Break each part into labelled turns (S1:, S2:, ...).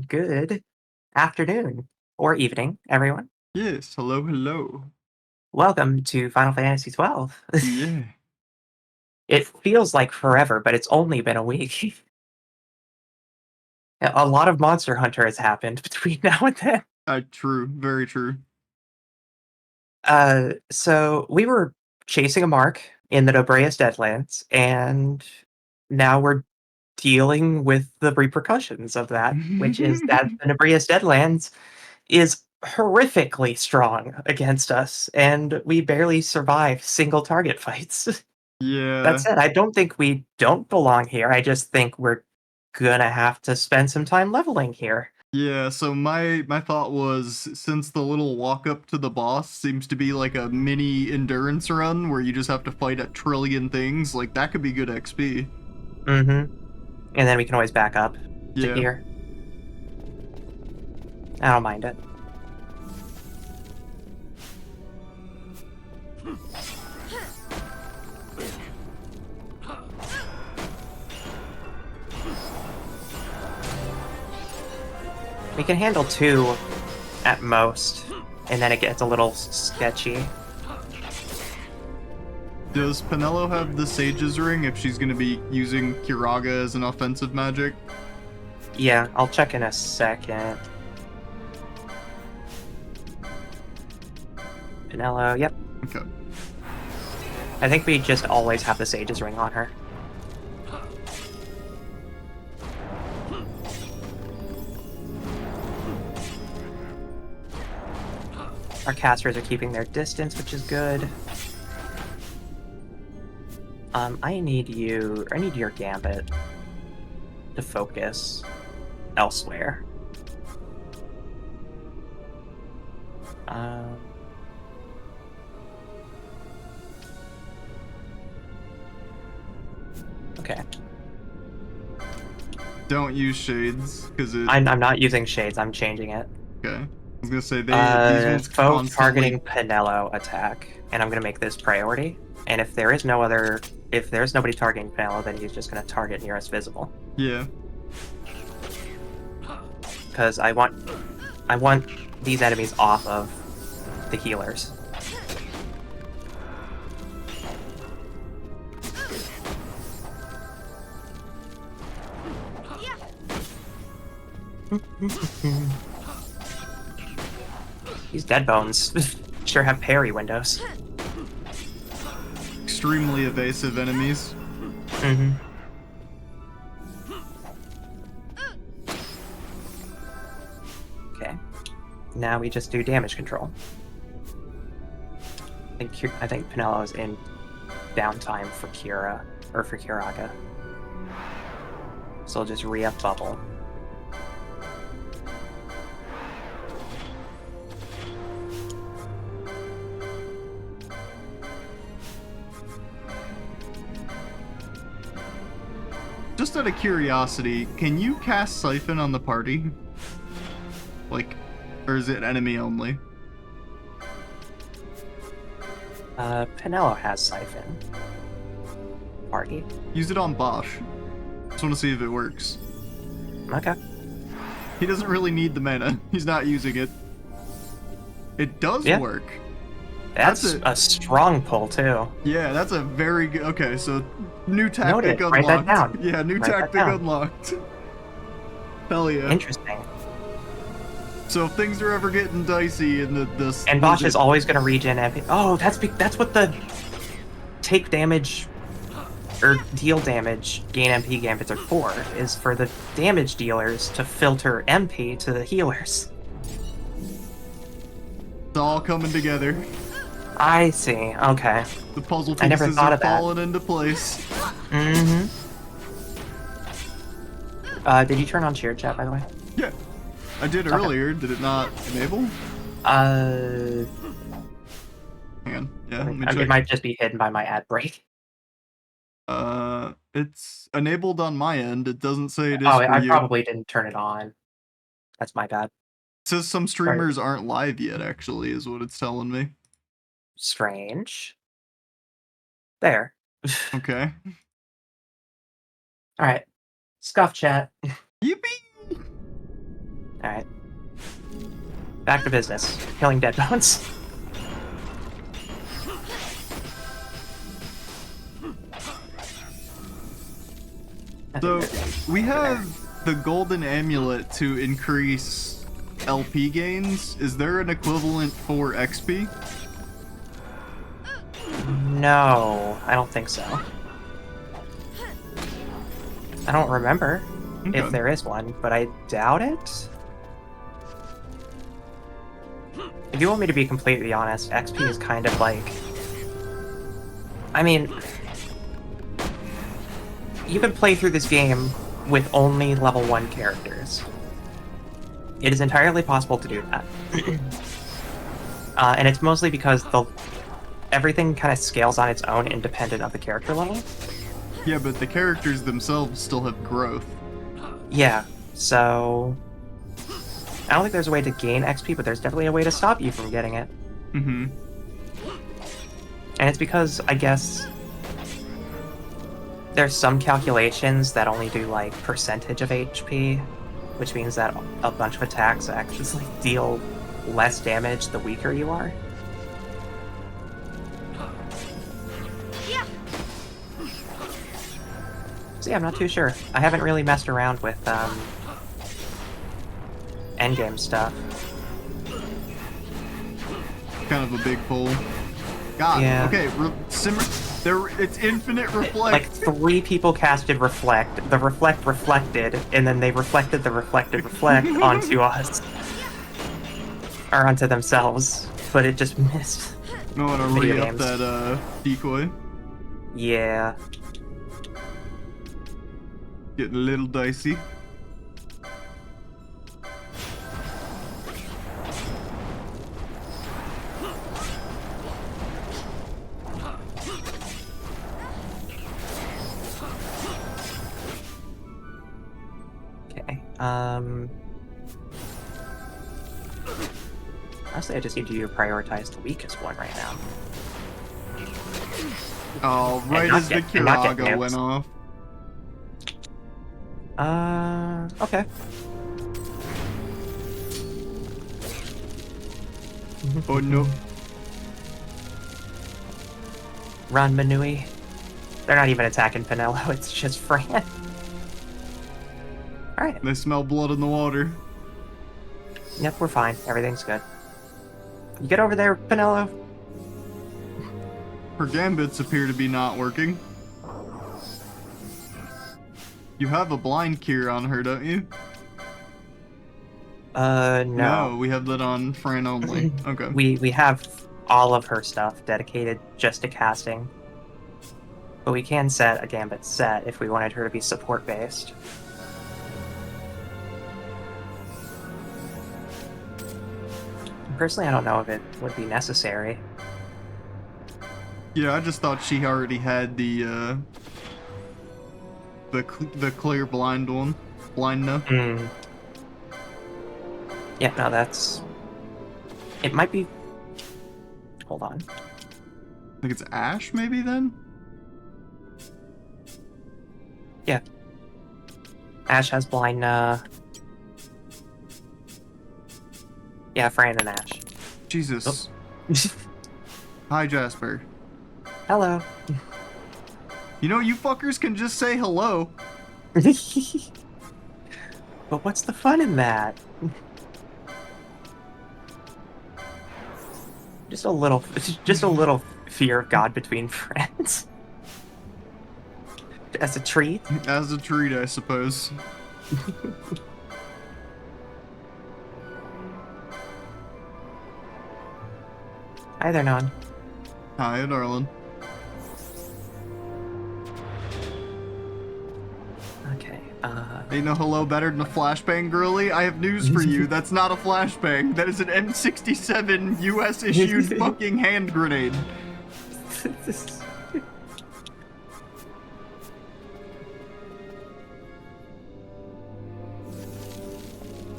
S1: Good afternoon or evening, everyone.
S2: Yes, hello, hello.
S1: Welcome to Final Fantasy 12.
S2: Yeah,
S1: It feels like forever, but it's only been a week. A lot of Monster Hunter has happened between now and then.
S2: true, very true.
S1: So we were chasing a mark in the Dobreas Deadlands, and now we're dealing with the repercussions of that, which is that the Dobreas Deadlands is horrifically strong against us, and we barely survive single target fights. That
S2: Yeah,
S1: said, I don't think we don't belong here. I just think we're gonna have to spend some time leveling here.
S2: yeah. So my thought was, since the little walk up to the boss seems to be like a mini endurance run where you just have to fight a trillion things, like that could be good XP.
S1: Mhm. And then we can always back up to
S2: Yeah.
S1: here. I don't mind it. We can handle 2 at most, and then it gets a little sketchy.
S2: Does Penelo have the Sage's Ring if she's gonna be using Kiraga as an offensive magic?
S1: Yeah, I'll check in a second. Vanilla, yep.
S2: Okay.
S1: I think we just always have the Sage's Ring on her. Our casters are keeping their distance, which is good. I need your Gambit to focus elsewhere. Um, okay.
S2: Don't use shades, because it
S1: I'm not using shades, I'm changing it.
S2: okay. I was gonna say these ones
S1: Foe
S2: constantly.
S1: targeting Pinello attack, and I'm gonna make this priority. And if there's nobody targeting Pinello, then he's just gonna target nearest visible.
S2: Yeah.
S1: Because I want these enemies off of the healers. These dead bones sure have parry windows.
S2: Extremely evasive enemies.
S1: Hmm. Okay. Now we just do damage control. I think Pinello's in downtime for Kira or for Kiraga. So I'll just re-up bubble.
S2: Just out of curiosity, can you cast Siphon on the party? Like, or is it enemy only?
S1: Pinello has Siphon. Party.
S2: Use it on Bosch. Just want to see if it works.
S1: Okay.
S2: He doesn't really need the mana. He's not using it. It does
S1: Yeah.
S2: work.
S1: That's a strong pull too.
S2: Yeah, that's a very good. Okay, so new tactic
S1: Noted. Write that
S2: unlocked.
S1: down.
S2: Yeah, new
S1: Write that
S2: tactic
S1: down.
S2: unlocked. Hell yeah.
S1: Interesting.
S2: So if things are ever getting dicey in the
S1: And
S2: what is
S1: Bosch is
S2: it?
S1: always going to regen MP. Oh, that's what the take damage or deal damage gain MP gambits are for. Is for the damage dealers to filter MP to the healers.
S2: It's all coming together.
S1: I see. Okay.
S2: The puzzle
S1: I never
S2: pieces
S1: thought
S2: are
S1: of that.
S2: falling into place.
S1: Mm-hmm. Did you turn on shared chat, by the way?
S2: Yeah, I did
S1: Okay.
S2: earlier. Did it not enable?
S1: Uh,
S2: Hang on. Yeah, let me
S1: it
S2: check.
S1: might just be hidden by my ad break.
S2: It's enabled on my end. It doesn't say it is
S1: Oh,
S2: for
S1: I
S2: you. It
S1: probably didn't turn it on. That's my bad.
S2: says some
S1: Or
S2: streamers aren't live yet, actually, is what it's telling me.
S1: strange. There.
S2: Okay.
S1: All right. Scuff chat.
S2: Yippee!
S1: Alright. Back to business. Killing dead bones.
S2: So, we have the golden amulet to increase LP gains. Is there an equivalent for XP?
S1: No, I don't think so. I don't remember if there is one, but I doubt it. If you want me to be completely honest, XP is kind of like... I mean... You can play through this game with only level 1 characters. It is entirely possible to do that. And it's mostly because everything kind of scales on its own independent of the character level.
S2: Yeah, but the characters themselves still have growth.
S1: Yeah, so... I don't think there's a way to gain XP, but there's definitely a way to stop you from getting it.
S2: Mm-hmm.
S1: And it's because, I guess... There's some calculations that only do, like, percentage of HP, which means that a bunch of attacks actually deal less damage the weaker you are. So yeah, I'm not too sure. I haven't really messed around with endgame stuff.
S2: Kind of a big pull. God.
S1: Yeah.
S2: Okay. Simmer. It's infinite reflect.
S1: Like 3 people casted reflect. The reflect reflected, and then they reflected the reflected reflect onto us, or onto themselves. But it just missed.
S2: I want to re-up that decoy.
S1: Yeah.
S2: Getting a little dicey.
S1: Okay. Honestly, I just need you to prioritize the weakest one right now.
S2: Oh, right as the Kiraga went off.
S1: Okay.
S2: Oh no.
S1: Run, Manui. They're not even attacking Pinello, it's just Fran. Alright.
S2: They smell blood in the water.
S1: Yep, we're fine. Everything's good. You get over there, Pinello.
S2: Her gambits appear to be not working. You have a blind cure on her, don't you?
S1: No.
S2: No, we have that on Fran only. Okay.
S1: We have all of her stuff dedicated just to casting. But we can set a gambit set if we wanted her to be support-based. Personally, I don't know if it would be necessary.
S2: Yeah, I just thought she already had the clear blind one. Blind no.
S1: Yeah, no, that's... It might be... Hold on.
S2: I think it's Ash, maybe, then?
S1: Yeah. Ash has blind, Yeah, Fran and Ash.
S2: Jesus.
S1: Oh.
S2: Hi, Jasper.
S1: Hello.
S2: You know, you fuckers can just say hello.
S1: But what's the fun in that? Just a little fear of God between friends. As a treat.
S2: As a treat, I suppose.
S1: Hi there, Non.
S2: Hi, darling.
S1: Okay,
S2: Ain't no hello better than a flashbang, girly. I have news for you. That's not a flashbang. That is an M67 US issued fucking hand grenade.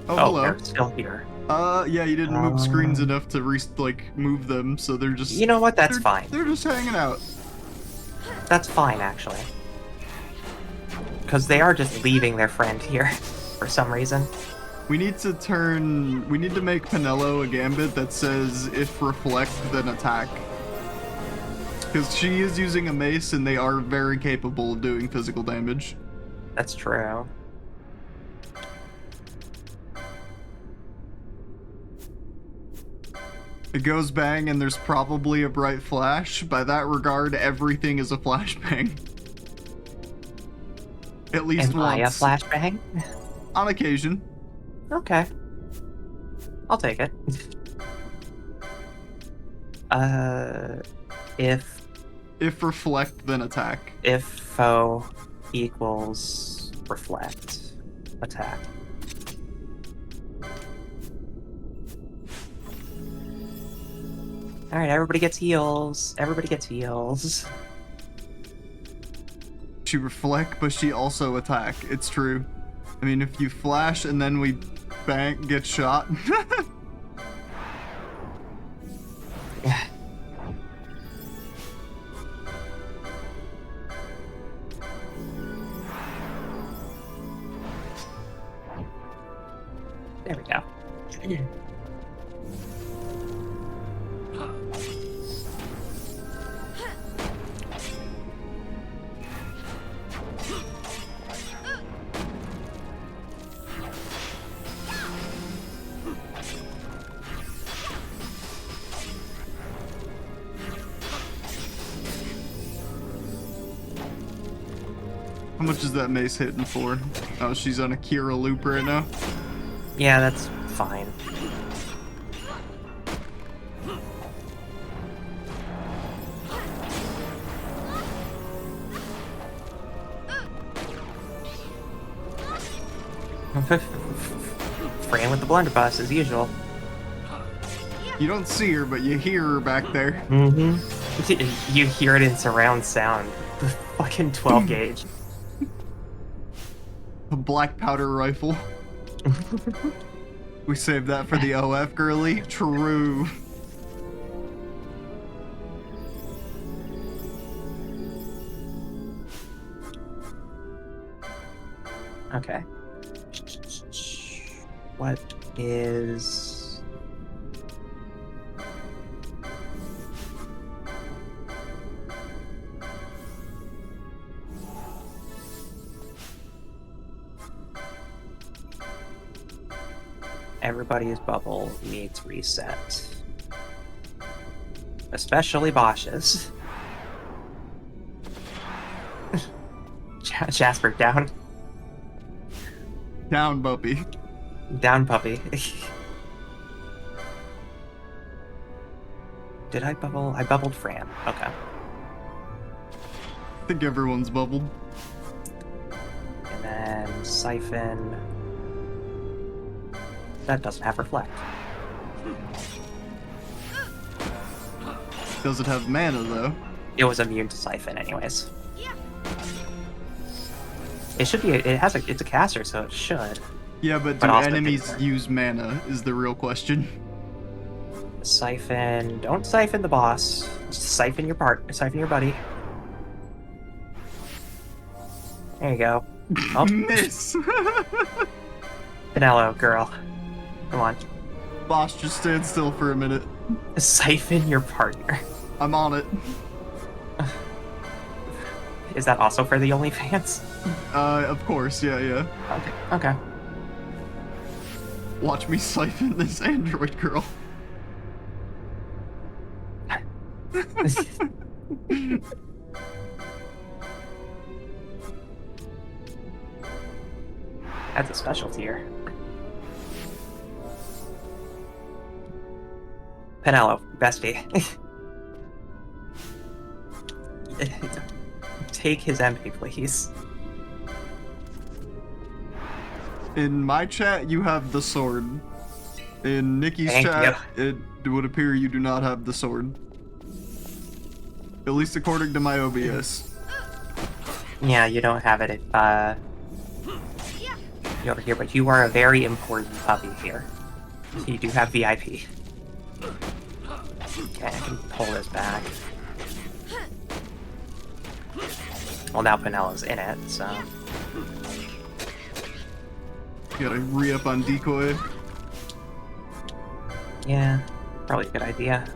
S2: Oh, hello.
S1: They're still here.
S2: Yeah, you didn't move screens enough to move them, so they're just...
S1: You know what? That's fine.
S2: They're just hanging out.
S1: That's fine, actually. Because they are just leaving their friend here, for some reason.
S2: We need to make Penelo a gambit that says if reflect, then attack. Because she is using a mace and they are very capable of doing physical damage.
S1: That's true.
S2: It goes bang and there's probably a bright flash. By that regard, everything is a flashbang. At least
S1: Am I a
S2: once.
S1: flashbang?
S2: On occasion.
S1: Okay. I'll take it.
S2: If reflect, then attack.
S1: If foe equals reflect, attack. Alright, everybody gets heals. Everybody gets heals.
S2: She reflect, but she also attack. It's true. I mean, if you flash and then we bang, get shot.
S1: There we go.
S2: How much is that mace hitting for? Oh, she's on a Kira loop right now.
S1: Yeah, that's fine. Fran with the blunderbuss as usual.
S2: You don't see her, but you hear her back there.
S1: Mm-hmm. You hear it in surround sound. The fucking 12 gauge.
S2: A black powder rifle. We saved that for the OF, girly. True.
S1: Okay. What is... Everybody's bubble needs reset. Especially Bosch's. Jasper, down.
S2: Down, puppy.
S1: Down, puppy. Did I bubble? I bubbled Fran. Okay.
S2: I think everyone's bubbled.
S1: And then Siphon. That doesn't have reflect.
S2: Does it have mana, though?
S1: It was immune to Siphon anyways. It should be, it's a caster, so it should.
S2: Yeah, but do
S1: also
S2: enemies use mana, is the real question.
S1: Siphon, don't siphon the boss. Just siphon your buddy. There you go. Oh,
S2: Miss!
S1: Penelo, girl. Come on.
S2: Boss, just stand still for a minute.
S1: Siphon your partner.
S2: I'm on it.
S1: Is that also for the OnlyFans?
S2: Of course, yeah.
S1: Okay.
S2: Watch me siphon this android girl. That's a special tier. Penelo, bestie. Take his MP, please. In my chat, you have the sword. In Nikki's
S1: Thank
S2: chat, it would appear you do not have the sword. At least according to my OBS.
S1: Yeah, you don't have it. You over here, but you are a very important puppy here. You do have VIP. Okay, I can pull this back. Well, now Penelo's in it, so...
S2: Gotta re-up on decoy.
S1: Yeah, probably a good idea.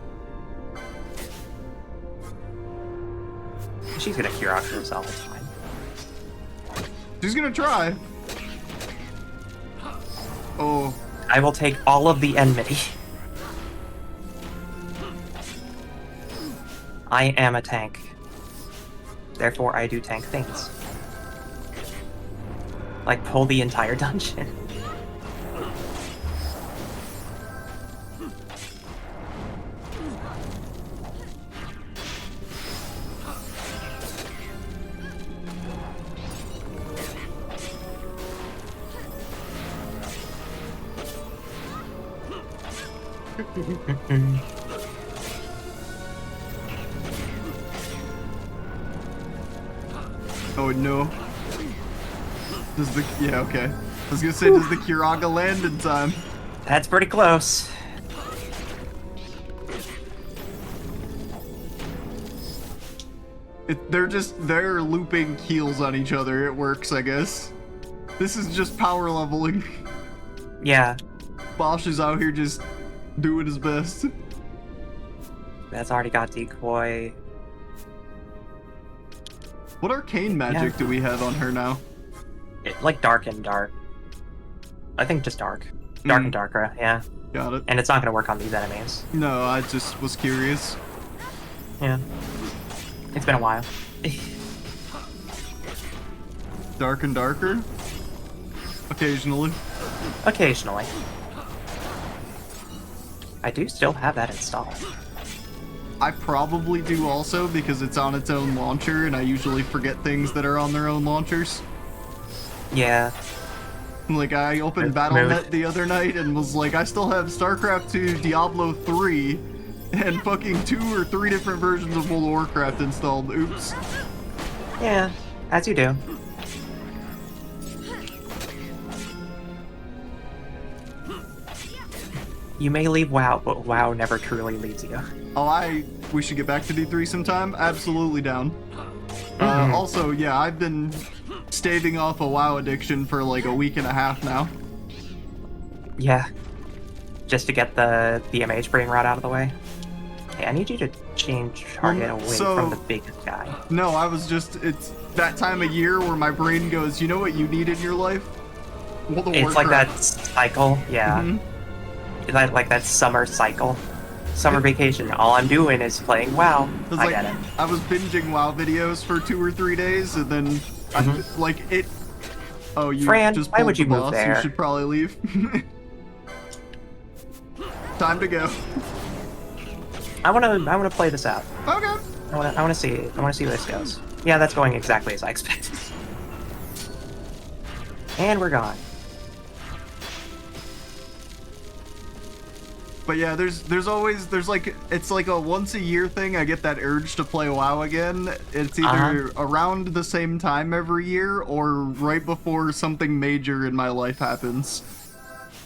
S1: She's gonna cure out herself, it's fine.
S2: She's gonna try. Oh.
S1: I will take all of the enmity. I am a tank. Therefore, I do tank things. Like, pull the entire dungeon.
S2: Oh no. Does the yeah, okay. I was gonna say, does the Kiraga land in time?
S1: That's pretty close.
S2: They're looping heals on each other. It works, I guess. This is just power leveling.
S1: Yeah.
S2: Bosch is out here just doing his best.
S1: That's already got decoy.
S2: What arcane magic do we have on her now?
S1: Like dark and dark. I think just dark. Dark and darker, yeah.
S2: Got it.
S1: And it's not gonna work on these enemies.
S2: No, I just was curious.
S1: Yeah. It's been a while.
S2: Dark and darker? Occasionally.
S1: Occasionally. I do still have that installed.
S2: I probably do also, because it's on its own launcher, and I usually forget things that are on their own launchers.
S1: Yeah.
S2: Like, I opened Battle.net the other night and was like, I still have StarCraft 2, Diablo 3, and fucking 2 or 3 different versions of World of Warcraft installed. Oops.
S1: Yeah, as you do. You may leave WoW, but WoW never truly leaves you.
S2: Oh, we should get back to D3 sometime? Absolutely down. Also, yeah, I've been staving off a WoW addiction for like a week and a half now.
S1: Yeah. Just to get the mage brain rot out of the way. Hey, I need you to change target away from the biggest guy.
S2: No, it's that time of year where my brain goes, you know what you need in your life? World of
S1: It's
S2: Warcraft.
S1: like that cycle, yeah. It's like that summer cycle. Summer vacation. All I'm doing is playing WoW. I get it.
S2: I was binging WoW videos for 2 or 3 days, and then Oh, you
S1: Fran,
S2: just
S1: why
S2: pulled
S1: would you
S2: the
S1: move
S2: boss.
S1: there?
S2: You should probably leave. Time to go.
S1: I wanna play this out.
S2: Okay.
S1: I wanna see where this goes. Yeah, that's going exactly as I expected. And we're gone.
S2: But yeah, it's like a once a year thing. I get that urge to play WoW again. It's either around the same time every year or right before something major in my life happens.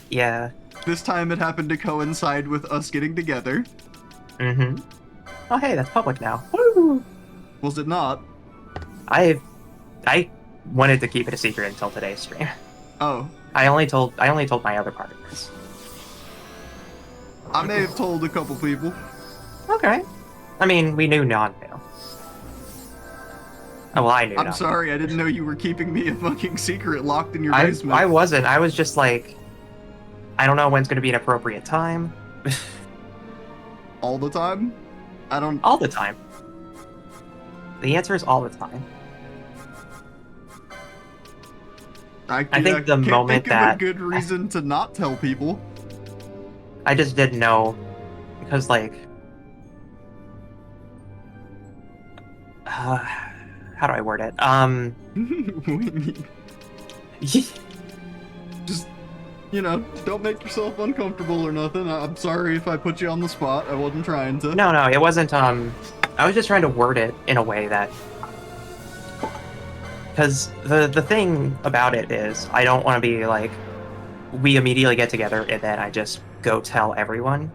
S1: Yeah.
S2: This time it happened to coincide with us getting together.
S1: Oh hey, that's public now. Woo!
S2: Was it not?
S1: I wanted to keep it a secret until today's stream.
S2: Oh.
S1: I only told my other partners.
S2: I may have told a couple people.
S1: Okay. I mean, we knew Non knew. Oh, well, I knew.
S2: I'm sorry, I didn't know you were keeping me a fucking secret locked in your
S1: I
S2: basement.
S1: I wasn't. I was just like, I don't know when's going to be an appropriate time.
S2: All the time? I don't...
S1: All the time. The answer is all the time.
S2: I
S1: think the
S2: can't
S1: moment
S2: think of
S1: that...
S2: a good reason to not tell people.
S1: I just didn't know, because, like... how do I word it?
S2: Just, you know, don't make yourself uncomfortable or nothing. I'm sorry if I put you on the spot. I wasn't trying to.
S1: No, it wasn't, I was just trying to word it in a way that... Because the thing about it is, I don't want to be, like, we immediately get together and then I just go tell everyone.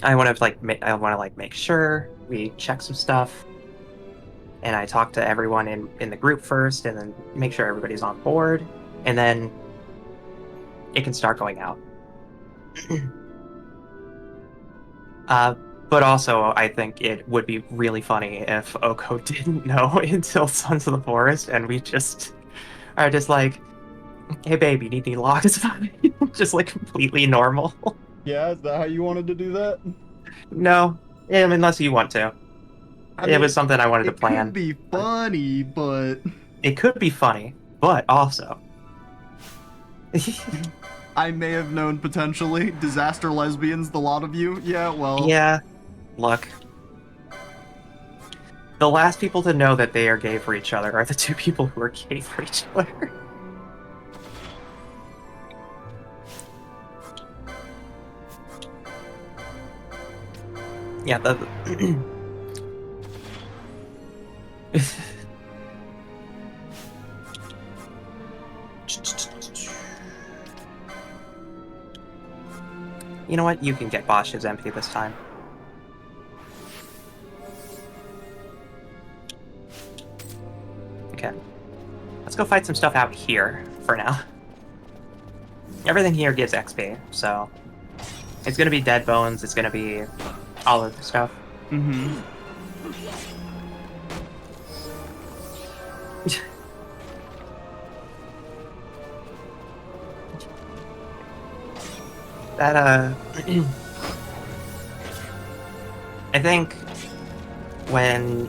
S1: I want to make sure we check some stuff, and I talk to everyone in the group first, and then make sure everybody's on board, and then it can start going out. Uh, but also, I think it would be really funny if Oko didn't know until Sons of the Forest, and we just are just like, "Hey, babe, you need any locks?" Just like completely normal.
S2: Yeah, is that how you wanted to do that?
S1: No, unless you want to.
S2: I
S1: It
S2: mean,
S1: was something I wanted to
S2: it could
S1: plan.
S2: be
S1: But
S2: funny, but
S1: it could be funny, but also,
S2: I may have known potentially disaster lesbians, the lot of you. Yeah, well,
S1: yeah. Look, the last people to know that they are gay for each other are the two people who are gay for each other. Yeah, You know what? You can get Bosch's empty this time. Okay. Let's go fight some stuff out here for now. Everything here gives XP, so it's gonna be dead bones, it's gonna be all of the stuff.
S2: mm-hmm.
S1: That, I think when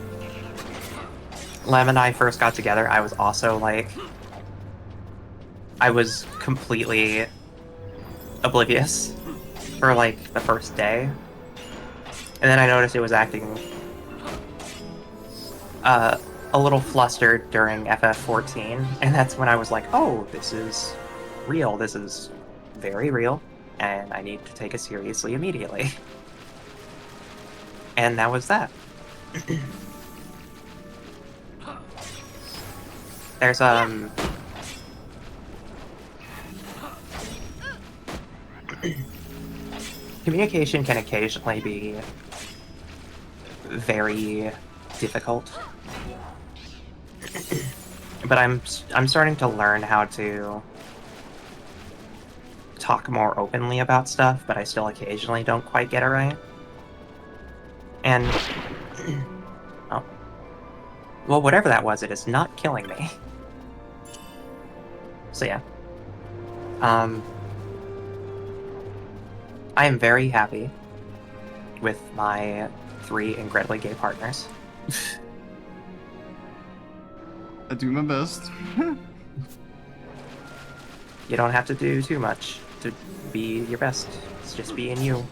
S1: Lem and I first got together, I was also like, I was completely oblivious for like the first day. And then I noticed it was acting a little flustered during FF14, and that's when I was like, oh, this is real. This is very real, and I need to take it seriously immediately. And that was that. There's communication can occasionally be very difficult, but I'm starting to learn how to talk more openly about stuff, but I still occasionally don't quite get it right. And oh, well, whatever that was, it is not killing me. So yeah, I am very happy with my 3 incredibly gay partners.
S2: I do my best.
S1: You don't have to do too much to be your best. It's just being you.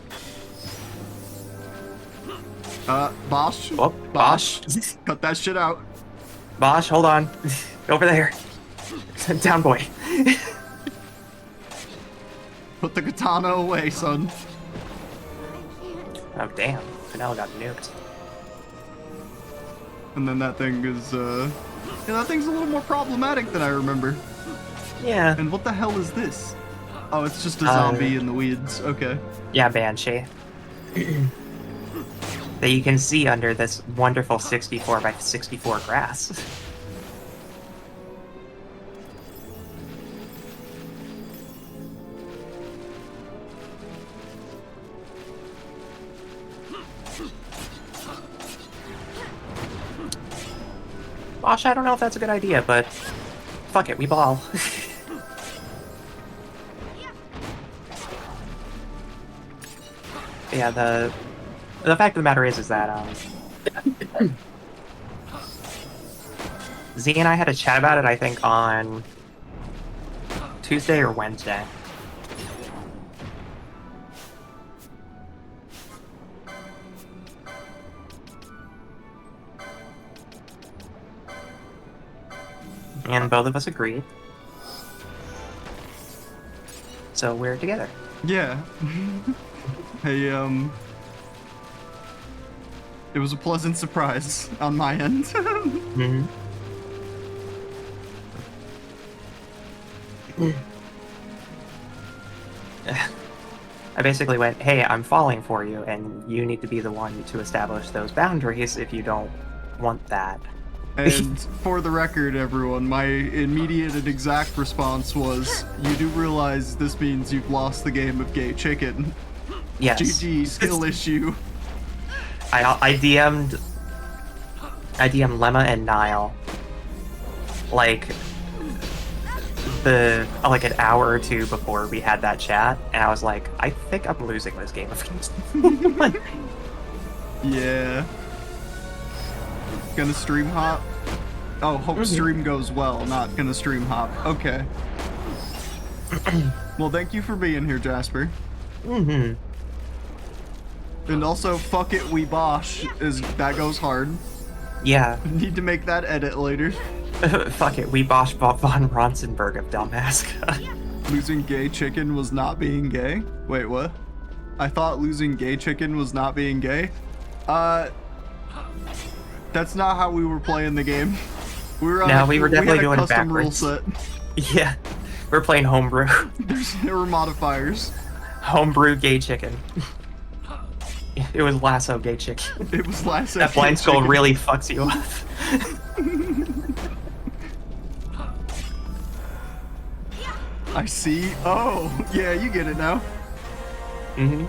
S2: Bosch.
S1: Oh, Bosch.
S2: Cut that shit out.
S1: Bosch, hold on. Over there. Down, boy.
S2: Put the katana away, son.
S1: Oh, damn. Fennel got nuked.
S2: And then that thing is, yeah, that thing's a little more problematic than I remember.
S1: Yeah.
S2: And what the hell is this? Oh, it's just a zombie in the weeds. Okay.
S1: Yeah, Banshee. That you can see under this wonderful 64 by 64 grass. Gosh, I don't know if that's a good idea, but fuck it, we ball. Yeah, the fact of the matter is that Z and I had a chat about it, I think, on Tuesday or Wednesday. And both of us agreed. So we're together.
S2: Yeah. Hey, it was a pleasant surprise on my end.
S1: Mm-hmm. I basically went, hey, I'm falling for you, and you need to be the one to establish those boundaries if you don't want that.
S2: And for the record, everyone, my immediate and exact response was, you do realize this means you've lost the game of gay chicken.
S1: Yes.
S2: GG, skill issue.
S1: I DM'd Lemma and Nile like an hour or two before we had that chat, and I was like, I think I'm losing this game of games.
S2: Yeah. Gonna stream hop? Oh, hope stream goes well, not gonna stream hop. Okay. Well, thank you for being here, Jasper.
S1: Mm-hmm.
S2: And also, fuck it, we bosh, that goes hard.
S1: Yeah.
S2: Need to make that edit later.
S1: Fuck it, we Bosch von Ronsenberg of Dalmasca.
S2: Losing gay chicken was not being gay? Wait, what? I thought losing gay chicken was not being gay? That's not how we were playing the game. We were definitely doing it backwards. Rule set.
S1: Yeah, we're playing homebrew.
S2: There were modifiers.
S1: Homebrew gay chicken. It was lasso gay chicken.
S2: It was lasso.
S1: That blind skull chicken really fucks you up.
S2: I see. Oh, yeah, you get it now.
S1: Mm-hmm.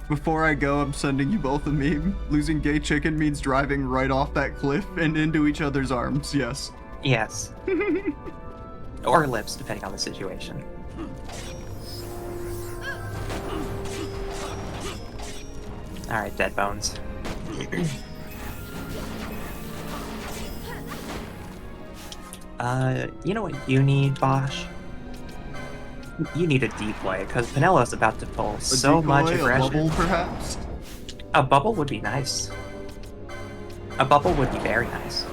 S2: Before I go, I'm sending you both a meme. Losing gay chicken means driving right off that cliff and into each other's arms. Yes.
S1: Yes. Or lips, depending on the situation. Alright, dead bones. You know what you need, Bosch? You need a decoy, because Penelo's about to pull so much aggression.
S2: A bubble, perhaps?
S1: A bubble would be nice. A bubble would be very nice.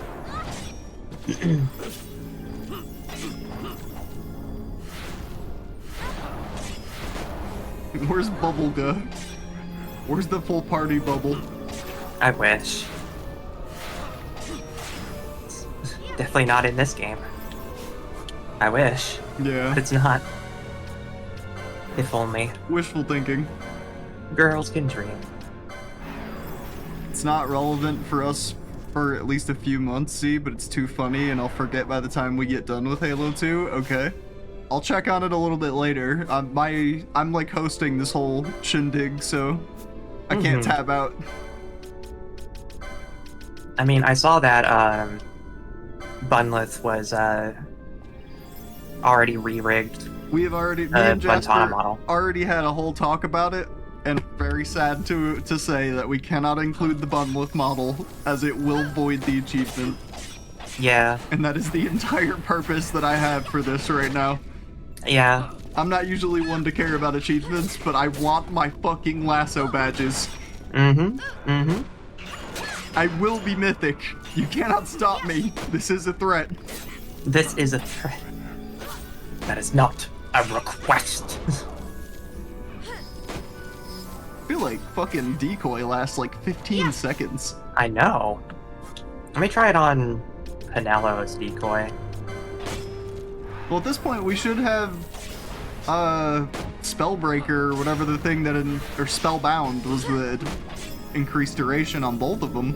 S2: Where's Bubble go? Where's the full party Bubble?
S1: I wish. Definitely not in this game. I wish.
S2: Yeah.
S1: But it's not. If only.
S2: Wishful thinking.
S1: Girls can dream.
S2: It's not relevant for us for at least a few months, see, but it's too funny and I'll forget by the time we get done with Halo 2. Okay. I'll check on it a little bit later. I'm like hosting this whole shindig, so I can't tab out.
S1: I mean, I saw that Bunlith was already re-rigged.
S2: We have already, me and Jasper
S1: model.
S2: already had a whole talk about it, and very sad to say that we cannot include the Bunlith model, as it will void the achievement.
S1: Yeah.
S2: And that is the entire purpose that I have for this right now.
S1: Yeah.
S2: I'm not usually one to care about achievements, but I want my fucking lasso badges.
S1: Mm-hmm. Mm-hmm.
S2: I will be mythic. You cannot stop me. This is a threat.
S1: This is a threat. That is not a request.
S2: I feel like fucking decoy lasts like 15 seconds.
S1: I know. Let me try it on Penelo's decoy.
S2: Well, at this point, we should have Spellbreaker, or whatever the thing that or Spellbound was the increased duration on both of them.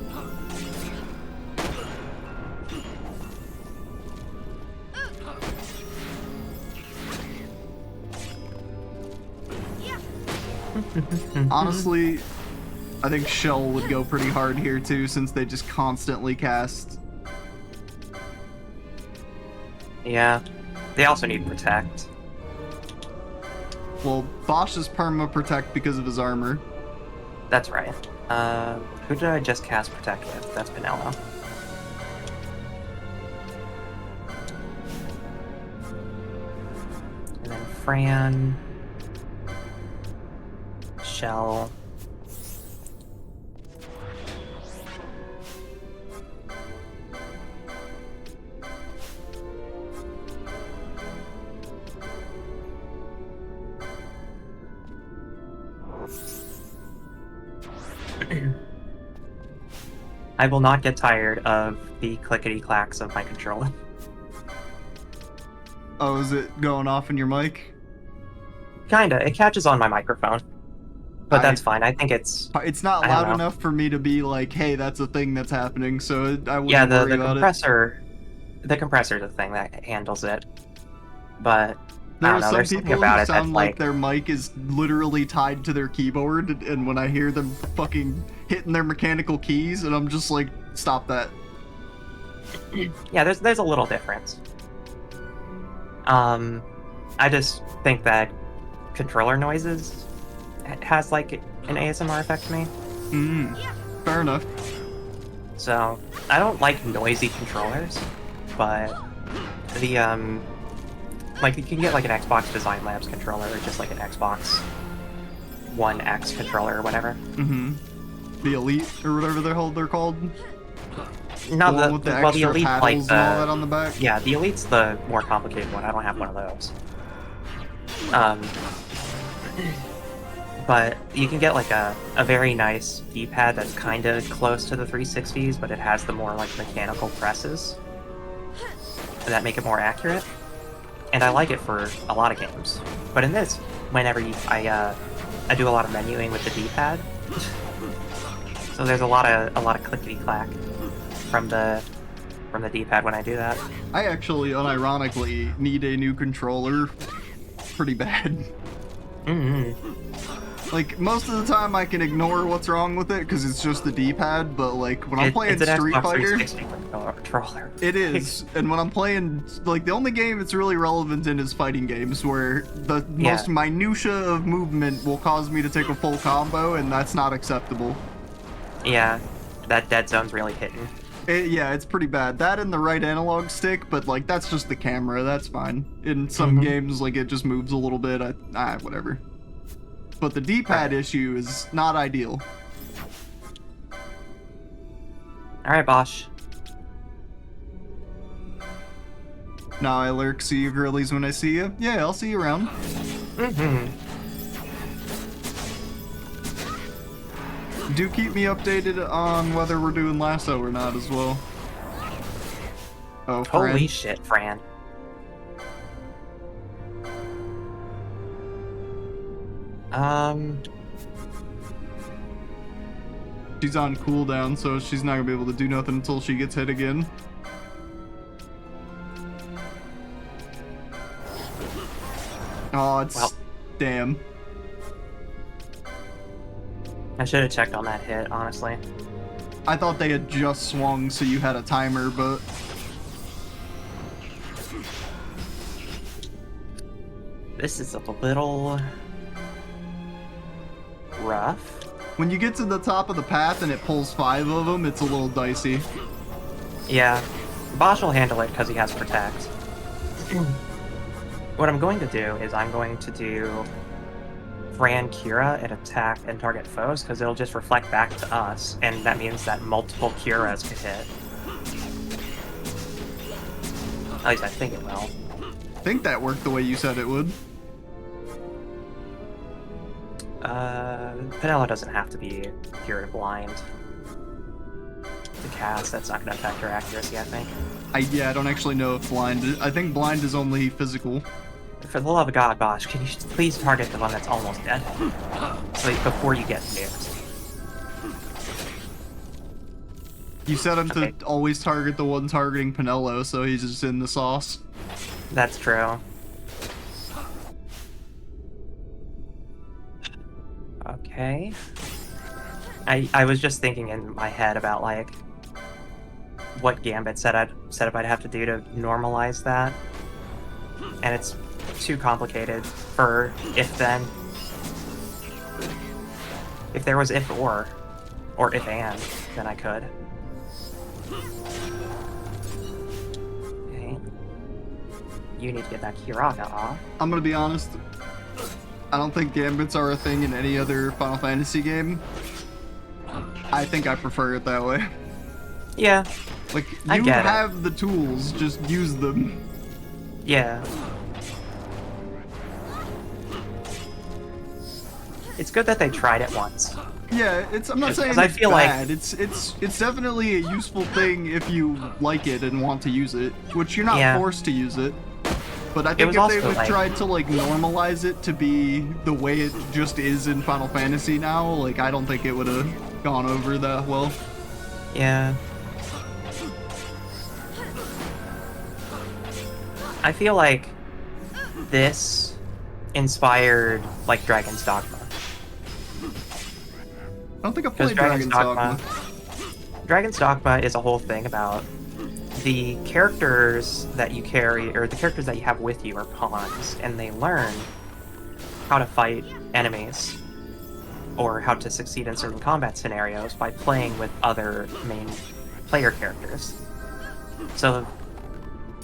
S2: Honestly, I think Shell would go pretty hard here too, since they just constantly cast.
S1: Yeah. They also need Protect.
S2: Well, Bosch is perma Protect because of his armor.
S1: That's right. Who did I just cast Protect with? That's Penelo. And then Fran. Shell. I will not get tired of the clickety-clacks of my controller.
S2: Oh, is it going off in your mic?
S1: Kinda. It catches on my microphone. But that's fine. I think it's...
S2: It's not
S1: I don't
S2: loud
S1: know.
S2: enough for me to be like, hey, that's a thing that's happening, so I
S1: Yeah,
S2: wouldn't worry about it.
S1: the compressor's the thing that handles it. But, I
S2: There
S1: don't
S2: are
S1: know,
S2: some
S1: there's something
S2: people who
S1: about it that's
S2: sound like
S1: like...
S2: their mic is literally tied to their keyboard, and when I hear them fucking hitting their mechanical keys, and I'm just like, stop that.
S1: Yeah, there's a little difference. I just think that controller noises has like an ASMR effect to me.
S2: Fair enough.
S1: So I don't like noisy controllers, but the like you can get like an Xbox Design Labs controller or just like an Xbox One X controller or whatever.
S2: The Elite or whatever they're called.
S1: No,
S2: the one with the
S1: well, the
S2: extra
S1: Elite
S2: paddles
S1: like
S2: and all that on the back.
S1: Yeah, the Elite's the more complicated one. I don't have one of those. But you can get like a very nice D-pad that's kind of close to the 360s, but it has the more like mechanical presses that make it more accurate. And I like it for a lot of games. But in this, whenever I do a lot of menuing with the D-pad, so there's a lot of clickety clack from the D-pad when I do that.
S2: I actually, unironically, need a new controller pretty bad. Like, most of the time I can ignore what's wrong with it because it's just the D-pad, but like, when I'm playing Street Fighter...
S1: controller.
S2: It is, and when I'm playing, like, the only game it's really relevant in is fighting games, where the most minutia of movement will cause me to take a full combo, and that's not acceptable.
S1: Yeah, that dead zone's really hitting.
S2: Yeah, it's pretty bad. That and the right analog stick, but like, that's just the camera, that's fine. In some games, like, it just moves a little bit, whatever. But the D-pad issue is not ideal.
S1: Alright, Bosch.
S2: Now I lurk, see you girlies when I see you. Yeah, I'll see you around. Do keep me updated on whether we're doing Lasso or not as well. Oh, Fran.
S1: Holy shit, Fran.
S2: She's on cooldown, so she's not gonna be able to do nothing until she gets hit again. Oh, it's...
S1: Well,
S2: damn.
S1: I should have checked on that hit, honestly.
S2: I thought they had just swung, so you had a timer, but...
S1: This is a little... rough.
S2: When you get to the top of the path and it pulls 5 of them, it's a little dicey.
S1: Yeah. Bosch will handle it because he has Protect. What I'm going to do is I'm going to do Fran Kira and attack and target foes, because it'll just reflect back to us, and that means that multiple Kiras could hit. At least I think it will.
S2: I think that worked the way you said it would.
S1: Penelo doesn't have to be Kira to blind. To cast, that's not going to affect her accuracy, I think.
S2: Yeah, I don't actually know if blind... I think blind is only physical.
S1: For the love of God, Bosch, can you please target the one that's almost dead? So before you get nuked.
S2: You set him to always target the one targeting Penelo, so he's just in the sauce.
S1: That's true. Okay. I was just thinking in my head about, like, what Gambit said I'd have to do to normalize that. And it's too complicated for if-then. If there was if-or if-and, then I could. Okay. You need to get that Kiraga off.
S2: I'm gonna be honest. I don't think Gambits are a thing in any other Final Fantasy game. I think I prefer it that way.
S1: Yeah.
S2: Like, you have the tools, just use them.
S1: Yeah. It's good that they tried it once.
S2: Yeah, I'm not saying it's bad. It's definitely a useful thing if you like it and want to use it, which you're not forced to use it. But I
S1: It
S2: think
S1: was
S2: if they
S1: also
S2: would
S1: like,
S2: try to like normalize it to be the way it just is in Final Fantasy now, like I don't think it would have gone over that well.
S1: yeah. I feel like this inspired like Dragon's Dogma.
S2: I don't think I
S1: Because
S2: played Dragon's Dogma.
S1: Dragon's Dogma is a whole thing about the characters that you carry, or the characters that you have with you, are pawns, and they learn how to fight enemies or how to succeed in certain combat scenarios by playing with other main player characters. So,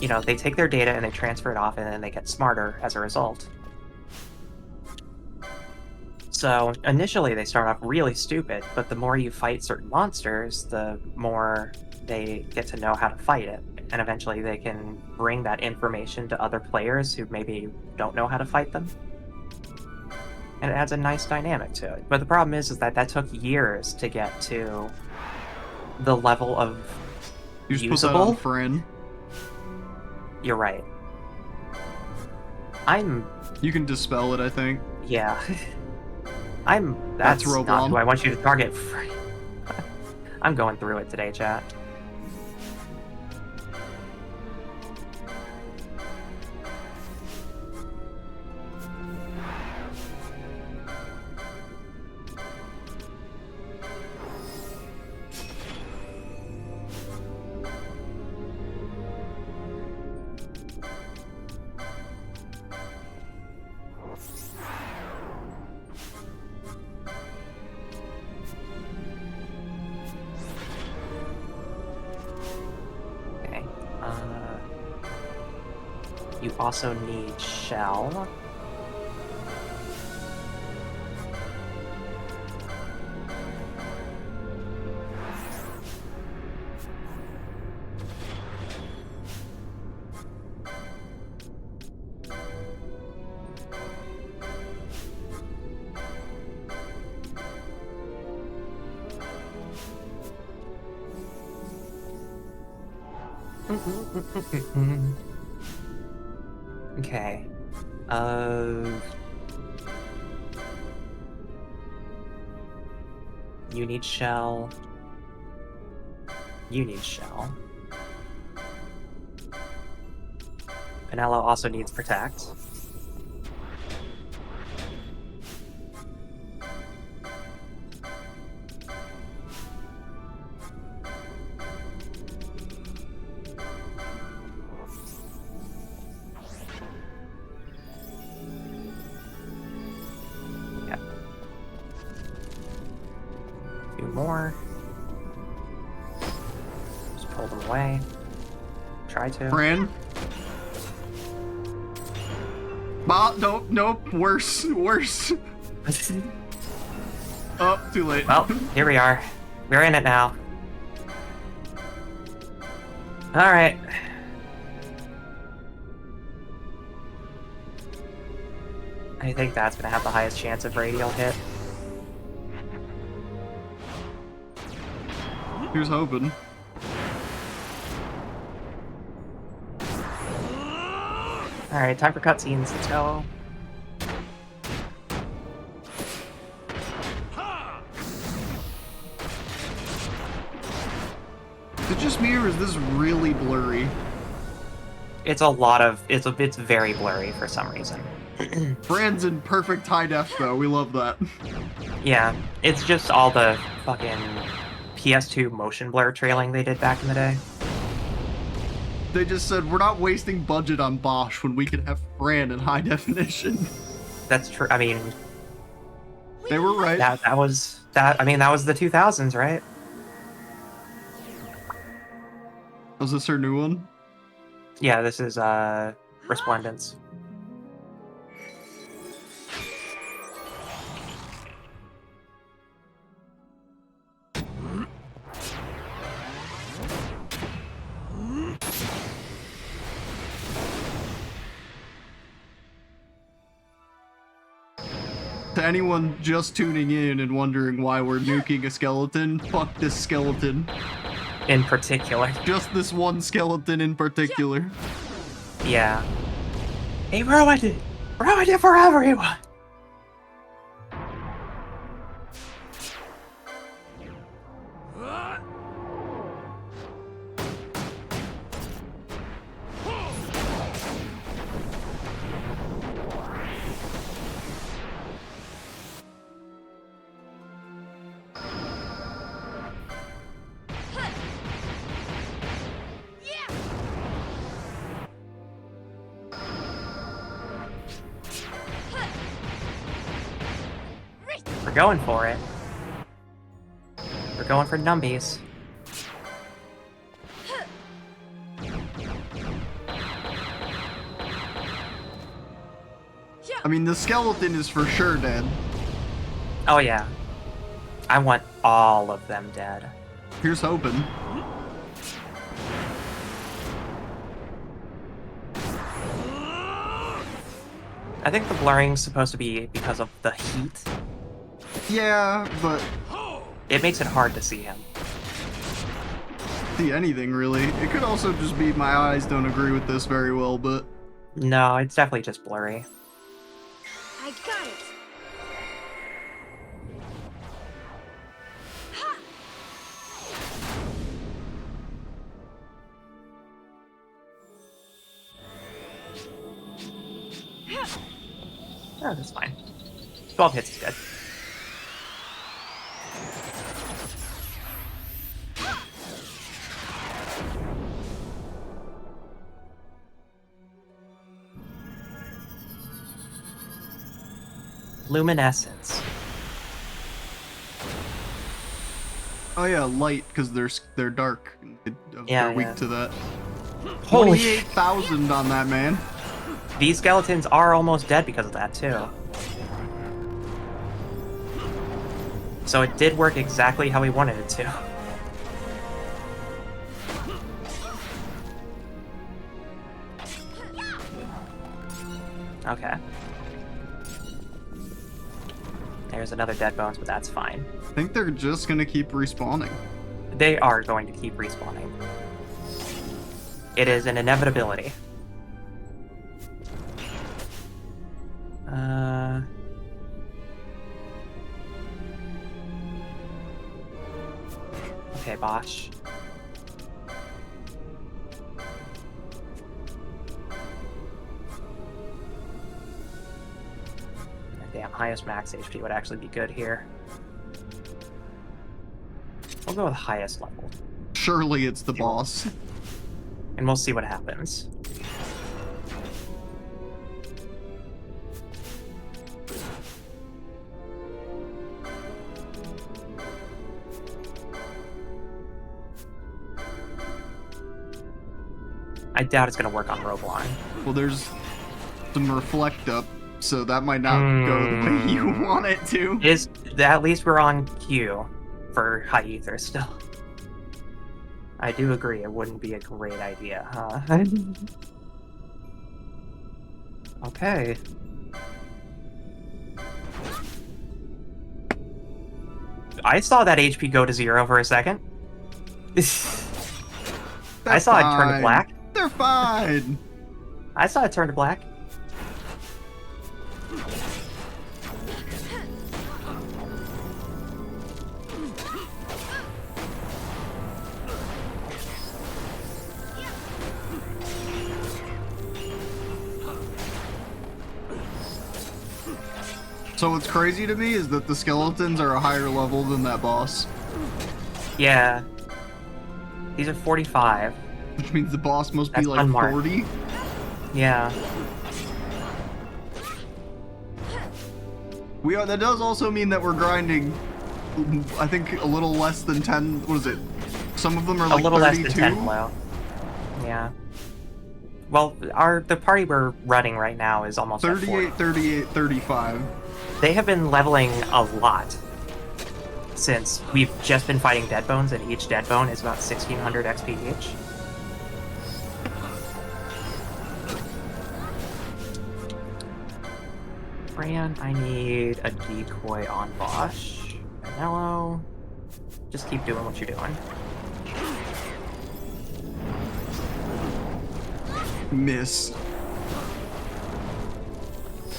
S1: you know, they take their data and they transfer it off, and then they get smarter as a result. So initially they start off really stupid, but the more you fight certain monsters, the more they get to know how to fight it. And eventually they can bring that information to other players who maybe don't know how to fight them. And it adds a nice dynamic to it. But the problem is that that took years to get to the level of
S2: You just put that on
S1: usable.
S2: Fran.
S1: You're right.
S2: You can dispel it, I think.
S1: Yeah.
S2: That's
S1: That's not
S2: Roblon.
S1: who I want you to target. I'm going through it today, chat. Okay. You also need shell. Okay. You need shell. You need shell. Vanilla also needs protect. Yep. A few more. Just pull them away. Try to.
S2: Fran? Nope, worse. Oh, too late.
S1: Well, here we are. We're in it now. Alright. I think that's gonna have the highest chance of radial hit.
S2: Here's hoping.
S1: Alright, time for cutscenes. Let's go.
S2: Is it just me or is this really blurry?
S1: It's a lot of it's very blurry for some reason.
S2: Fran's in perfect high def though, we love that.
S1: Yeah, it's just all the fucking PS2 motion blur trailing they did back in the day.
S2: They just said, we're not wasting budget on Bosch when we can have Fran in high definition.
S1: That's true. I mean,
S2: They were right.
S1: that was I mean, that was the 2000s, right?
S2: Was this her new one?
S1: Yeah, this is Resplendence.
S2: To anyone just tuning in and wondering why we're nuking a skeleton, fuck this skeleton.
S1: In particular.
S2: Just this one skeleton in particular.
S1: Yeah. He ruined it! Ruined it for everyone! We're going for it. We're going for numbies.
S2: I mean, the skeleton is for sure dead.
S1: Oh yeah. I want all of them dead.
S2: Here's hoping.
S1: I think the blurring's supposed to be because of the heat.
S2: Yeah, but
S1: It makes it hard to see him.
S2: see anything really. It could also just be my eyes don't agree with this very well, but
S1: No, it's definitely just blurry.
S3: I got it.
S1: Oh, that's fine. 12 hits is good. Luminescence.
S2: oh yeah, light because they're dark.
S1: Yeah,
S2: They're weak
S1: yeah.
S2: to that.
S1: Holy sh-
S2: 28,000 on that man.
S1: These skeletons are almost dead because of that, too. So it did work exactly how we wanted it to. Okay. There's another dead bones, but that's fine.
S2: I think they're just gonna keep respawning.
S1: They are going to keep respawning. It is an inevitability. Okay, Bosch. Damn, highest max HP would actually be good here. We'll go with highest level,
S2: Surely it's the boss.
S1: and we'll see what happens. I doubt it's going to work on Roblon.
S2: Well, there's some reflect up, so that might not go the way you want it to.
S1: At least we're on cue for high ether still. I do agree, it wouldn't be a great idea, huh? Okay. I saw that HP go to 0 for a second. I saw it turn to
S2: fine.
S1: black.
S2: They're fine.
S1: I saw it turn to black.
S2: So what's crazy to me is that the skeletons are a higher level than that boss,
S1: Yeah. These are 45.
S2: which means the boss must be
S1: That's
S2: like
S1: unmarked.
S2: 40.
S1: Yeah.
S2: That does also mean that we're grinding, I think, a little less than 10. What is it? Some of them are
S1: A
S2: like
S1: little
S2: 32.
S1: less than 10 below. Yeah. Well, the party we're running right now is almost at 40.
S2: 38, 38, 35.
S1: They have been leveling a lot since we've just been fighting dead bones, and each dead bone is about 1600 XP each. Fran, I need a decoy on Bosch. Hello. Just keep doing what you're doing.
S2: Miss.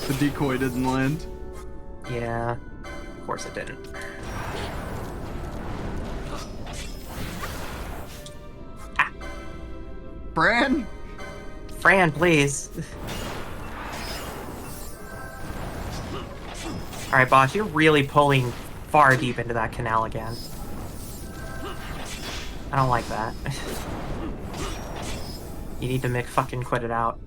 S2: The decoy didn't land.
S1: Yeah, of course it didn't.
S2: Fran?
S1: Fran, please. Alright, boss, you're really pulling far deep into that canal again. I don't like that. You need to fucking quit it out.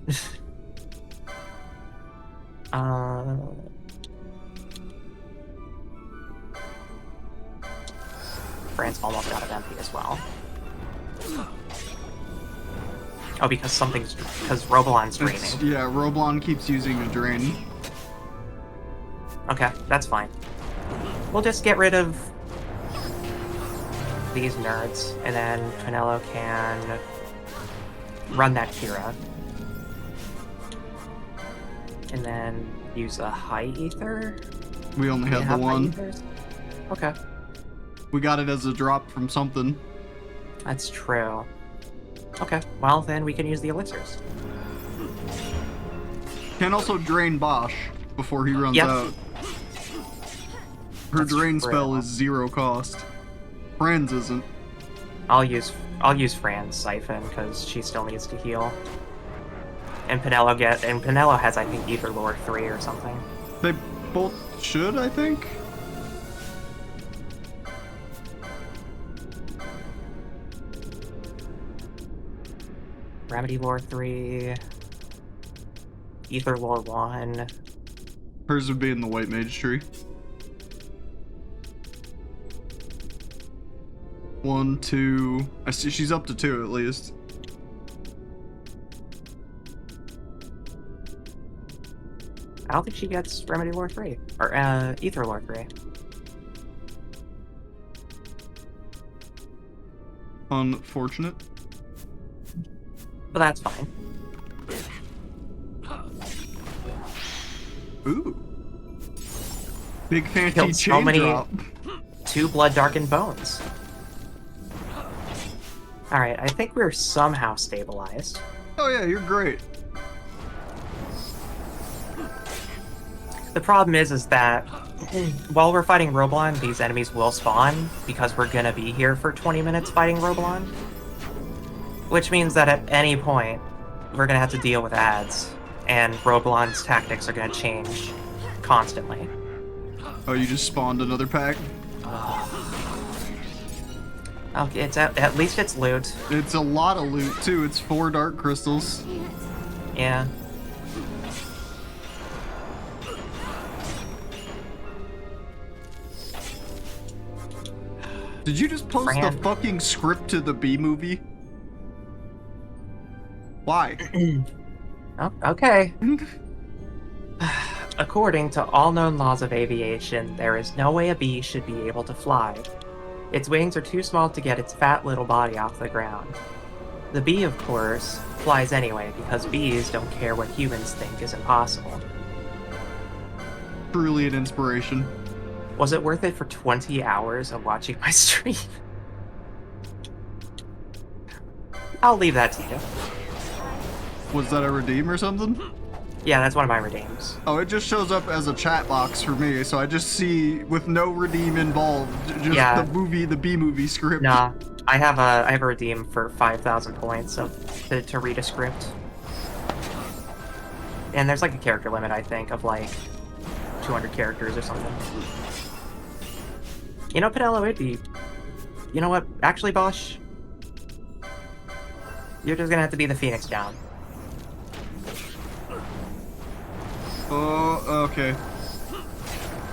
S1: Fran's almost out of MP as well. Oh, because Robolon's draining.
S2: Yeah, Roblon keeps using a drain.
S1: Okay, that's fine. We'll just get rid of these nerds, and then Pinello can run that Kira. And then use a high ether?
S2: We only have the one.
S1: Okay.
S2: We got it as a drop from something.
S1: That's true. Okay, well then we can use the elixirs.
S2: Can also drain Bosch before he runs
S1: Yep.
S2: out. Her
S1: That's
S2: drain
S1: true.
S2: spell is 0 cost. Fran's isn't.
S1: I'll use Fran's Siphon because she still needs to heal. And Pinello has, I think, Ether Lore 3 or something.
S2: They both should, I think.
S1: Remedy Lore 3, Ether Lore 1.
S2: Hers would be in the White Mage tree. 1, 2. I see she's up to 2 at least.
S1: I don't think she gets Remedy Lore 3. Or, Ether Lore 3.
S2: Unfortunate.
S1: But that's fine.
S2: Ooh. Big fancy
S1: Killed so
S2: chain
S1: many-
S2: drop.
S1: 2 Blood Darkened Bones. Alright, I think we're somehow stabilized.
S2: Oh yeah, you're great.
S1: The problem is that while we're fighting Roblon, these enemies will spawn because we're gonna be here for 20 minutes fighting Roblon. Which means that at any point, we're gonna have to deal with ads, and Roblon's tactics are gonna change constantly.
S2: Oh, you just spawned another pack?
S1: Okay, at least it's loot.
S2: It's a lot of loot too. It's 4 dark crystals.
S1: Yeah.
S2: Did you just post the
S1: Fran.
S2: fucking script to the B movie? Why?
S1: Oh, okay. According to all known laws of aviation, there is no way a bee should be able to fly. Its wings are too small to get its fat little body off the ground. The bee, of course, flies anyway because bees don't care what humans think is impossible.
S2: Truly an inspiration.
S1: Was it worth it for 20 hours of watching my stream? I'll leave that to you.
S2: Was that a redeem or something?
S1: Yeah, that's one of my redeems.
S2: Oh, it just shows up as a chat box for me, so I just see with no redeem involved, just
S1: Yeah.
S2: the B movie script.
S1: Nah, I have a redeem for 5,000 points to read a script. And there's like a character limit, I think, of like 200 characters or something. You know, Pinello, it'd be... You know what? Actually, Bosch, you're just gonna have to be the Phoenix down.
S2: Oh, okay.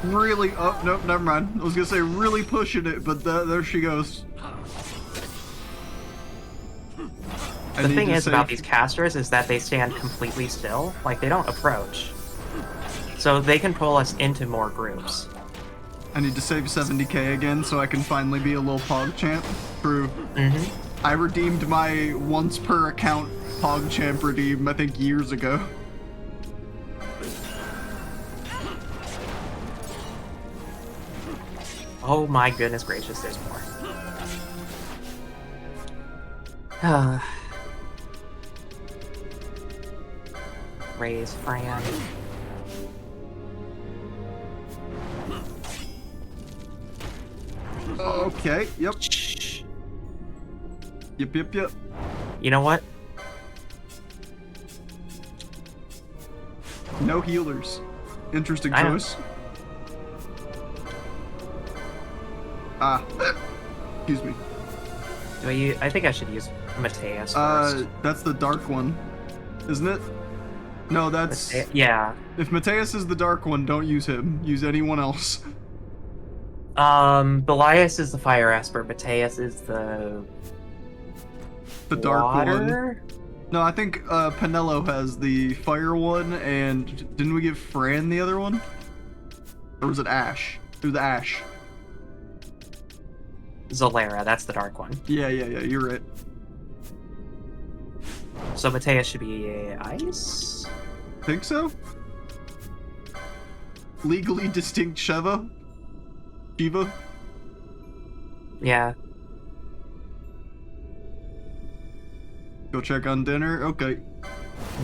S2: Really? Oh, nope, never mind. I was gonna say really pushing it, but there she goes.
S1: The thing is about these casters is that they stand completely still. Like, they don't approach. So they can pull us into more groups.
S2: I need to save 70k again so I can finally be a little PogChamp. True.
S1: Mm-hmm.
S2: I redeemed my once per account PogChamp redeem, I think years ago.
S1: Oh my goodness gracious, there's more. Raise Fran.
S2: Okay, yep.
S1: Shh.
S2: Yep.
S1: You know what?
S2: No healers. Interesting
S1: I know.
S2: choice. Ah. Excuse me.
S1: I think I should use Mateus first.
S2: That's the dark one, isn't it? No, that's...
S1: Yeah.
S2: If Mateus is the dark one, don't use him. Use anyone else.
S1: Belias is the fire esper. Mateus is the
S2: Dark
S1: water?
S2: one. No, I think Penelo has the fire one, and didn't we give Fran the other one? Or was it Ash? It was Ash.
S1: Zolera, that's the dark one.
S2: Yeah, you're right.
S1: So Mateus should be ice?
S2: Think so? Legally distinct Shiva?
S1: Yeah.
S2: Go check on dinner? Okay.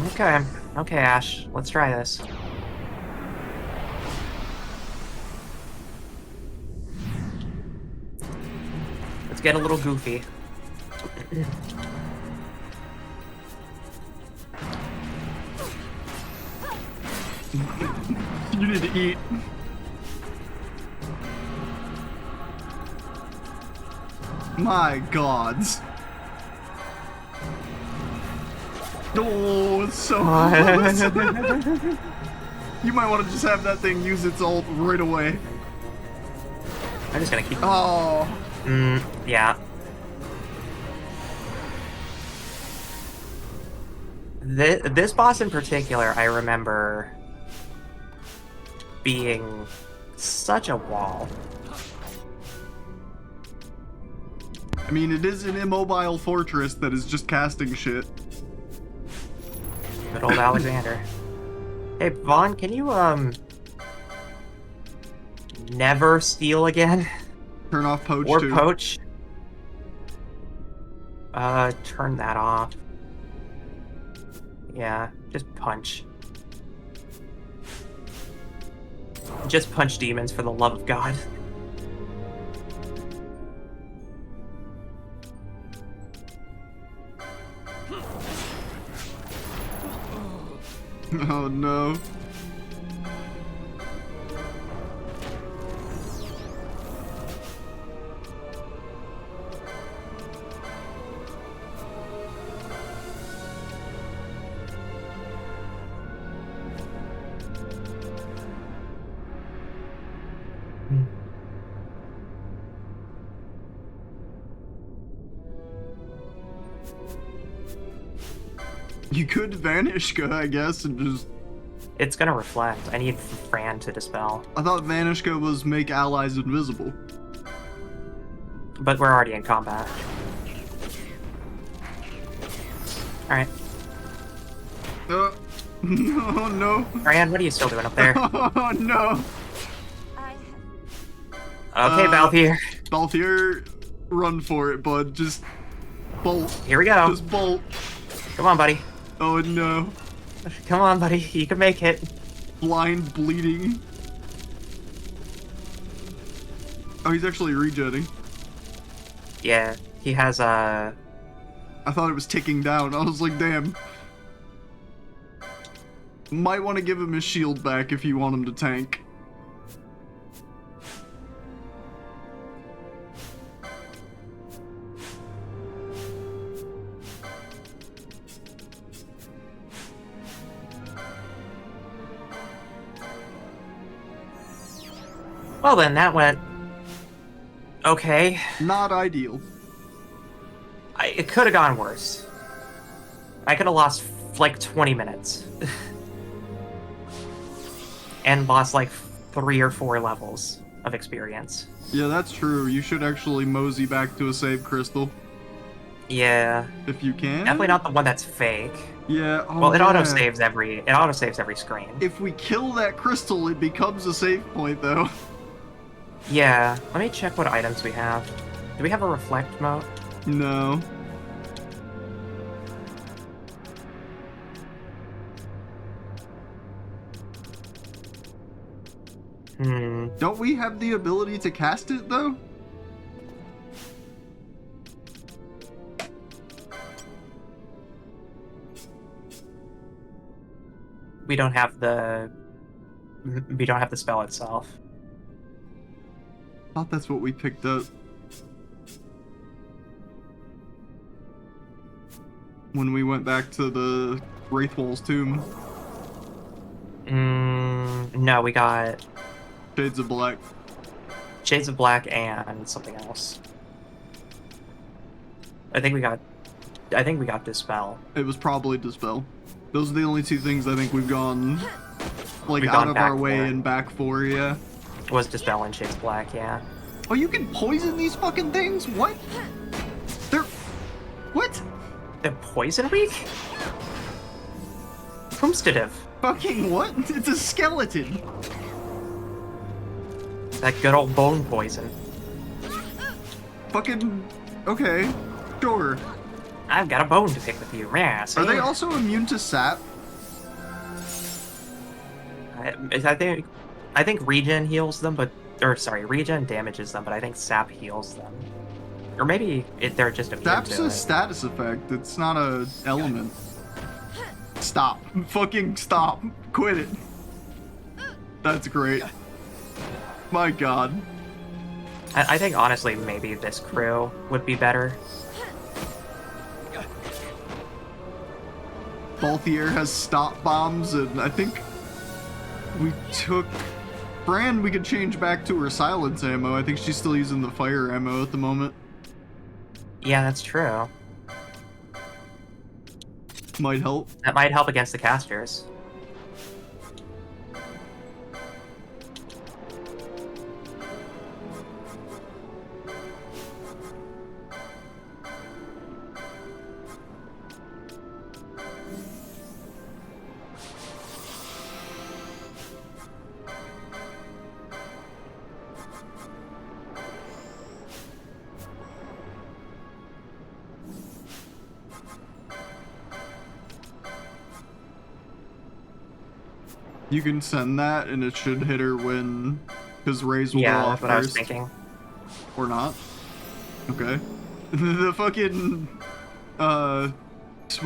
S1: Okay, Ash. Let's try this. Let's get a little goofy.
S2: You need to eat. My gods. Oh, it's so You might want to just have that thing use its ult right away.
S1: I'm just gonna keep...
S2: Oh.
S1: Yeah. This boss in particular, I remember being such a wall.
S2: I mean, it is an immobile fortress that is just casting shit.
S1: Good old Alexander. Hey, Vaughn, can you, never steal again?
S2: Turn off poach
S1: Or
S2: too.
S1: poach? Turn that off. Yeah, just punch. Just punch demons for the love of God.
S2: Oh no. You could Vanishka, I guess, and just...
S1: It's gonna reflect. I need Fran to dispel.
S2: I thought Vanishka was make allies invisible.
S1: But we're already in combat. Alright.
S2: No, no.
S1: Fran, what are you still doing up there?
S2: Oh, no.
S1: Okay, Balthier.
S2: Balthier, run for it, bud. Just bolt.
S1: Here we go.
S2: Just bolt.
S1: Come on, buddy.
S2: Oh, no.
S1: Come on, buddy. You can make it.
S2: Blind bleeding. Oh, he's actually regenning.
S1: Yeah, he has
S2: I thought it was ticking down. I was like, damn. Might want to give him his shield back if you want him to tank.
S1: Well then, that went... okay.
S2: Not ideal.
S1: It could have gone worse. I could have lost, like, 20 minutes. And lost, like, 3 or 4 levels of experience.
S2: Yeah, that's true. You should actually mosey back to a save crystal.
S1: Yeah.
S2: If you can.
S1: Definitely not the one that's fake.
S2: Yeah. Oh,
S1: Well, it
S2: yeah.
S1: auto-saves every screen.
S2: If we kill that crystal, it becomes a save point, though.
S1: Yeah. Let me check what items we have. Do we have a reflect mode?
S2: No. Don't we have the ability to cast it, though?
S1: We don't have the spell itself.
S2: I thought that's what we picked up. When we went back to the Wraithwall's tomb.
S1: No, we got
S2: Shades of Black.
S1: Shades of Black and something else. I think we got Dispel.
S2: It was probably Dispel. Those are the only two things I think we've gone, like,
S1: We've
S2: out
S1: gone
S2: of
S1: back
S2: our way
S1: for.
S2: and back for, yeah.
S1: Was Dispel and Shades of Black, yeah.
S2: Oh, you can poison these fucking things? What? They're... What?
S1: They're poison weak? Proomstative.
S2: Fucking what? It's a skeleton.
S1: That good old bone poison.
S2: Fucking... Okay. Sure.
S1: I've got a bone to pick with you. Yeah,
S2: Are they also immune to sap?
S1: I think regen heals them, regen damages them, but I think sap heals them. Or maybe they're just immune
S2: Sap's
S1: to
S2: a
S1: it.
S2: status effect. It's not a element. Stop. Fucking stop. Quit it. That's great. My god.
S1: I think honestly maybe this crew would be better.
S2: Balthier has stop bombs, and I think we took... Bran we could change back to her silence ammo. I think she's still using the fire ammo at the moment.
S1: Yeah, that's true.
S2: Might help.
S1: That might help against the casters.
S2: You can send that, and it should hit her when... Because Rays will go
S1: Yeah,
S2: off
S1: that's what I was
S2: first.
S1: thinking.
S2: Or not. Okay. The fucking... What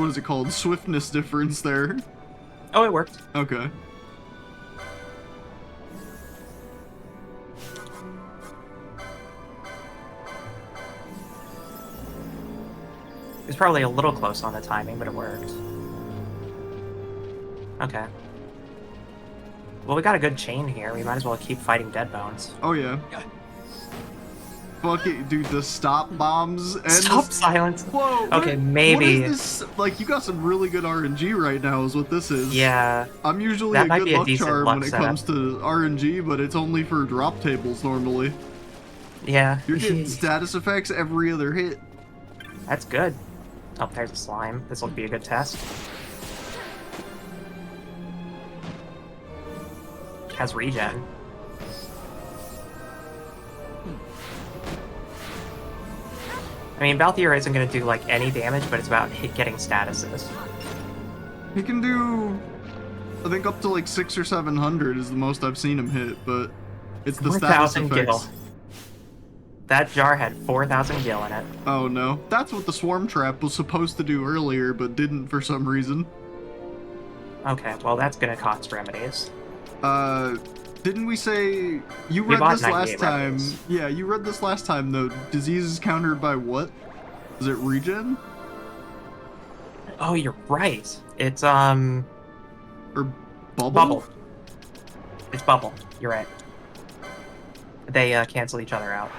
S2: is it called? Swiftness difference there.
S1: Oh, it worked.
S2: Okay.
S1: It's probably a little close on the timing, but it worked. Okay. Well, we got a good chain here. We might as well keep fighting dead bones.
S2: Oh, yeah. Fuck it, dude, the stop bombs and...
S1: Stop silence.
S2: Whoa!
S1: Okay, maybe.
S2: What is this? Like, you got some really good RNG right now is what this is.
S1: Yeah.
S2: I'm usually
S1: That
S2: a
S1: might
S2: good
S1: be a
S2: luck
S1: decent
S2: charm
S1: luck
S2: when it
S1: setup.
S2: comes to RNG, but it's only for drop tables normally.
S1: Yeah.
S2: You're getting status effects every other hit.
S1: That's good. Oh, there's a slime. This will be a good test. Has regen. I mean, Balthier isn't going to do, like, any damage, but it's about getting statuses.
S2: He can do, I think, up to like 600 or 700 is the most I've seen him hit, but it's the status
S1: 4,000
S2: effects.
S1: gil. That jar had 4,000 gil in it.
S2: Oh no, that's what the swarm trap was supposed to do earlier, but didn't for some reason.
S1: Okay, well, that's going to cost remedies.
S2: Didn't we say you
S1: We
S2: read
S1: bought
S2: this last
S1: 98
S2: time?
S1: remedies.
S2: Yeah, you read this last time though. Disease is countered by what? Is it regen?
S1: Oh, you're right. It's,
S2: Or bubble?
S1: Bubble. It's Bubble. You're right. They, cancel each other out.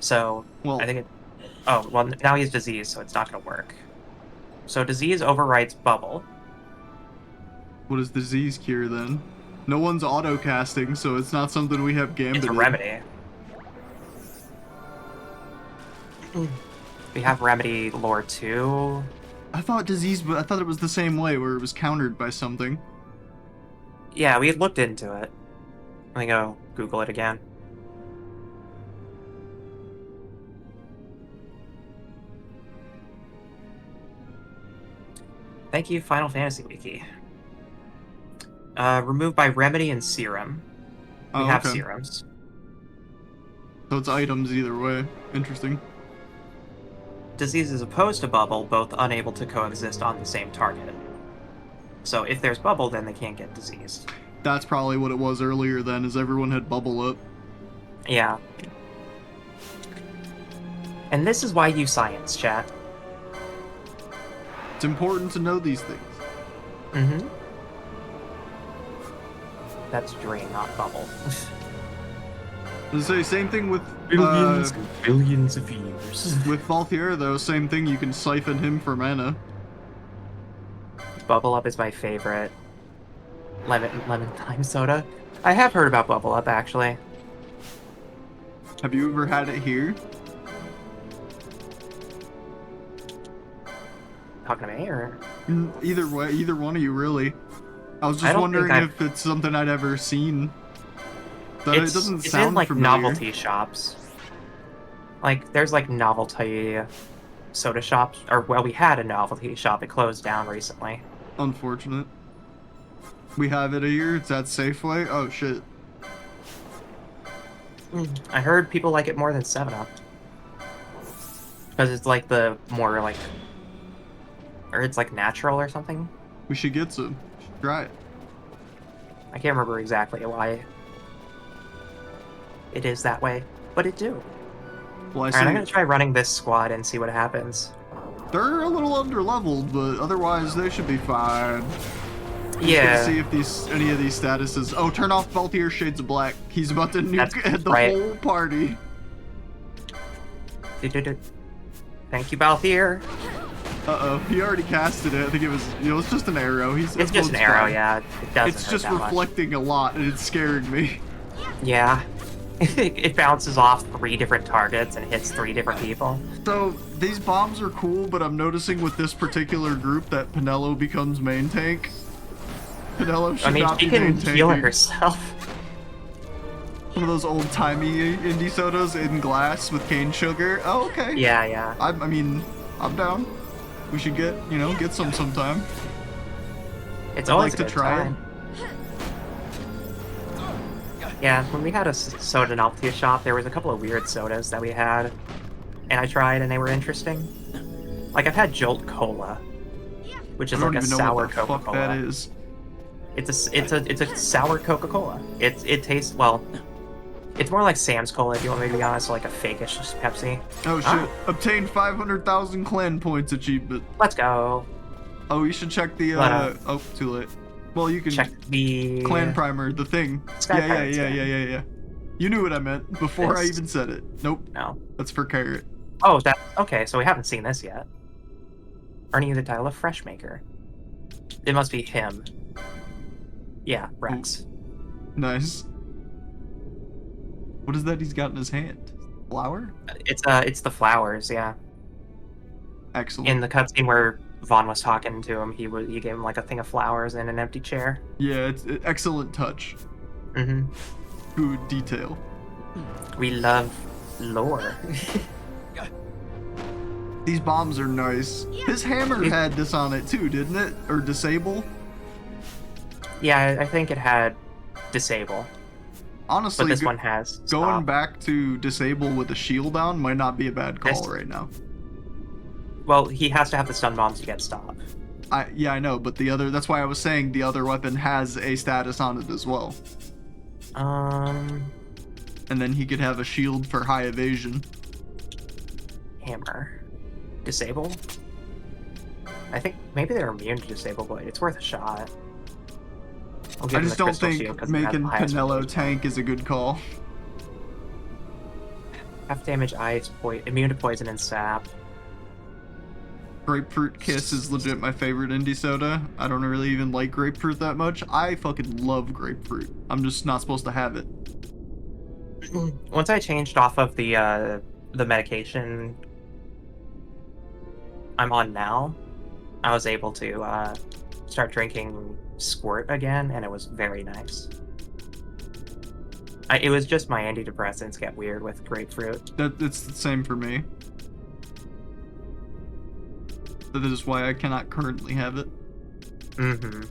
S1: So,
S2: Well,
S1: I think it... Oh, well, now he has Disease, so it's not going to work. So Disease overrides Bubble.
S2: what is disease cure then? No one's auto casting, so it's not something we have gambited.
S1: It's a Remedy. We have Remedy Lore 2.
S2: I thought disease, but I thought it was the same way, where it was countered by something.
S1: Yeah, we had looked into it. Let me go Google it again. Thank you, Final Fantasy Wiki. Removed by Remedy and Serum. We
S2: Oh,
S1: have
S2: okay.
S1: serums.
S2: So it's items either way. Interesting.
S1: Disease is opposed to Bubble, both unable to coexist on the same target. So if there's bubble, then they can't get diseased.
S2: That's probably what it was earlier then, is everyone had bubble up.
S1: Yeah. And this is why you science, chat.
S2: It's important to know these things.
S1: Mm-hmm. That's drain, not bubble.
S2: Let's say same thing with
S1: Billions and billions of years.
S2: with Valthier though, same thing, you can siphon him for mana.
S1: Bubble Up is my favorite lemon lime soda. I have heard about Bubble Up, actually.
S2: Have you ever had it here?
S1: Talking to me, or?
S2: Either way, either one of you really. I was
S1: I
S2: just
S1: don't
S2: wondering
S1: think
S2: if it's something I'd ever seen. But it doesn't
S1: it's
S2: sound
S1: in, like,
S2: familiar.
S1: novelty shops. Like, there's, like, novelty soda shops. Or, well, we had a novelty shop. It closed down recently.
S2: Unfortunate. We have it here. It's at Safeway. Oh shit.
S1: I heard people like it more than 7-Up. Because it's, like, the more, like... Or it's, like, natural or something.
S2: We should get some. Should try it.
S1: I can't remember exactly why it is that way, but it do.
S2: Well, I
S1: Alright,
S2: see.
S1: I'm gonna try running this squad and see what happens.
S2: They're a little underleveled, but otherwise they should be fine.
S1: Yeah.
S2: See if any of these statuses. Oh, turn off Valtier Shades of Black. He's about to nuke the
S1: right.
S2: whole party.
S1: Thank you, Balthier.
S2: Uh-oh, he already casted it. I think it was just an arrow.
S1: It's just an arrow, yeah. It doesn't
S2: It's
S1: hurt
S2: just
S1: that much.
S2: reflecting a lot, and it's scaring me.
S1: Yeah. It bounces off 3 different targets and hits 3 different people.
S2: So, these bombs are cool, but I'm noticing with this particular group that Pinello becomes main tank. Pinello should not
S1: she
S2: be
S1: can
S2: main
S1: heal
S2: tanking.
S1: herself.
S2: One of those old-timey indie sodas in glass with cane sugar. Oh, okay.
S1: Yeah.
S2: I mean, I'm down. We should get some sometime.
S1: It's
S2: I'd
S1: always
S2: like
S1: a
S2: to
S1: good
S2: try
S1: time. Yeah, when we had a soda novelty shop, there was a couple of weird sodas that we had, and I tried, and they were interesting. Like, I've had Jolt Cola, which is
S2: I don't
S1: like a
S2: even know
S1: sour
S2: what the fuck
S1: Coca-Cola.
S2: that is.
S1: It's a sour Coca-Cola. It tastes, well, it's more like Sam's Cola, if you want me to be honest, or like a fake-ish Pepsi.
S2: Oh shit! Obtain 500,000 clan points achievement.
S1: Let's go.
S2: Oh, you should check the. Oh, too late. Well, you can
S1: Check the
S2: clan primer, the thing.
S1: Sky
S2: Yeah.
S1: Pirates,
S2: Yeah. You knew what I meant before I
S1: This.
S2: even said it. Nope.
S1: No.
S2: That's for Carrot.
S1: Oh, that okay. So we haven't seen this yet. Earning the title of Fresh Maker. It must be him. Yeah, Rex.
S2: Nice. What is that he's got in his hand? Flower?
S1: It's the flowers. Yeah.
S2: Excellent.
S1: In the cutscene where Vaughn was talking to him, he gave him like a thing of flowers and an empty chair.
S2: Yeah, it's excellent touch.
S1: Mm-hmm.
S2: Good detail.
S1: We love lore.
S2: These bombs are nice. His hammer had this on it too, didn't it? Or disable?
S1: Yeah, I think it had disable,
S2: Honestly,
S1: but this one has
S2: going
S1: stop.
S2: back to disable with a shield down might not be a bad call
S1: This-
S2: right now.
S1: Well, he has to have the stun bombs to get stop.
S2: Yeah, I know, but that's why I was saying the other weapon has a status on it as well. And then he could have a shield for high evasion.
S1: Hammer. Disable? I think maybe they're immune to disable, but it's worth a shot. I'll give
S2: I
S1: him
S2: just
S1: the
S2: don't
S1: crystal
S2: think
S1: shield 'cause it has
S2: making
S1: the highest
S2: Pinello
S1: range.
S2: tank is a good call.
S1: Half damage, ice, immune to poison and sap.
S2: Grapefruit Kiss is legit my favorite indie soda. I don't really even like grapefruit that much. I fucking love grapefruit. I'm just not supposed to have it.
S1: Once I changed off of the medication I'm on now, I was able to start drinking Squirt again, and it was very nice. It was just my antidepressants get weird with grapefruit.
S2: It's the same for me. That is why I cannot currently have it.
S1: Mm-hmm.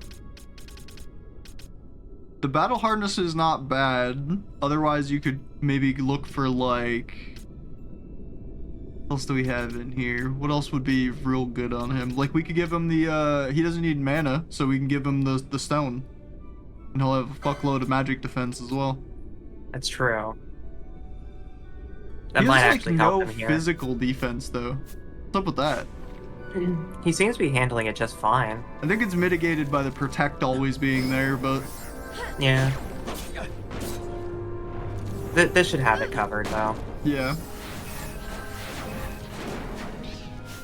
S2: The battle harness is not bad. Otherwise, you could maybe look for like else do we have in here? What else would be real good on him? Like, we could give him the, he doesn't need mana, so we can give him the stone. And he'll have a fuckload of magic defense as well.
S1: That's true. That
S2: He
S1: might
S2: has,
S1: actually
S2: like,
S1: help
S2: no
S1: him here.
S2: physical defense, though. What's up with that?
S1: He seems to be handling it just fine.
S2: I think it's mitigated by the protect always being there, but...
S1: Yeah. This should have it covered, though.
S2: Yeah.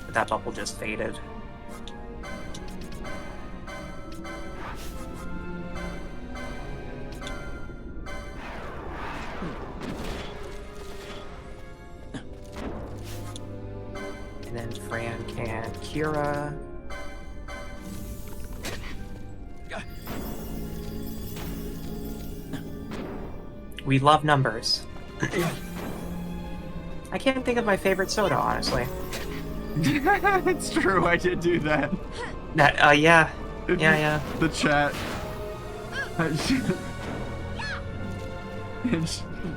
S1: But that bubble just faded. And then Fran can Kira. We love numbers. I can't think of my favorite soda, honestly.
S2: It's true, I did do that.
S1: That, yeah. Yeah.
S2: The chat.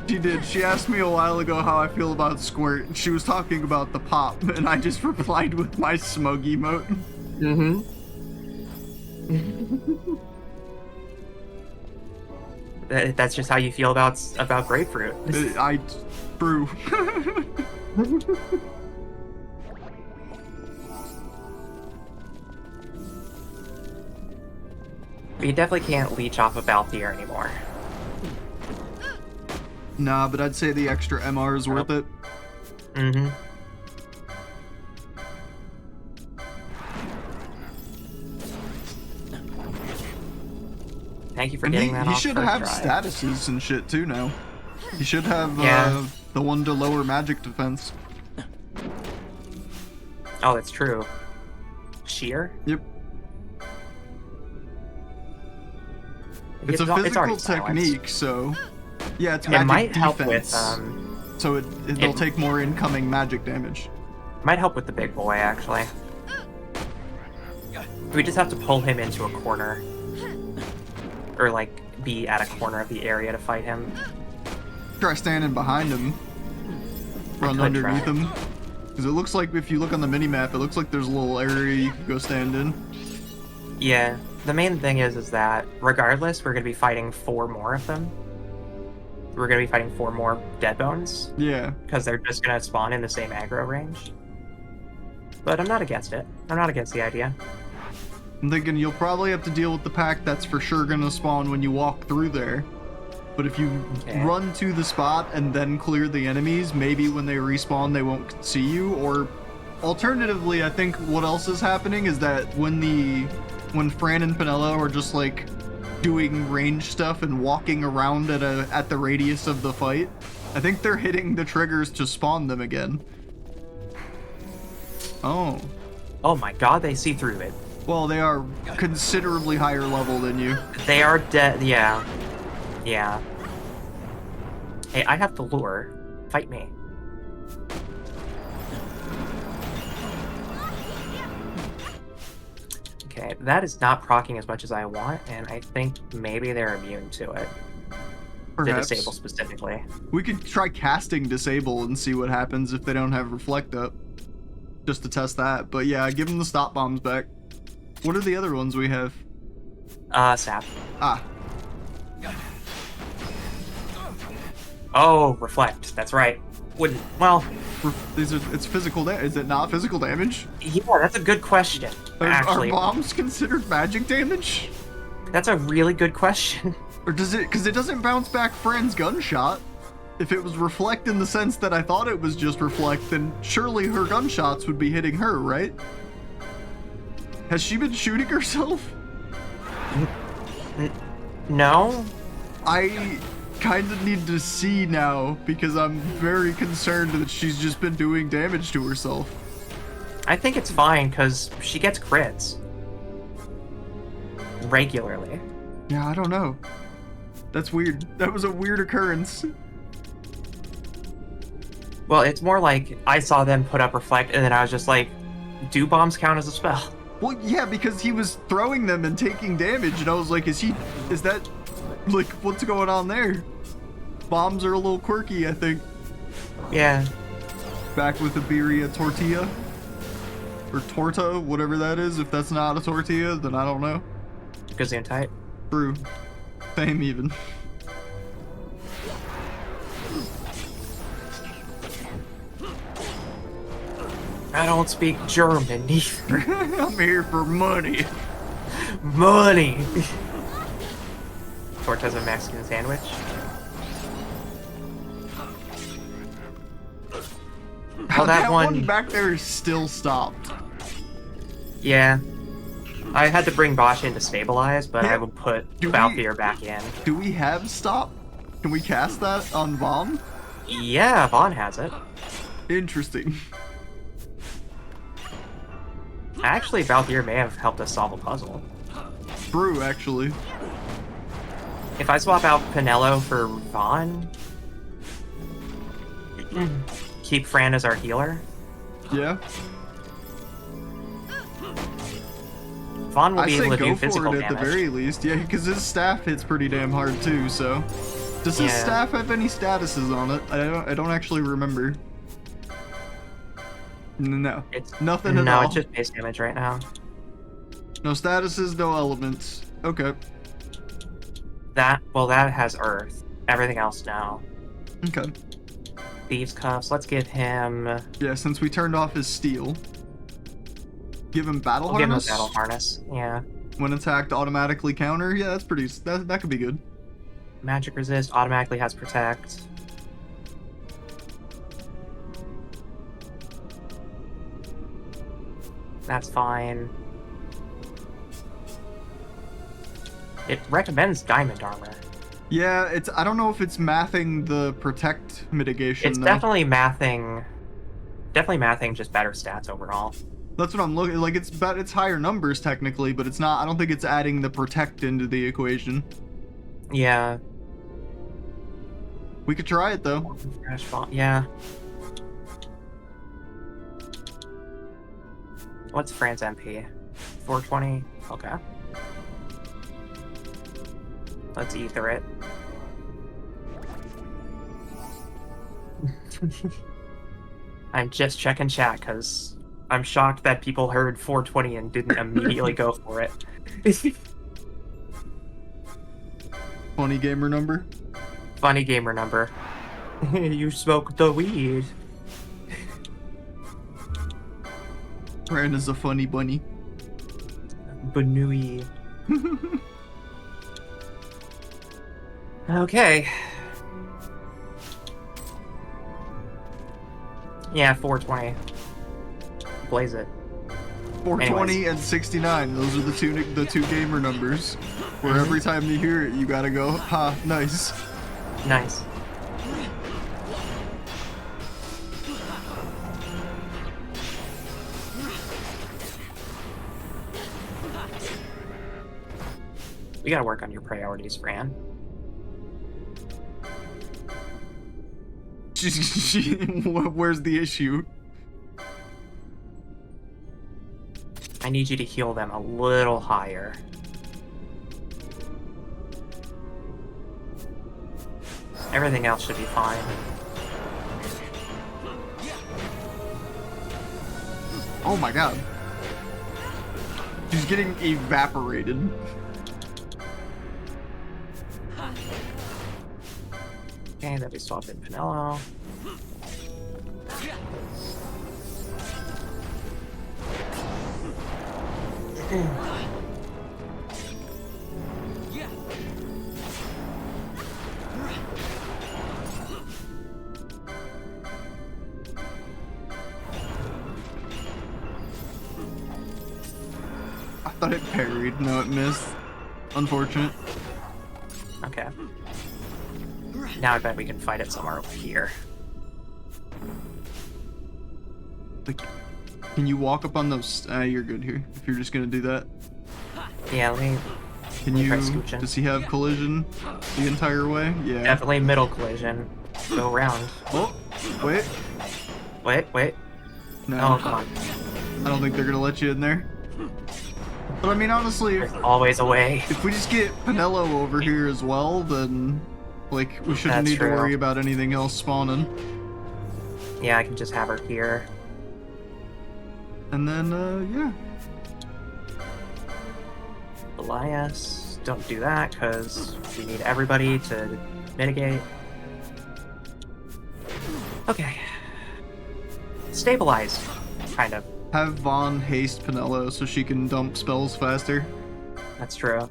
S2: She did. She asked me a while ago how I feel about Squirt. She was talking about the pop, and I just replied with my smug emote.
S1: Mm-hmm. That's just how you feel about grapefruit.
S2: Brew.
S1: But you definitely can't leech off of Balthier anymore.
S2: Nah, but I'd say the extra MR is worth it.
S1: Mm-hmm. Thank you for
S2: And
S1: getting that
S2: he
S1: off
S2: should
S1: first
S2: have
S1: try.
S2: statuses and shit too now. He should have
S1: Yeah.
S2: the one to lower magic defense.
S1: Oh, that's true. Sheer?
S2: Yep. It's a
S1: already
S2: physical
S1: silenced.
S2: technique, so yeah, it's
S1: It
S2: magic
S1: might
S2: defense.
S1: help with
S2: So it'll take more incoming magic damage.
S1: might help with the big boy actually. We just have to pull him into a corner. Or like be at a corner of the area to fight him.
S2: Try standing behind him. Run
S1: could
S2: underneath
S1: try.
S2: him. Because it looks like if you look on the mini-map, it looks like there's a little area you can go stand in.
S1: Yeah. The main thing is that regardless, we're gonna be fighting 4 more of them. We're gonna be fighting 4 more dead bones.
S2: Yeah.
S1: Because they're just gonna spawn in the same aggro range. But I'm not against it. I'm not against the idea.
S2: I'm thinking you'll probably have to deal with the pack that's for sure gonna spawn when you walk through there. But if you run to the spot and then clear the enemies, maybe when they respawn they won't see you. Or alternatively, I think what else is happening is that when Fran and Penelo are just like doing range stuff and walking around at the radius of the fight, I think they're hitting the triggers to spawn them again. Oh.
S1: Oh my god, they see through it.
S2: Well, they are considerably higher level than you.
S1: They are dead. Yeah. Yeah. Hey, I have the lure. Fight me. Okay, that is not proccing as much as I want, and I think maybe they're immune to it.
S2: Perhaps.
S1: The disable specifically.
S2: We could try casting disable and see what happens if they don't have reflect up. Just to test that. But yeah, give them the stop bombs back. What are the other ones we have?
S1: Sap.
S2: Ah.
S1: Oh, reflect. That's right. Wouldn't. Well.
S2: It's physical damage. Is it not physical damage?
S1: Yeah, that's a good question. Actually,
S2: are bombs considered magic damage?
S1: That's a really good question.
S2: Or does it? Because it doesn't bounce back Fran's gunshot. If it was reflect in the sense that I thought it was just reflect, then surely her gunshots would be hitting her, right? Has she been shooting herself?
S1: No.
S2: I kind of need to see now because I'm very concerned that she's just been doing damage to herself.
S1: I think it's fine because she gets crits regularly.
S2: Yeah, I don't know. That's weird. That was a weird occurrence.
S1: Well, it's more like I saw them put up reflect, and then I was just like, do bombs count as a spell?
S2: Well, yeah, because he was throwing them and taking damage, and I was like, is that, like, what's going on there? Bombs are a little quirky, I think.
S1: Yeah.
S2: Back with a birria tortilla. Or torta, whatever that is. If that's not a tortilla, then I don't know.
S1: Gesundheit.
S2: True. Same even.
S1: I don't speak German either.
S2: I'm here for money.
S1: Money! Torta's a Mexican sandwich. Oh, that one
S2: back there is still stopped.
S1: Yeah. I had to bring Bosch in to stabilize, but I would put Valthier back in.
S2: Do we have stop? Can we cast that on Vaughn?
S1: Yeah, Vaughn has it.
S2: Interesting.
S1: Actually, Valthier may have helped us solve a puzzle.
S2: True, actually.
S1: If I swap out Pinello for Vaughn, keep Fran as our healer.
S2: Yeah.
S1: Vaughn will be able to do
S2: go
S1: physical
S2: for it at
S1: damage.
S2: the very least. Yeah, because his staff hits pretty damn hard too. So, does his staff have any statuses on it? I don't actually remember. No,
S1: It's
S2: nothing at
S1: no,
S2: all.
S1: it's just base damage right now.
S2: No statuses, no elements. Okay.
S1: That has Earth. Everything else no.
S2: Okay.
S1: Thieves' Cuffs. Let's give him.
S2: Yeah, since we turned off his steel. Give him battle
S1: We'll give him a
S2: harness.
S1: battle harness. Yeah.
S2: When attacked, automatically counter. Yeah, that's pretty. That could be good.
S1: Magic resist automatically has protect. That's fine. It recommends diamond armor.
S2: Yeah, it's. I don't know if it's mathing the protect mitigation.
S1: It's
S2: though.
S1: definitely mathing just better stats overall.
S2: That's what I'm looking. Like it's higher numbers technically, but it's not. I don't think it's adding the protect into the equation.
S1: Yeah.
S2: We could try it though.
S1: Fresh font. Yeah. What's Fran's MP? 420? Okay. Let's ether it. I'm just checking chat because I'm shocked that people heard 420 and didn't immediately go for it.
S2: Funny gamer number.
S1: Funny gamer number. You smoke the weed.
S2: Ran is a funny bunny.
S1: Banui. Okay. Yeah, 420. Blaze it.
S2: 420 and 69. Those are the two gamer numbers. Where every time you hear it, you gotta go, ha, nice.
S1: Nice. We gotta work on your priorities, Fran.
S2: Where's the issue?
S1: I need you to heal them a little higher. Everything else should be fine.
S2: Oh my god. She's getting evaporated.
S1: Okay, then we swap in Pinello.
S2: I thought it parried. No, it missed. Unfortunate.
S1: Okay. Now I bet we can fight it somewhere over here.
S2: Like, can you walk up on those? You're good here. If you're just gonna do that.
S1: Yeah, let me
S2: Can
S1: try
S2: you?
S1: scooching.
S2: Does he have collision the entire way? Yeah.
S1: Definitely middle collision. Go around.
S2: Oh, wait.
S1: Wait.
S2: No.
S1: Oh, come on.
S2: I don't think they're gonna let you in there. But I mean, honestly,
S1: There's always a way.
S2: if we just get Pinello over here as well, then like we shouldn't
S1: That's
S2: need
S1: true.
S2: to worry about anything else spawning.
S1: Yeah, I can just have her here.
S2: And then, yeah.
S1: Elias, don't do that, because we need everybody to mitigate. Okay. Stabilized, kind of.
S2: Have Vaughn haste Penelo so she can dump spells faster.
S1: That's true.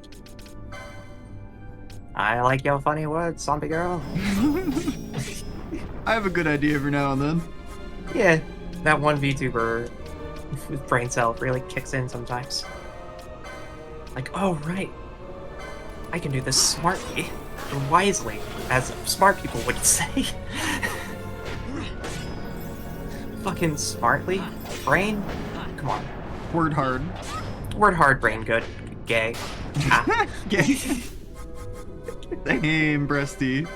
S1: I like your funny words, zombie girl.
S2: I have a good idea every now and then.
S1: Yeah, that one VTuber with brain cell really kicks in sometimes. Like, oh right, I can do this smartly and wisely, as smart people would say. Fucking smartly? Brain? Come on.
S2: Word hard.
S1: Word hard, brain good. Gay. Ah.
S2: Gay. Damn, breasty.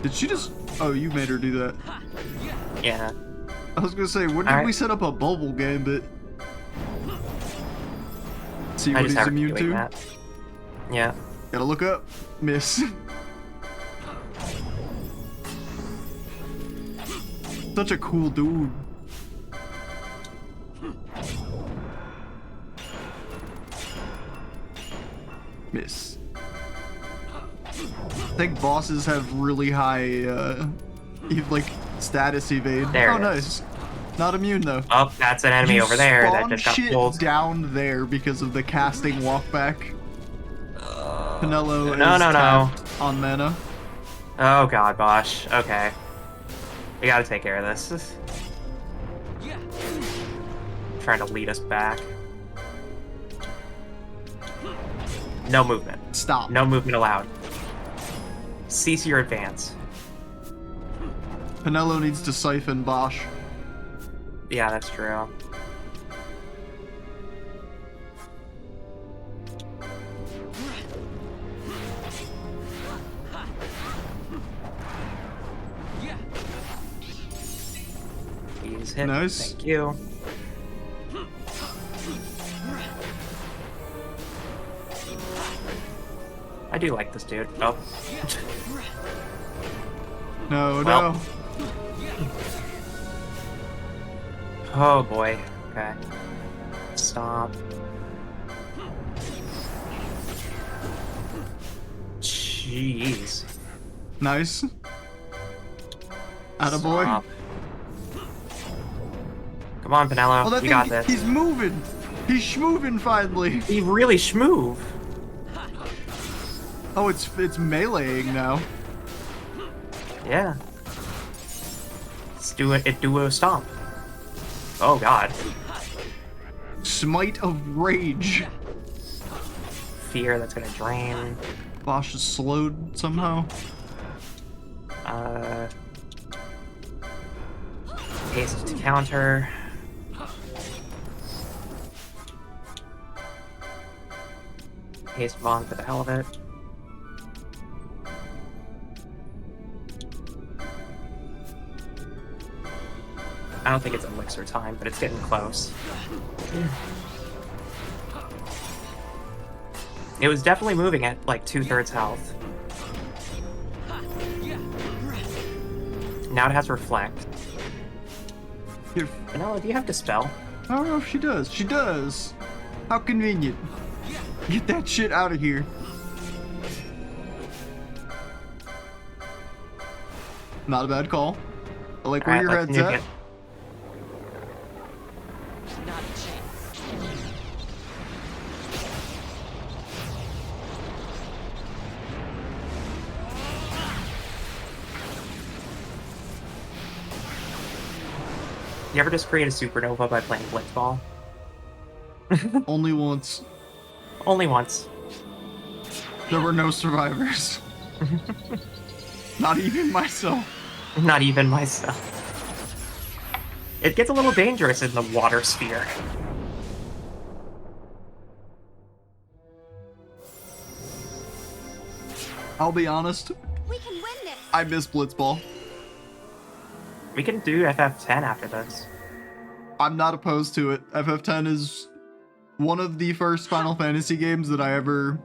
S2: Did she just... Oh, you made her do that.
S1: Yeah.
S2: I was gonna say, when did
S1: Alright.
S2: we set up a bubble gambit? See
S1: I
S2: what
S1: just
S2: he's
S1: have her
S2: immune
S1: doing
S2: to?
S1: that. Yeah.
S2: Gotta look up. Miss. Such a cool dude. Miss. I think bosses have really high, like, status evade.
S1: There
S2: Oh,
S1: it
S2: nice. Not immune, though.
S1: Oh, that's an enemy
S2: You
S1: over there that
S2: spawn
S1: just got
S2: shit
S1: pulled.
S2: down there because of the casting walkback. Penelo
S1: No,
S2: is
S1: no, no.
S2: tapped on mana.
S1: Oh god, Bosch. Okay. We gotta take care of this. Trying to lead us back. No movement.
S2: Stop.
S1: No movement allowed. Cease your advance.
S2: Penelo needs to siphon Bosch.
S1: Yeah, that's true. Please hit.
S2: Nice.
S1: Thank you. I do like this dude. Oh.
S2: No,
S1: Well.
S2: no.
S1: Oh boy. Okay. Stop. Jeez.
S2: Nice. Attaboy.
S1: Stop. Come on, Penelo.
S2: Oh, that
S1: You got
S2: thing,
S1: this.
S2: he's moving. He's schmoving finally.
S1: He really schmoove.
S2: Oh, it's meleeing now.
S1: Yeah. Let's do it. Do a stomp. Oh god.
S2: Smite of Rage.
S1: Fear that's gonna drain.
S2: Bosch is slowed somehow.
S1: Haste to counter. Haste Vaughn for the hell of it. I don't think it's elixir time, but it's getting close. It was definitely moving at like 2/3 health. Now it has reflect.
S2: Here,
S1: Vanilla, do you have dispel?
S2: I don't know if she does. She does. How convenient. Get that shit out of here. Not a bad call. I like where
S1: Alright,
S2: your
S1: let's
S2: head's
S1: nuke
S2: at.
S1: it.
S3: Not a chance.
S1: You ever just create a supernova by playing Blitzball?
S2: Only once.
S1: Only once.
S2: There were no survivors. Not even myself.
S1: Not even myself. It gets a little dangerous in the water sphere.
S2: I'll be honest,
S3: We can win this.
S2: I miss Blitzball.
S1: We can do FF10 after this.
S2: I'm not opposed to it. FF10 is one of the first Final Fantasy games that I ever,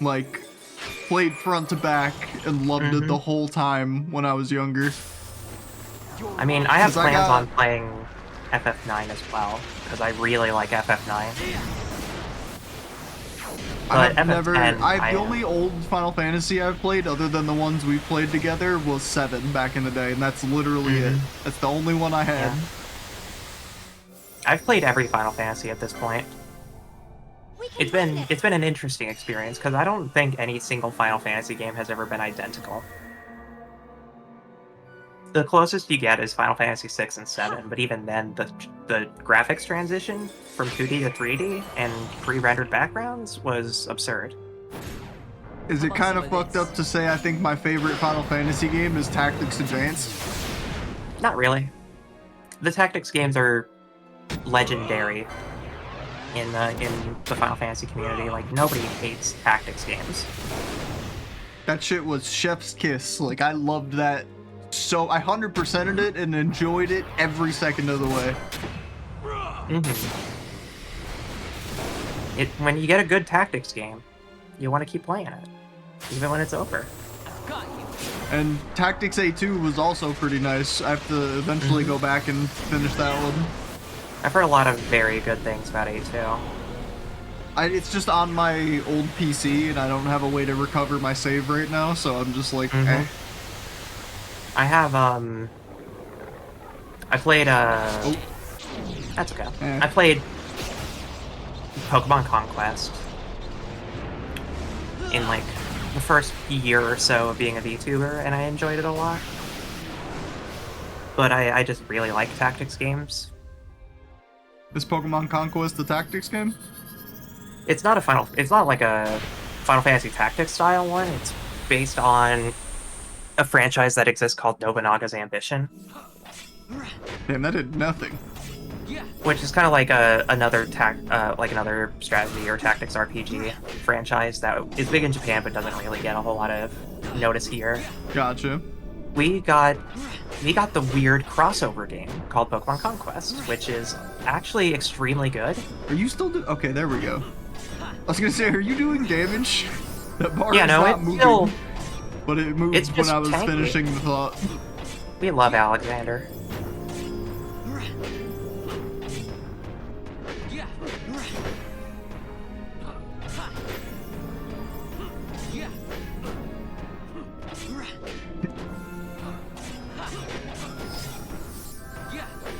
S2: like, played front to back and loved it the whole time when I was younger.
S1: I mean, I have
S2: 'Cause I
S1: plans
S2: got-
S1: on playing FF9 as well, because I really like FF9. But
S2: I've never.
S1: FF10,
S2: The only old Final Fantasy I've played, other than the ones we played together, was 7 back in the day, and that's literally it. That's the only one I had.
S1: Yeah. I've played every Final Fantasy at this point.
S3: We can win this.
S1: It's been an interesting experience because I don't think any single Final Fantasy game has ever been identical. The closest you get is Final Fantasy 6 and 7, but even then, the graphics transition from 2D to 3D and pre-rendered backgrounds was absurd.
S2: Is it kind of fucked up to say I think my favorite Final Fantasy game is Tactics Advanced?
S1: Not really. The tactics games are legendary in the Final Fantasy community. Like, nobody hates tactics games.
S2: That shit was chef's kiss. Like, I loved that. So I 100%ed it and enjoyed it every second of the way.
S1: When you get a good tactics game, you want to keep playing it, even when it's over.
S2: And Tactics A2 was also pretty nice. I have to eventually go back and finish that one.
S1: I've heard a lot of very good things about A2.
S2: It's just on my old PC, and I don't have a way to recover my save right now, so I'm just like, eh.
S1: I have, I played,
S2: Oh.
S1: That's okay.
S2: Eh.
S1: I played Pokemon Conquest in, like, the first year or so of being a VTuber, and I enjoyed it a lot. But I just really like tactics games.
S2: Is Pokemon Conquest the tactics game?
S1: It's not like a Final Fantasy Tactics style one. It's based on a franchise that exists called Nobunaga's Ambition,
S2: Damn, that did nothing.
S1: which is kind of like another strategy or tactics RPG franchise that is big in Japan but doesn't really get a whole lot of notice here.
S2: Gotcha.
S1: We got the weird crossover game called Pokemon Conquest, which is actually extremely good.
S2: Are you still doing? Okay, there we go. I was gonna say, are you doing damage? That bar
S1: Yeah,
S2: is
S1: no,
S2: not
S1: it's
S2: moving,
S1: still.
S2: but it moved
S1: it's
S2: when
S1: just
S2: I was
S1: tanky.
S2: finishing the thought.
S1: We love Alexander.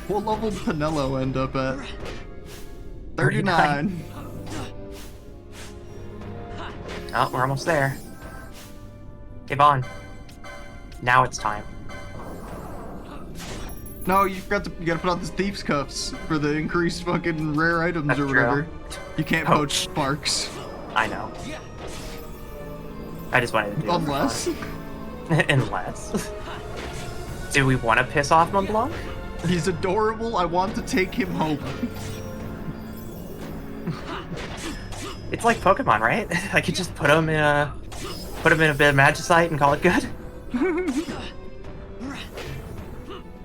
S2: What level did Pinello end up at? 39.
S1: Oh, we're almost there. Hey, Vaughn. Now it's time.
S2: No, you gotta put on the thief's cuffs for the increased fucking rare items
S1: That's
S2: or
S1: true.
S2: whatever. You can't poach sparks.
S1: I know. I just wanted to do it for
S2: Unless.
S1: fun. Unless. Do we want to piss off Montblanc?
S2: He's adorable, I want to take him home.
S1: It's like Pokemon, right? I could just put him in a bit of Magicite and call it good.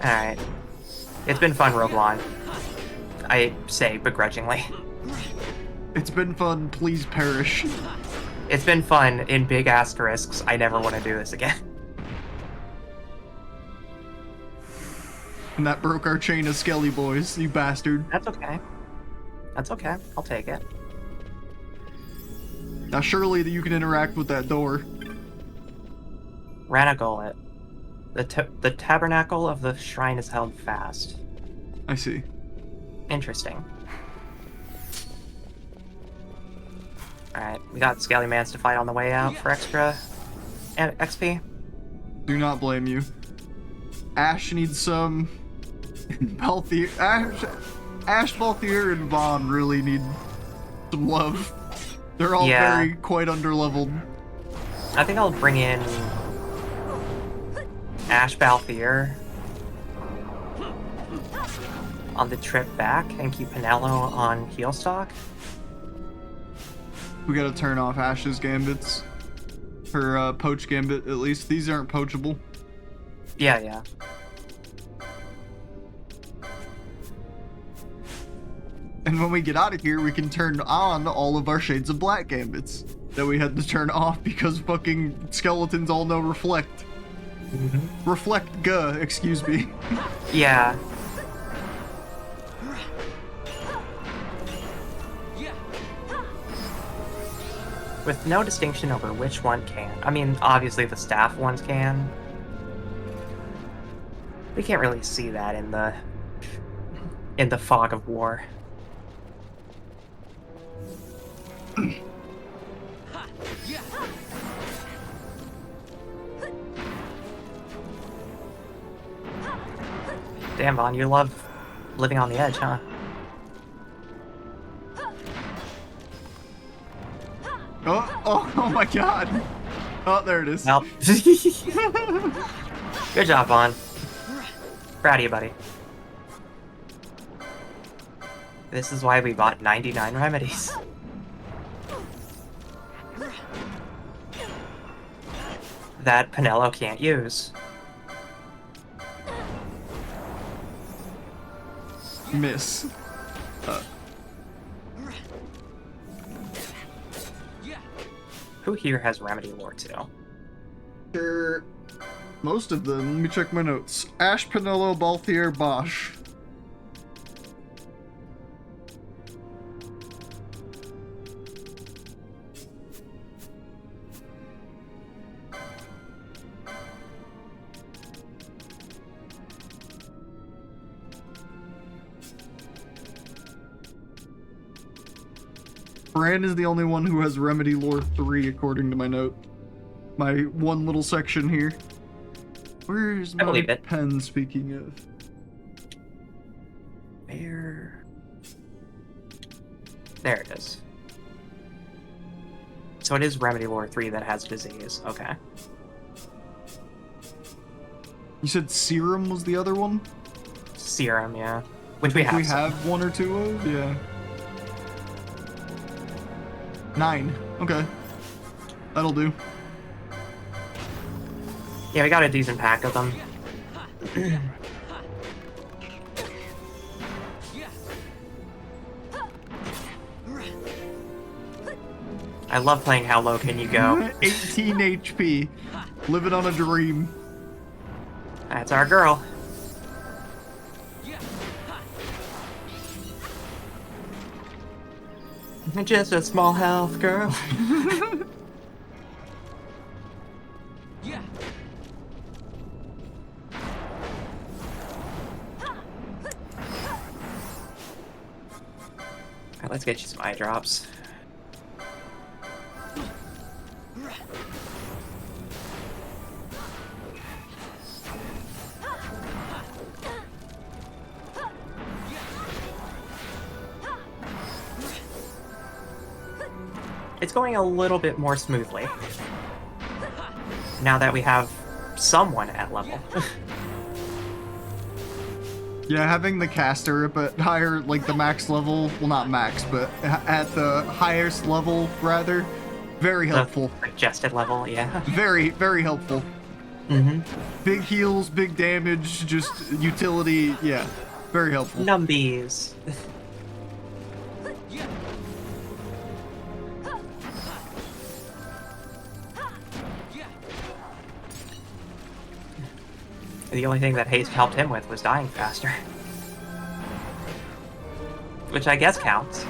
S1: Alright. It's been fun, Roblon. I say begrudgingly.
S2: It's been fun, please perish.
S1: It's been fun in big asterisks. I never want to do this again.
S2: And that broke our chain of Skelly boys, you bastard.
S1: That's okay. That's okay. I'll take it.
S2: Now surely that you can interact with that door.
S1: Ranagolet. The tabernacle of the shrine is held fast.
S2: I see.
S1: Interesting. Alright, we got Scallymans to fight on the way out for extra XP.
S2: Do not blame you. Ash needs some. Balthier. Ash, Balthier, and Vaughn really need some love. They're all very quite underleveled.
S1: I think I'll bring in Ash Balthier on the trip back and keep Pinello on heal stock.
S2: We gotta turn off Ash's gambits. Her poach gambit, at least. These aren't poachable.
S1: Yeah.
S2: And when we get out of here, we can turn on all of our Shades of Black gambits. that we had to turn off because fucking skeletons all know reflect. Reflect excuse me.
S1: Yeah. With no distinction over which one can. I mean, obviously the staff ones can. We can't really see that in the fog of war. Damn, Vaughn, you love living on the edge, huh?
S2: Oh my god! Oh, there it is.
S1: Well, good job, Vaughn. Proud of you, buddy. This is why we bought 99 remedies. That Pinello can't use.
S2: Miss.
S1: Who here has remedy lore too?
S2: Sure. Most of them. Let me check my notes. Ash, Pinello, Balthier, Bosch. Bran is the only one who has Remedy Lore 3, according to my note. My one little section here. Where's my pen, speaking of?
S1: Where? There it is. So it is Remedy Lore 3 that has disease. Okay.
S2: You said Serum was the other one?
S1: Serum, yeah. Which we have.
S2: We have one or two of? Yeah. 9. Okay. That'll do.
S1: Yeah, we got a decent pack of them. I love playing How Low Can You Go.
S2: 18 HP. Living on a dream.
S1: That's our girl. Just a small health girl. Alright, let's get you some eye drops. It's going a little bit more smoothly now that we have someone at level.
S2: Yeah, having the caster but higher, like the max level, well not max, but at the highest level rather, very helpful.
S1: The suggested level, yeah.
S2: Very, very helpful.
S1: Mm-hmm.
S2: Big heals, big damage, just utility, yeah, very helpful.
S1: Numbies. The only thing that haste helped him with was dying faster. Which I guess counts.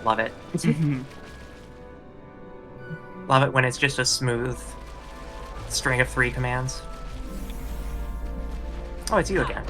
S1: Love it.
S2: Mhm.
S1: Love it when it's just a smooth string of 3 commands. Oh, it's you again.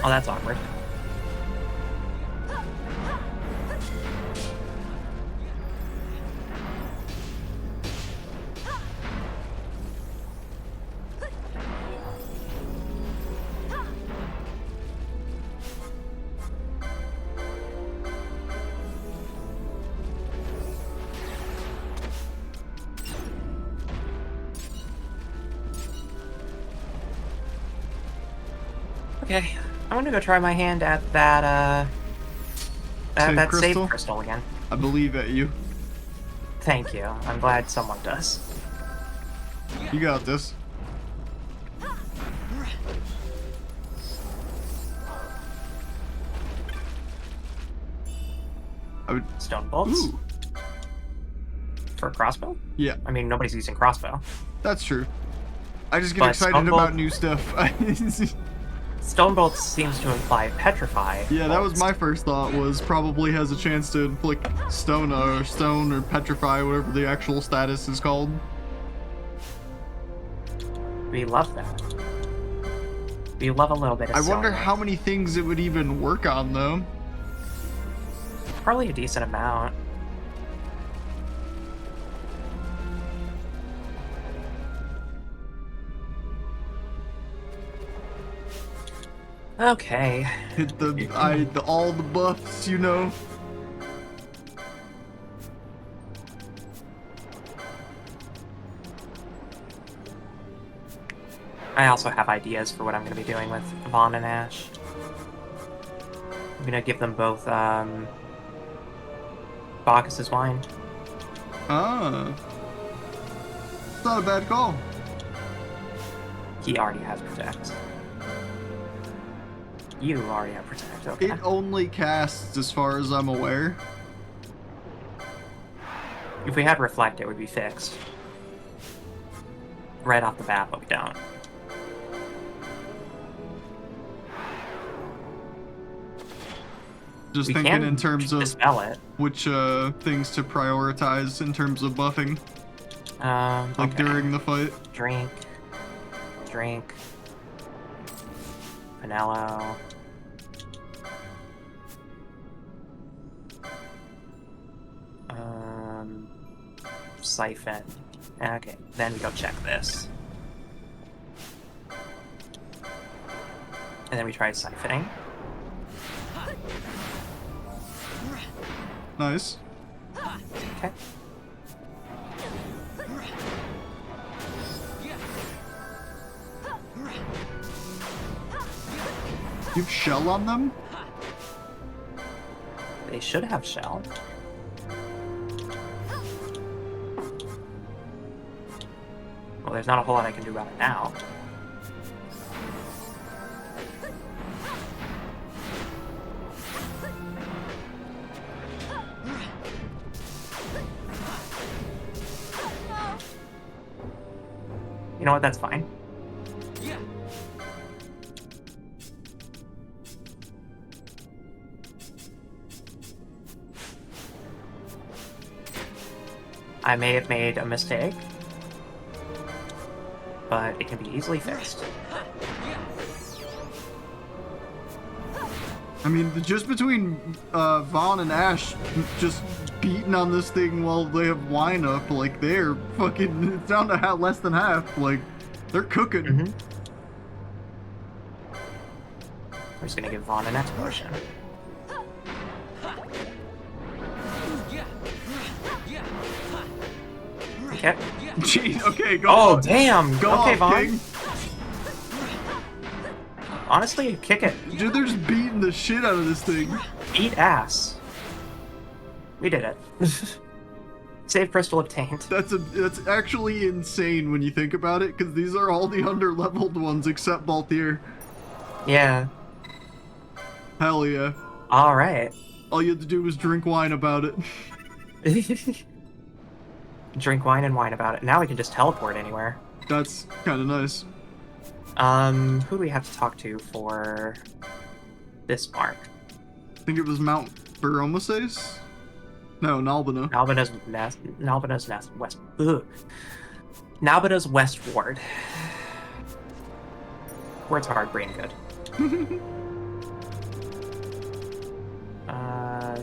S1: Oh, that's awkward. Okay, I'm gonna go try my hand at that,
S2: Save
S1: that
S2: crystal?
S1: save crystal again.
S2: I believe at you.
S1: Thank you. I'm glad someone does.
S2: You got this. I would.
S1: Stone bolts
S2: Ooh.
S1: for a crossbow?
S2: Yeah,
S1: I mean, nobody's using crossbow.
S2: that's true. I just get
S1: But
S2: excited
S1: stone
S2: about
S1: bolt-
S2: new stuff.
S1: Stone bolts seems to imply petrify.
S2: Yeah, that was
S1: bolts.
S2: my first thought. Was probably has a chance to inflict stone or petrify, whatever the actual status is called.
S1: We love that. We love a little bit of
S2: I wonder
S1: stone
S2: how
S1: bolts.
S2: many things it would even work on though.
S1: Probably a decent amount. Okay.
S2: Hit all the buffs, you know.
S1: I also have ideas for what I'm going to be doing with Vaughn and Ash. I'm going to give them both, Bacchus's Wine.
S2: Ah, it's not a bad call.
S1: He already has Protect. You already have Protect, okay.
S2: It only casts, as far as I'm aware.
S1: If we had Reflect, it would be fixed. Right off the bat, but we don't.
S2: Just
S1: We
S2: thinking
S1: can
S2: in terms of
S1: dispel it.
S2: which things to prioritize in terms of buffing, like
S1: Okay.
S2: during the fight.
S1: Drink. Vanillo. Siphon. Okay, then we go check this. And then we try siphoning.
S2: Nice.
S1: Okay.
S2: You have shell on them?
S1: They should have shell. Well, there's not a whole lot I can do about it now. You know what? That's fine. I may have made a mistake, but it can be easily fixed.
S2: I mean, just between Vaughn and Ash just beating on this thing while they have wine up, like they're fucking, it's down to less than half. Like, they're cooking.
S1: Mm-hmm. We're just gonna give Vaughn an explosion. Okay.
S2: Gee, okay, go
S1: Oh,
S2: on.
S1: damn!
S2: Go
S1: Okay,
S2: off,
S1: Vaughn.
S2: King.
S1: Honestly, kick it.
S2: Dude, they're just beating the shit out of this thing.
S1: Eat ass. We did it. Save crystal obtained.
S2: That's actually insane when you think about it, because these are all the underleveled ones except Balthier.
S1: Yeah.
S2: Hell yeah.
S1: Alright.
S2: All you had to do was drink wine about it.
S1: Drink wine and whine about it. Now we can just teleport anywhere.
S2: That's kind of nice.
S1: Who do we have to talk to for this mark?
S2: I think it was Mount Baromases? No, Nalbina.
S1: Nalbina's west. Ugh. Nalbina's west ward. Word's hard, brain good.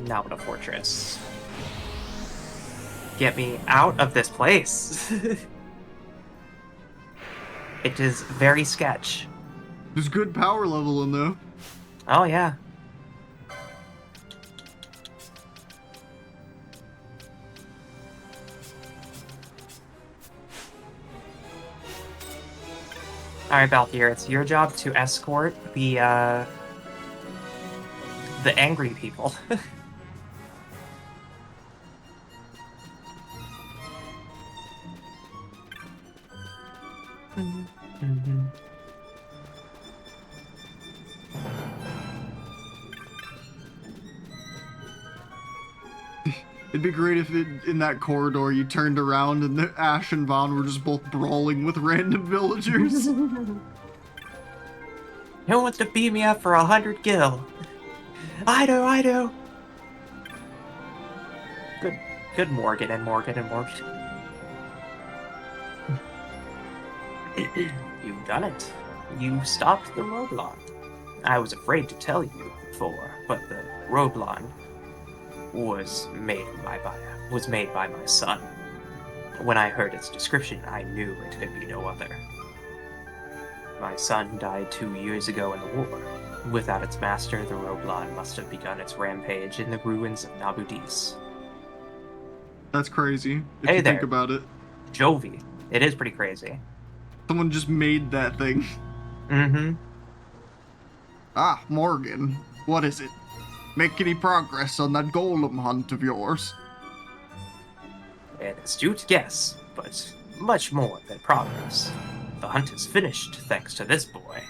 S1: Nalbina Fortress. Get me out of this place. It is very sketch.
S2: There's good power level in though.
S1: Oh, yeah. Alright, Balthier, it's your job to escort the angry people.
S2: It'd be great if in that corridor you turned around and Ash and Vaughn were just both brawling with random villagers.
S1: Who wants to beat me up for 100 gil? I do. Good Morgan and Morgan and Morgan. You've done it. You stopped the Roblon. I was afraid to tell you before, but the Roblon was made by my son. When I heard its description, I knew it could be no other. My son died 2 years ago in the war. Without its master, the Roblon must have begun its rampage in the ruins of Nabudis.
S2: That's crazy, if
S1: Hey
S2: you
S1: there.
S2: think about it.
S1: Jovi. It is pretty crazy.
S2: Someone just made that thing.
S1: Mm-hmm.
S2: Ah, Morgan. What is it? Make any progress on that golem hunt of yours?
S1: An astute guess, but much more than progress. The hunt is finished thanks to this boy.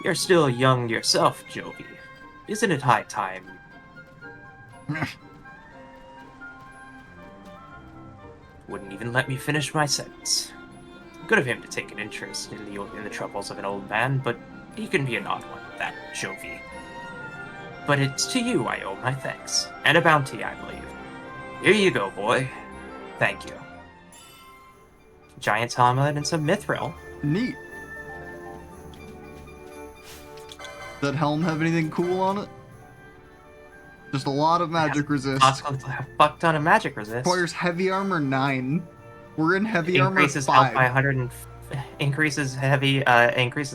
S1: You're still young yourself, Jovi. Isn't it high time? Wouldn't even let me finish my sentence. Good of him to take an interest in the troubles of an old man, but he can be an odd one, that Jovi. But it's to you I owe my thanks, and a bounty, I believe. Here you go, boy. Thank you. Giant's helmet and some mithril.
S2: Neat. That helm have anything cool on it? Just a lot of magic resist.
S1: A fuck ton of magic resist.
S2: Requires heavy armor 9. We're in heavy armor 5.
S1: Increases health by 100. Increases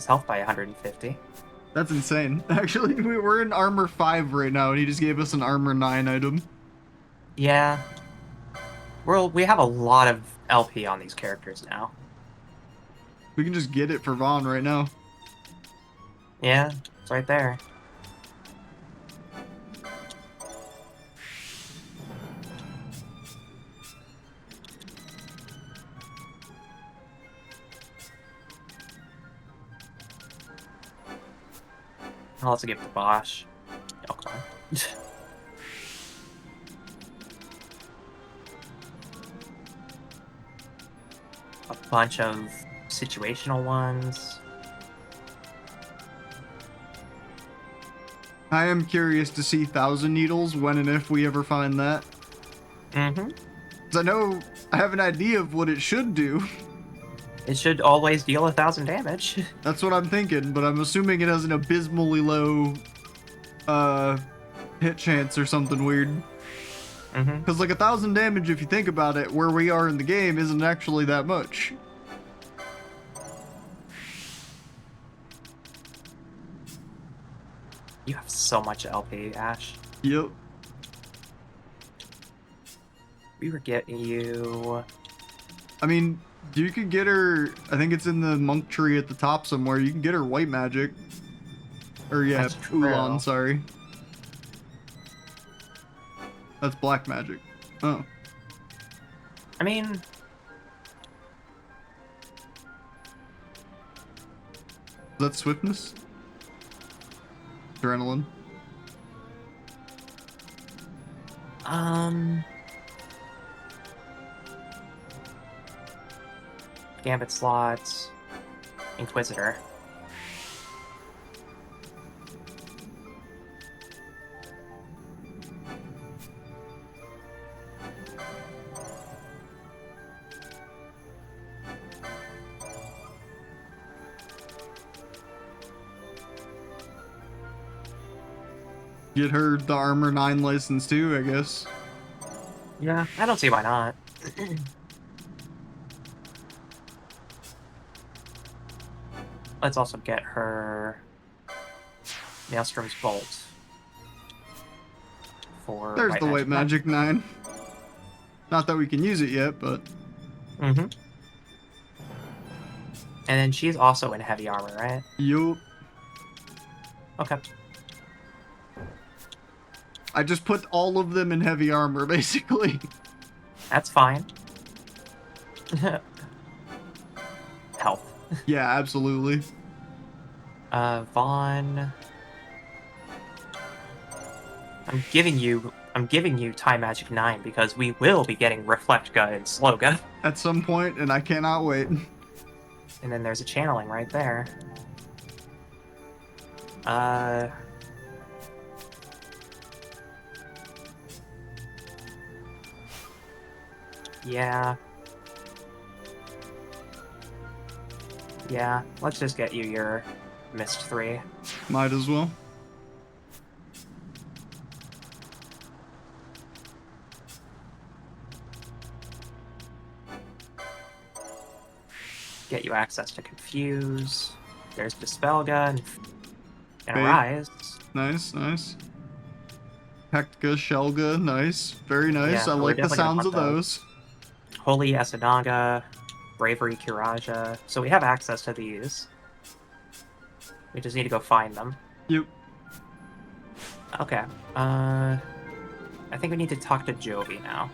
S1: health by 150.
S2: That's insane. Actually, we're in armor 5 right now, and he just gave us an armor 9 item.
S1: Yeah. We have a lot of LP on these characters now.
S2: We can just get it for Vaughn right now.
S1: Yeah, it's right there. I'll also give it to Bosch. Oh, come on. A bunch of situational ones.
S2: I am curious to see Thousand Needles when and if we ever find that.
S1: Mm-hmm.
S2: Because I have an idea of what it should do.
S1: It should always deal 1,000 damage.
S2: That's what I'm thinking, but I'm assuming it has an abysmally low hit chance or something weird.
S1: Mm-hmm.
S2: Because like 1,000 damage, if you think about it, where we are in the game isn't actually that much.
S1: You have so much LP, Ash.
S2: Yep.
S1: We were getting you
S2: I mean, you could get her. I think it's in the monk tree at the top somewhere. You can get her white magic. Or yeah,
S1: That's true.
S2: Ulan. Sorry. That's black magic. Oh.
S1: I mean,
S2: Is that swiftness? Adrenaline.
S1: Gambit slots, Inquisitor.
S2: Get her the armor 9 license too, I guess.
S1: Yeah, I don't see why not. Let's also get her Maelstrom's Bolt for
S2: There's the white magic 9. Not that we can use it yet, but
S1: Mm-hmm. And then she's also in heavy armor, right?
S2: yup.
S1: Okay.
S2: I just put all of them in heavy armor, basically.
S1: That's fine. Health.
S2: Yeah, absolutely.
S1: Vaughn. I'm giving you Time Magic 9 because we will be getting Reflectga and Sloga.
S2: At some point, and I cannot wait.
S1: And then there's a channeling right there. Yeah. Yeah, let's just get you your Mist 3.
S2: Might as well.
S1: Get you access to Confuse. There's Dispel Gun. And
S2: Okay.
S1: Arise.
S2: Nice, nice. Hectka, Shelga, nice. Very nice.
S1: Yeah,
S2: I
S1: we're
S2: like the
S1: definitely gonna
S2: sounds of
S1: want
S2: those.
S1: Holy Esanaga. Bravery Kiraja. So we have access to these. We just need to go find them.
S2: Yep.
S1: Okay. I think we need to talk to Jovi now.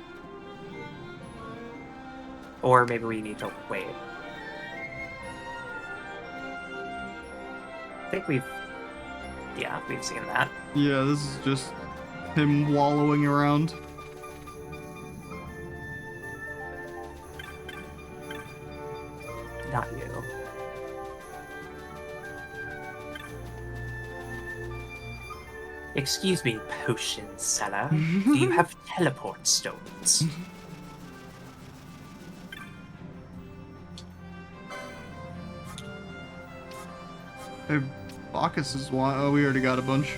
S1: Or maybe we need to wait. I think we've seen that.
S2: Yeah, this is just him wallowing around.
S1: Not you. Excuse me, potion seller. Do you have teleport stones?
S2: Hey, Bacchus is one. Oh, we already got a bunch.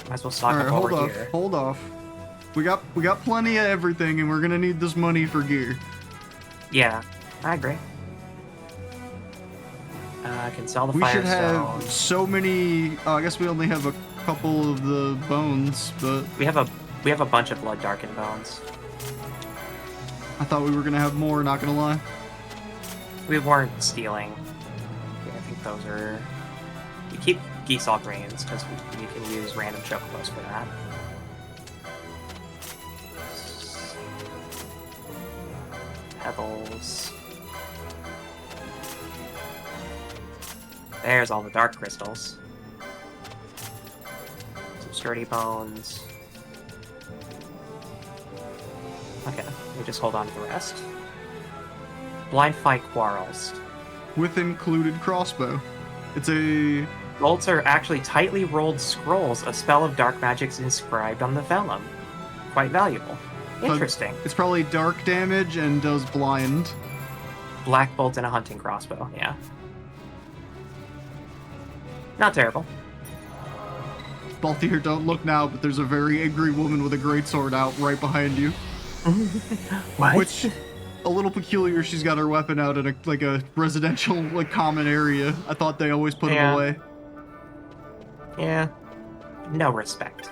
S1: Might as well stock
S2: All right,
S1: up
S2: hold
S1: over
S2: off,
S1: here.
S2: hold off. We got plenty of everything, and we're gonna need this money for gear.
S1: Yeah, I agree. I can sell the
S2: We
S1: fire
S2: should have
S1: stone.
S2: so many. Oh, I guess we only have a couple of the bones, but
S1: We have a bunch of blood darkened bones.
S2: I thought we were gonna have more. Not gonna lie.
S1: We weren't stealing. I think those are. We keep geese all grains because we can use random chocobos for that. Pebbles. There's all the dark crystals. Some sturdy bones. Okay, we just hold on to the rest. Blind fight quarrels.
S2: With included crossbow. It's a.
S1: Bolts are actually tightly rolled scrolls, a spell of dark magic's inscribed on the vellum. Quite valuable. Interesting.
S2: It's probably dark damage and does blind.
S1: Black bolt and a hunting crossbow, yeah. Not terrible.
S2: Balthier, don't look now, but there's a very angry woman with a great sword out right behind you.
S1: What?
S2: Which, a little peculiar. She's got her weapon out in a residential common area. I thought they always put them away.
S1: Yeah. No respect.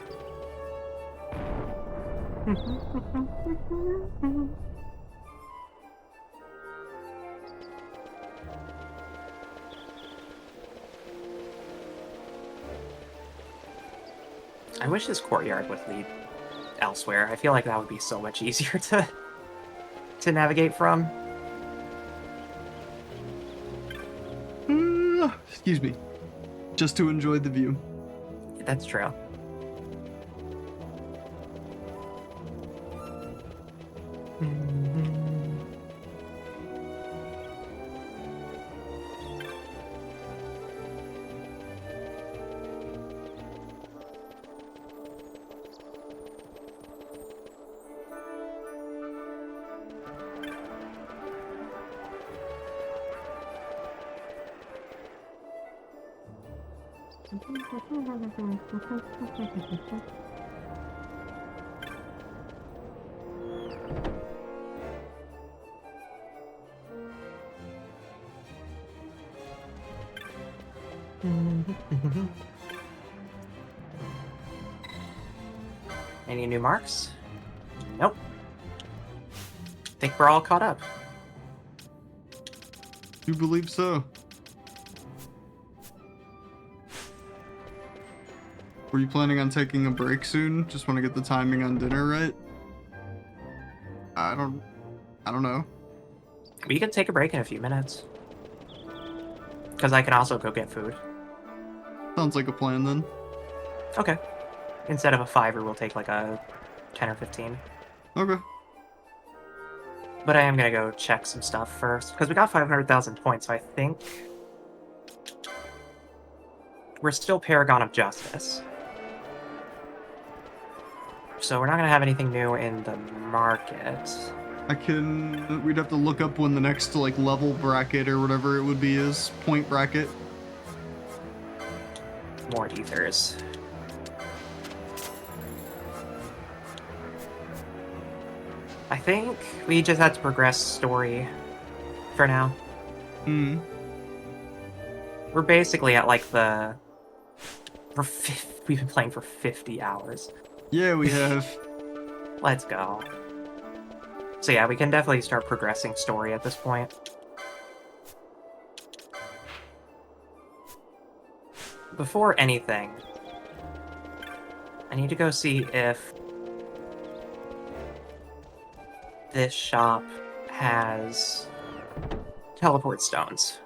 S1: I wish this courtyard would lead elsewhere. I feel like that would be so much easier to navigate from.
S2: Excuse me. Just to enjoy the view.
S1: That's true. Any new marks? Nope. Think we're all caught up.
S2: You believe so? Were you planning on taking a break soon? Just want to get the timing on dinner right? I don't know.
S1: We can take a break in a few minutes. Because I can also go get food.
S2: Sounds like a plan then.
S1: Okay. Instead of a 5, we'll take like a 10 or 15.
S2: Okay.
S1: But I am going to go check some stuff first. Because we got 500,000 points, so I think we're still Paragon of Justice. So we're not going to have anything new in the market.
S2: We'd have to look up when the next level bracket or whatever it would be is. Point bracket.
S1: More ethers. I think we just had to progress story for now.
S2: Hmm.
S1: We're basically at we've been playing for 50 hours.
S2: Yeah, we have.
S1: Let's go. So yeah, we can definitely start progressing story at this point. Before anything, I need to go see if this shop has teleport stones.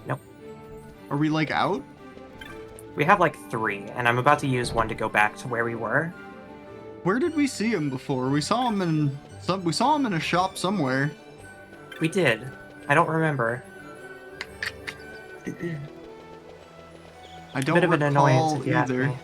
S1: Nope.
S2: Are we out?
S1: We have 3, and I'm about to use one to go back to where we were.
S2: Where did we see him before? We saw him in a shop somewhere.
S1: We did. I don't remember.
S2: I don't
S1: Bit of an annoyance
S2: recall
S1: if you ask
S2: either.
S1: me.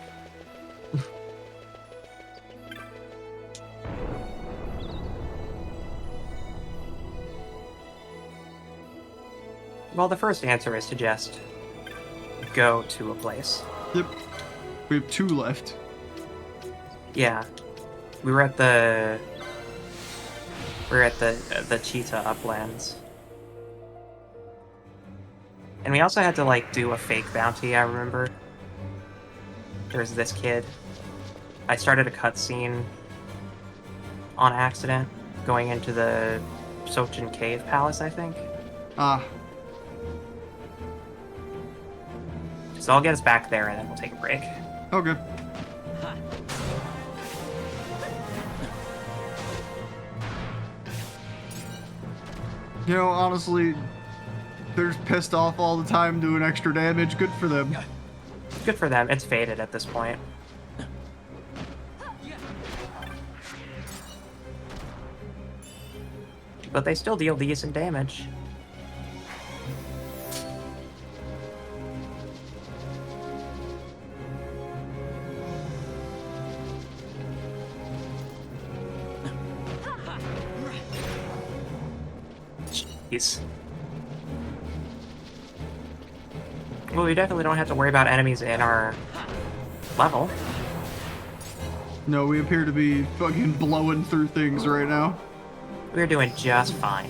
S1: Well, the first answer is to just go to a place.
S2: Yep. We have 2 left.
S1: Yeah. We were at the cheetah uplands. And we also had to do a fake bounty, I remember. There's this kid. I started a cutscene on accident going into the Sochin Cave Palace, I think.
S2: Ah.
S1: So I'll get us back there and then we'll take a break.
S2: Okay. You know, honestly, they're just pissed off all the time doing extra damage. Good for them.
S1: Good for them. It's faded at this point. But they still deal decent damage. Jeez. Well, we definitely don't have to worry about enemies in our level.
S2: No, we appear to be fucking blowing through things right now.
S1: We're doing just fine.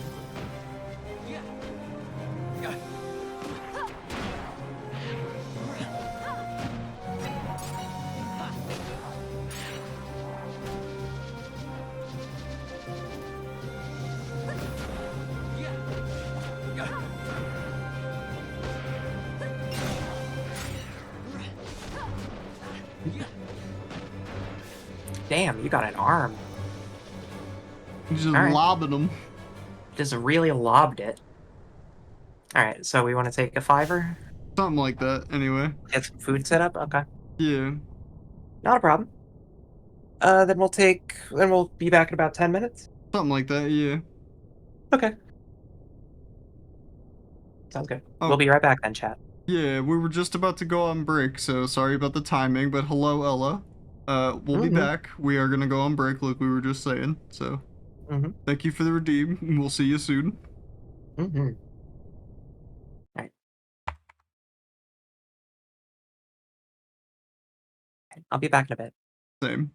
S1: Damn, you got an arm.
S2: Just
S1: All right.
S2: lobbing them.
S1: Just really lobbed it. All right, so we want to take a 5-er?
S2: Something like that, anyway.
S1: Get some food set up? Okay.
S2: Yeah.
S1: Not a problem. Then we'll be back in about 10 minutes.
S2: Something like that, yeah.
S1: Okay. Sounds good. We'll
S2: Oh,
S1: be right back then, chat.
S2: yeah, we were just about to go on break, so sorry about the timing, but hello, Ella. We'll be
S1: Mm-hmm.
S2: back. We are gonna go on break like we were just saying, so
S1: Mm-hmm.
S2: thank you for the redeem. We'll see you soon.
S1: Mm-hmm. All right. I'll be back in a bit.
S2: Same.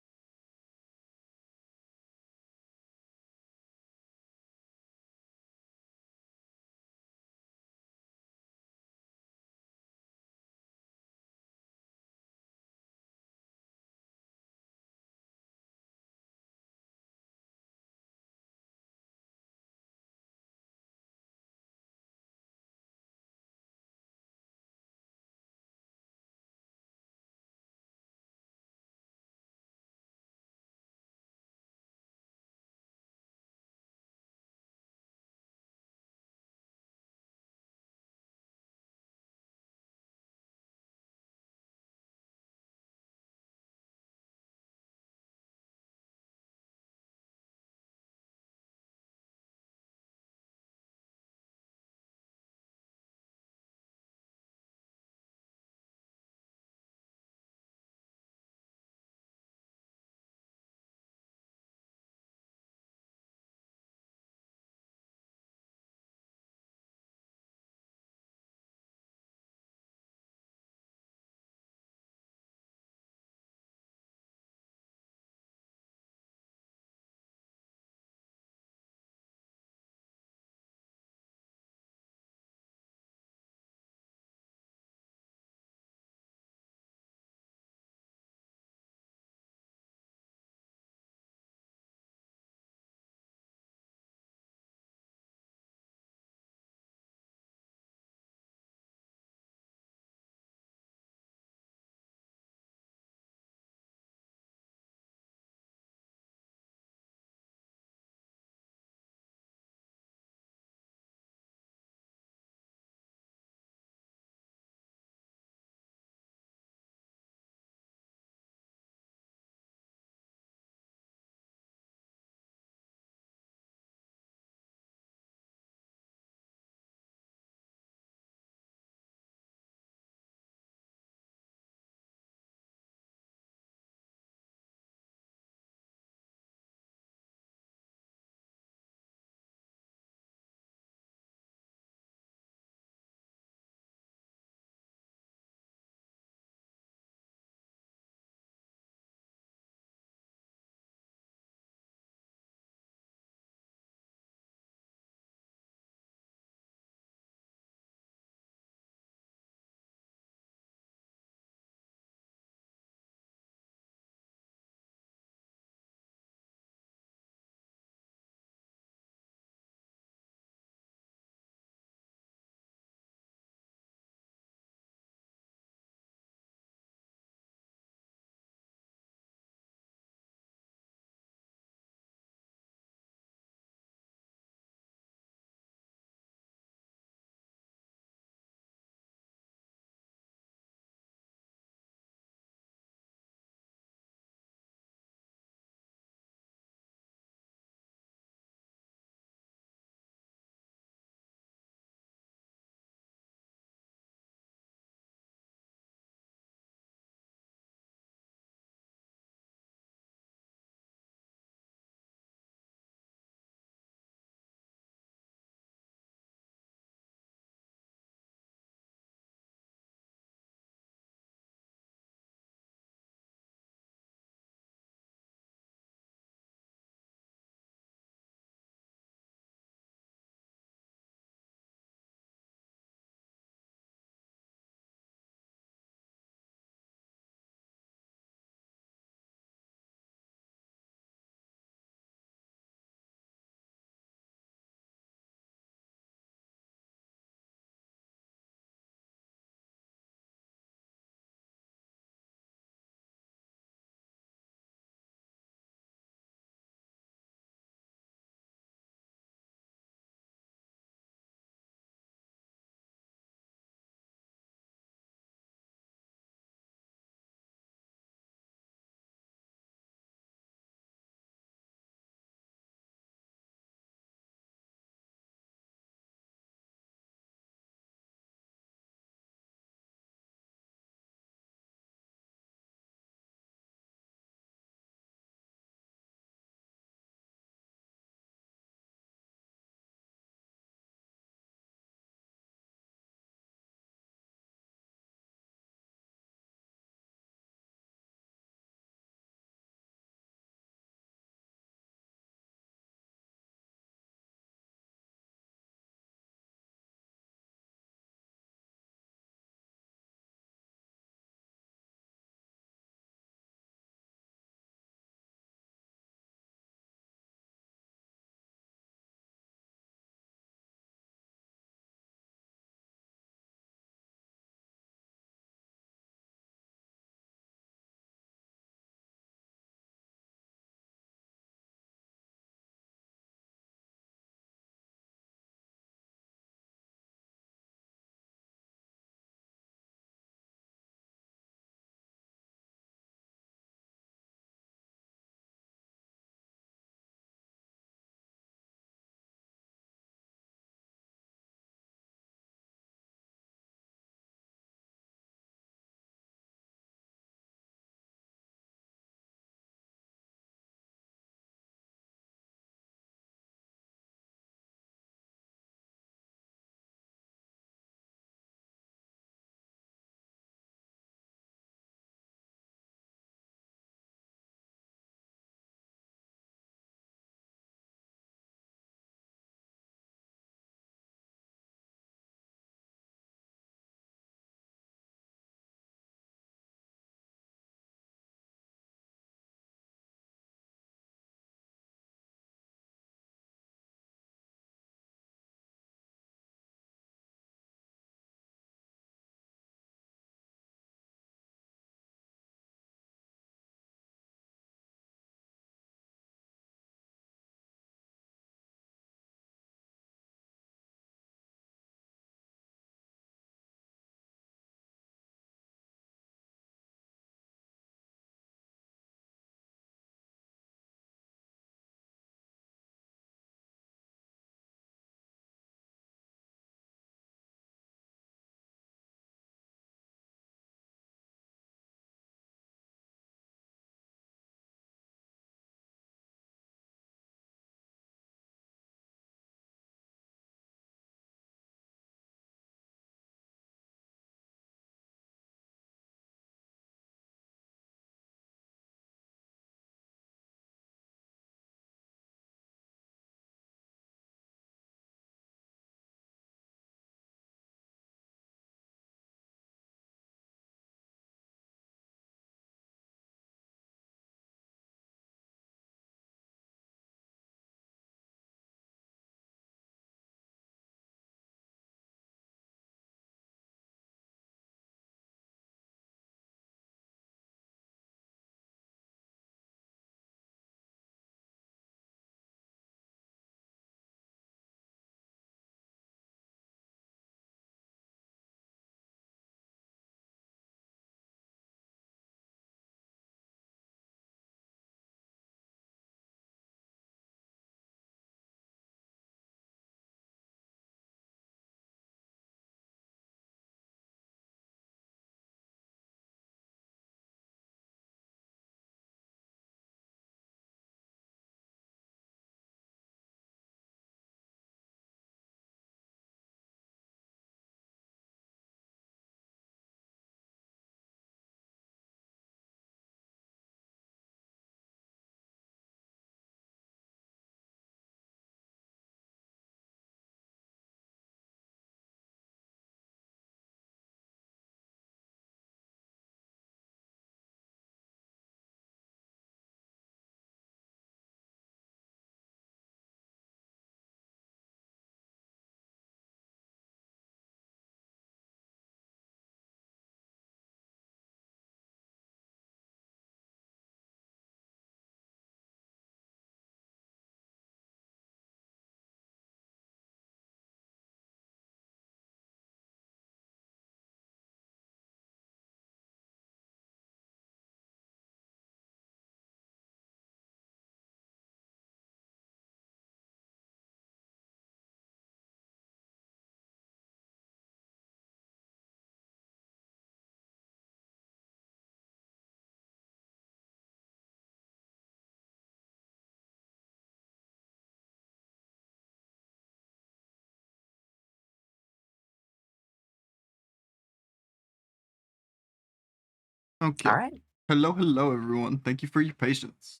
S2: Okay.
S1: Alright.
S2: Hello, everyone. Thank you for your patience.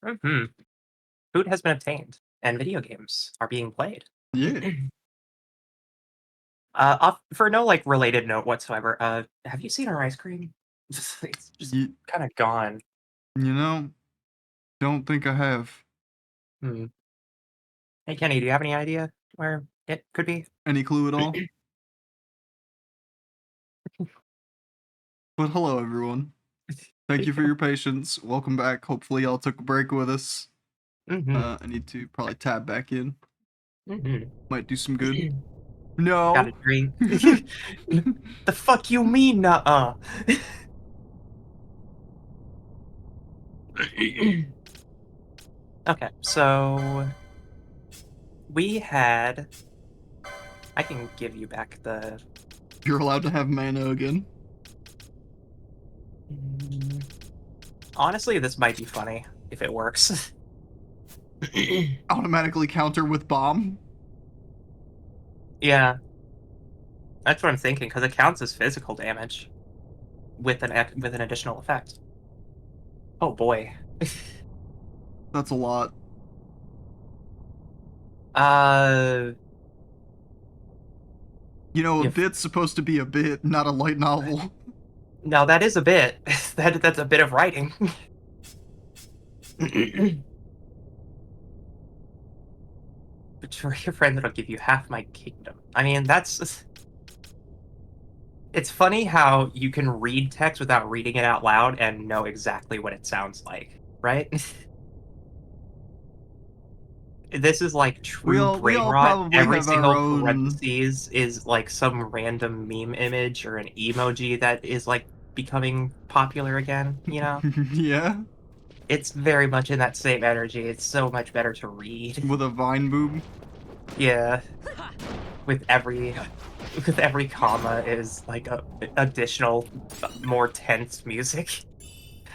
S1: Mhm. Food has been obtained, and video games are being played.
S2: Yeah.
S1: For no, like, related note whatsoever, have you seen our ice cream? It's just
S2: You,
S1: kinda gone.
S2: you know, don't think I have.
S1: Hmm. Hey, Kenny, do you have any idea where it could be?
S2: Any clue at all? But hello, everyone. Thank you for your patience. Welcome back. Hopefully, y'all took a break with us.
S1: Mhm.
S2: I need to probably tab back in.
S1: Mhm.
S2: Might do some good.
S1: Got a
S2: No.
S1: drink. The fuck you mean, nuh-uh? Okay, so we had I can give you back the
S2: You're allowed to have mana again.
S1: mm, honestly, this might be funny if it works.
S2: Automatically counter with bomb.
S1: Yeah, that's what I'm thinking, because it counts as physical damage with an additional effect. Oh boy.
S2: That's a lot.
S1: Uh,
S2: You know, a
S1: if
S2: bit's supposed to be a bit, not a light novel.
S1: now that is a bit. That's a bit of writing. Betray your friend that'll give you half my kingdom. I mean, that's it's funny how you can read text without reading it out loud and know exactly what it sounds like, right? This is like
S2: We
S1: true
S2: all we
S1: brain
S2: all
S1: rot.
S2: probably
S1: Every
S2: have our
S1: single
S2: own.
S1: parentheses is like some random meme image or an emoji that is like becoming popular again, you know?
S2: Yeah,
S1: It's very much in that same energy. It's so much better to read.
S2: with a vine boom.
S1: Yeah, with every with every comma is like a additional more tense music.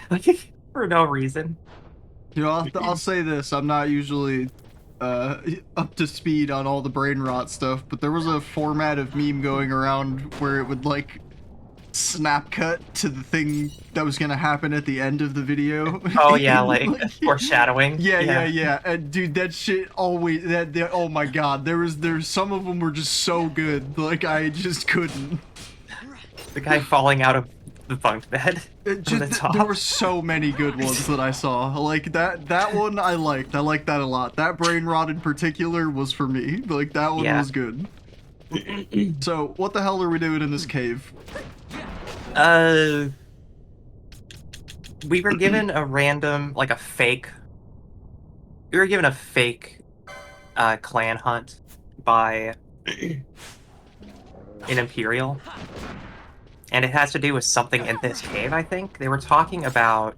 S1: Like for no reason.
S2: You know, I'll say this: I'm not usually up to speed on all the brain rot stuff, but there was a format of meme going around where it would like snap cut to the thing that was gonna happen at the end of the video.
S1: Oh yeah,
S2: And,
S1: like foreshadowing. Yeah.
S2: yeah. And dude, that shit always oh my god, there's some of them were just so good. Like I just couldn't.
S1: The guy falling out of the bunk bed from the
S2: There
S1: top.
S2: were so many good ones that I saw. Like that one I liked. I liked that a lot. That brain rot in particular was for me. Like that one
S1: Yeah.
S2: was good. So what the hell are we doing in this cave?
S1: uh we were given a random like a fake we were given a fake clan hunt by an Imperial. And it has to do with something in this cave, I think. They were talking about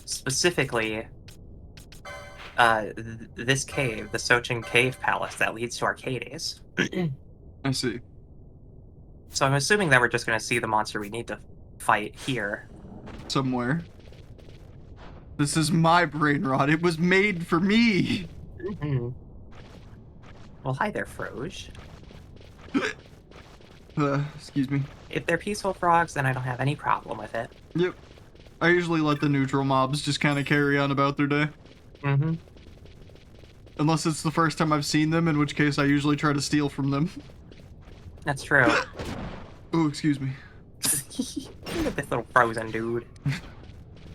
S1: specifically this cave, the Sochin Cave Palace that leads to Arcades.
S2: I see.
S1: So I'm assuming that we're just going to see the monster we need to fight here.
S2: Somewhere. This is my brain rot. It was made for me.
S1: Mhm. Well, hi there, Froge.
S2: Excuse me.
S1: If they're peaceful frogs, then I don't have any problem with it.
S2: Yep. I usually let the neutral mobs just kind of carry on about their day.
S1: Mm-hmm.
S2: Unless it's the first time I've seen them, in which case I usually try to steal from them.
S1: That's true.
S2: Oh, excuse me.
S1: Look at this little frozen dude.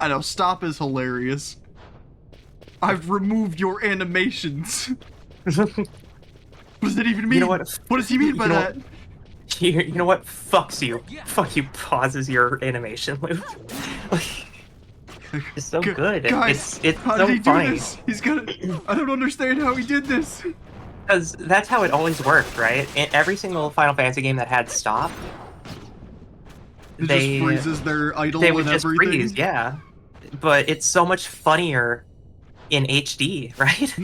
S2: I know, stop is hilarious. I've removed your animations. What does that even mean?
S1: You know what?
S2: What does he mean by
S1: You know
S2: that?
S1: You know what? Fucks you. Fuck you. Pauses your animation loop. Like, it's so good.
S2: Guys,
S1: It's
S2: how
S1: so
S2: did he do
S1: funny
S2: this? He's gonna. I don't understand how he did this.
S1: because that's how it always worked, right? In every single Final Fantasy game that had stop,
S2: It just
S1: they
S2: freezes their idol
S1: they would
S2: and
S1: just
S2: everything.
S1: freeze, yeah. But it's so much funnier in HD, right?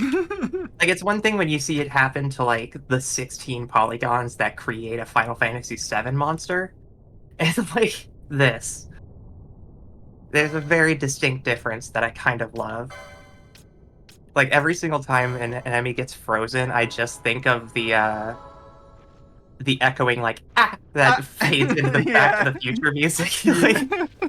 S1: Like it's one thing when you see it happen to like the 16 polygons that create a Final Fantasy VII monster, and like this. There's a very distinct difference that I kind of love. Like every single time an enemy gets frozen, I just think of the echoing like ah that fades into the Back to
S2: Yeah.
S1: the Future music. Like
S2: Yeah.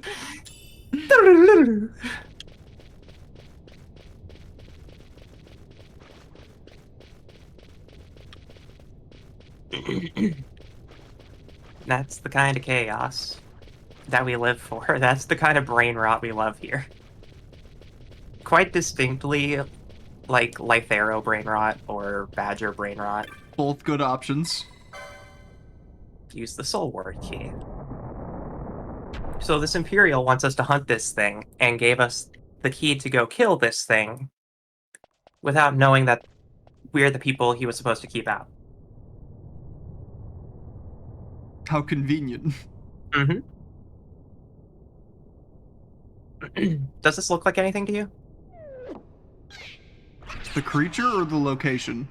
S1: That's the kind of chaos that we live for. That's the kind of brain rot we love here. Quite distinctly like Lythero brain rot or Badger brain rot.
S2: Both good options.
S1: Use the soul word key. So this Imperial wants us to hunt this thing and gave us the key to go kill this thing without knowing that we're the people he was supposed to keep out.
S2: How convenient.
S1: Mm-hmm. Does this look like anything to you?
S2: The creature or the location?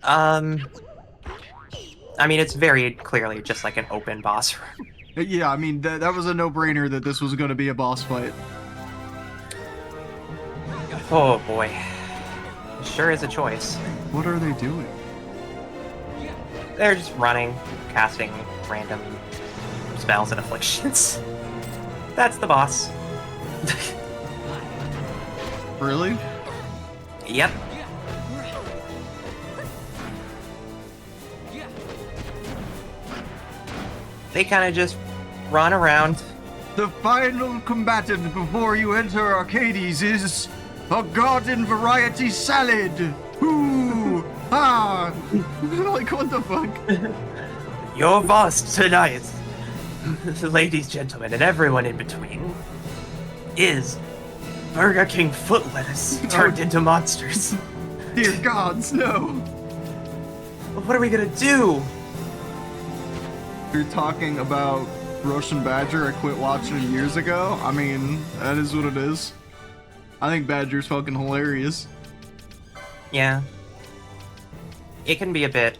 S1: I mean, it's very clearly just like an open boss room.
S2: Yeah, I mean, that was a no-brainer that this was going to be a boss fight.
S1: Oh boy. It sure is a choice.
S2: What are they doing?
S1: They're just running, casting random spells and afflictions. That's the boss.
S2: Really?
S1: Yep. They kind of just run around.
S2: The final combatant before you enter Arcades is a garden variety salad. Ooh, ah. Like, what the fuck?
S1: Your boss tonight, ladies, gentlemen, and everyone in between, is Burger King foot lettuce turned into monsters.
S2: Dear gods, no.
S1: What are we gonna do?
S2: You're talking about Russian Badger I quit watching years ago? I mean, that is what it is. I think Badger's fucking hilarious.
S1: Yeah. It can be a bit,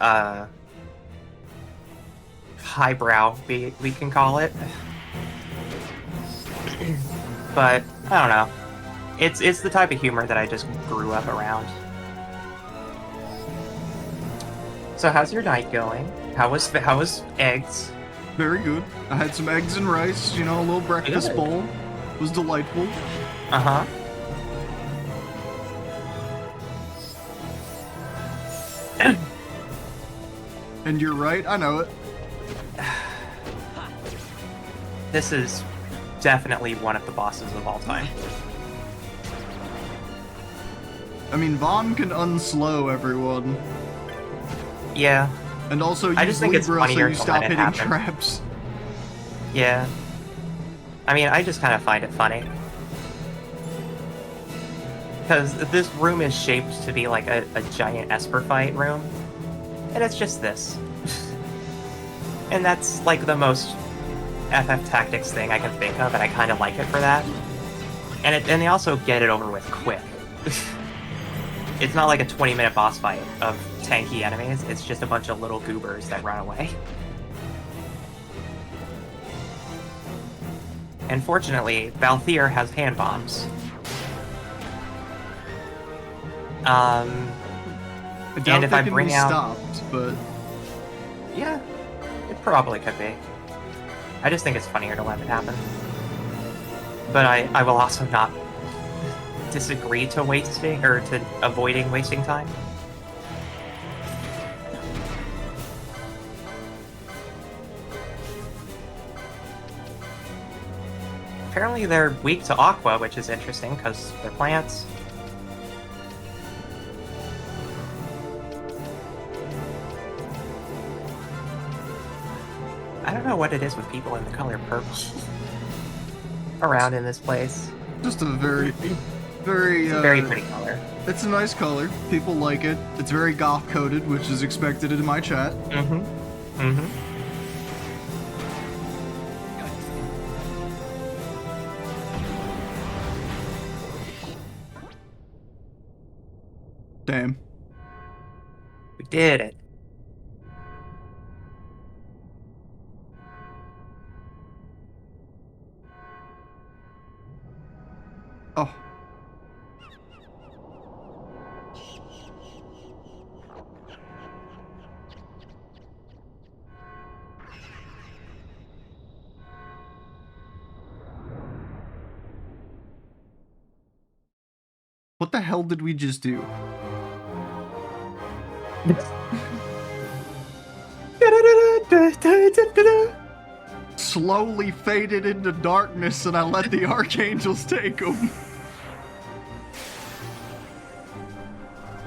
S1: highbrow, we can call it. But, I don't know. It's the type of humor that I just grew up around. So how's your night going? How was eggs?
S2: Very good. I had some eggs and rice, you know, a little breakfast
S1: Good.
S2: bowl. It was delightful.
S1: Uh-huh.
S2: And you're right, I know it.
S1: This is definitely one of the bosses of all time.
S2: I mean, Vaughn can unslow everyone.
S1: Yeah.
S2: And also
S1: I
S2: use
S1: just think it's
S2: Libra so
S1: funnier
S2: you
S1: to
S2: stop
S1: let it
S2: hitting
S1: happen.
S2: traps.
S1: Yeah. I mean, I just kind of find it funny. Because this room is shaped to be like a giant Esper fight room. And it's just this. And that's like the most FF Tactics thing I can think of, and I kind of like it for that. And they also get it over with quick. It's not like a 20-minute boss fight of tanky enemies, it's just a bunch of little goobers that run away. And fortunately, Balthier has hand bombs.
S2: I doubt
S1: And if
S2: they
S1: I
S2: can
S1: bring
S2: be
S1: out...
S2: stopped, but
S1: Yeah, it probably could be. I just think it's funnier to let it happen. But I will also not disagree to wasting, or to avoiding wasting time. Apparently they're weak to aqua, which is interesting, because they're plants. I don't know what it is with people in the color purple around in this place.
S2: just a very, very,
S1: It's a very pretty color.
S2: It's a nice color. People like it. It's very goth coded, which is expected in my chat.
S1: Mm-hmm. Mm-hmm.
S2: Damn.
S1: We did it.
S2: Oh. What the hell did we just do? Slowly faded into darkness, and I let the archangels take them.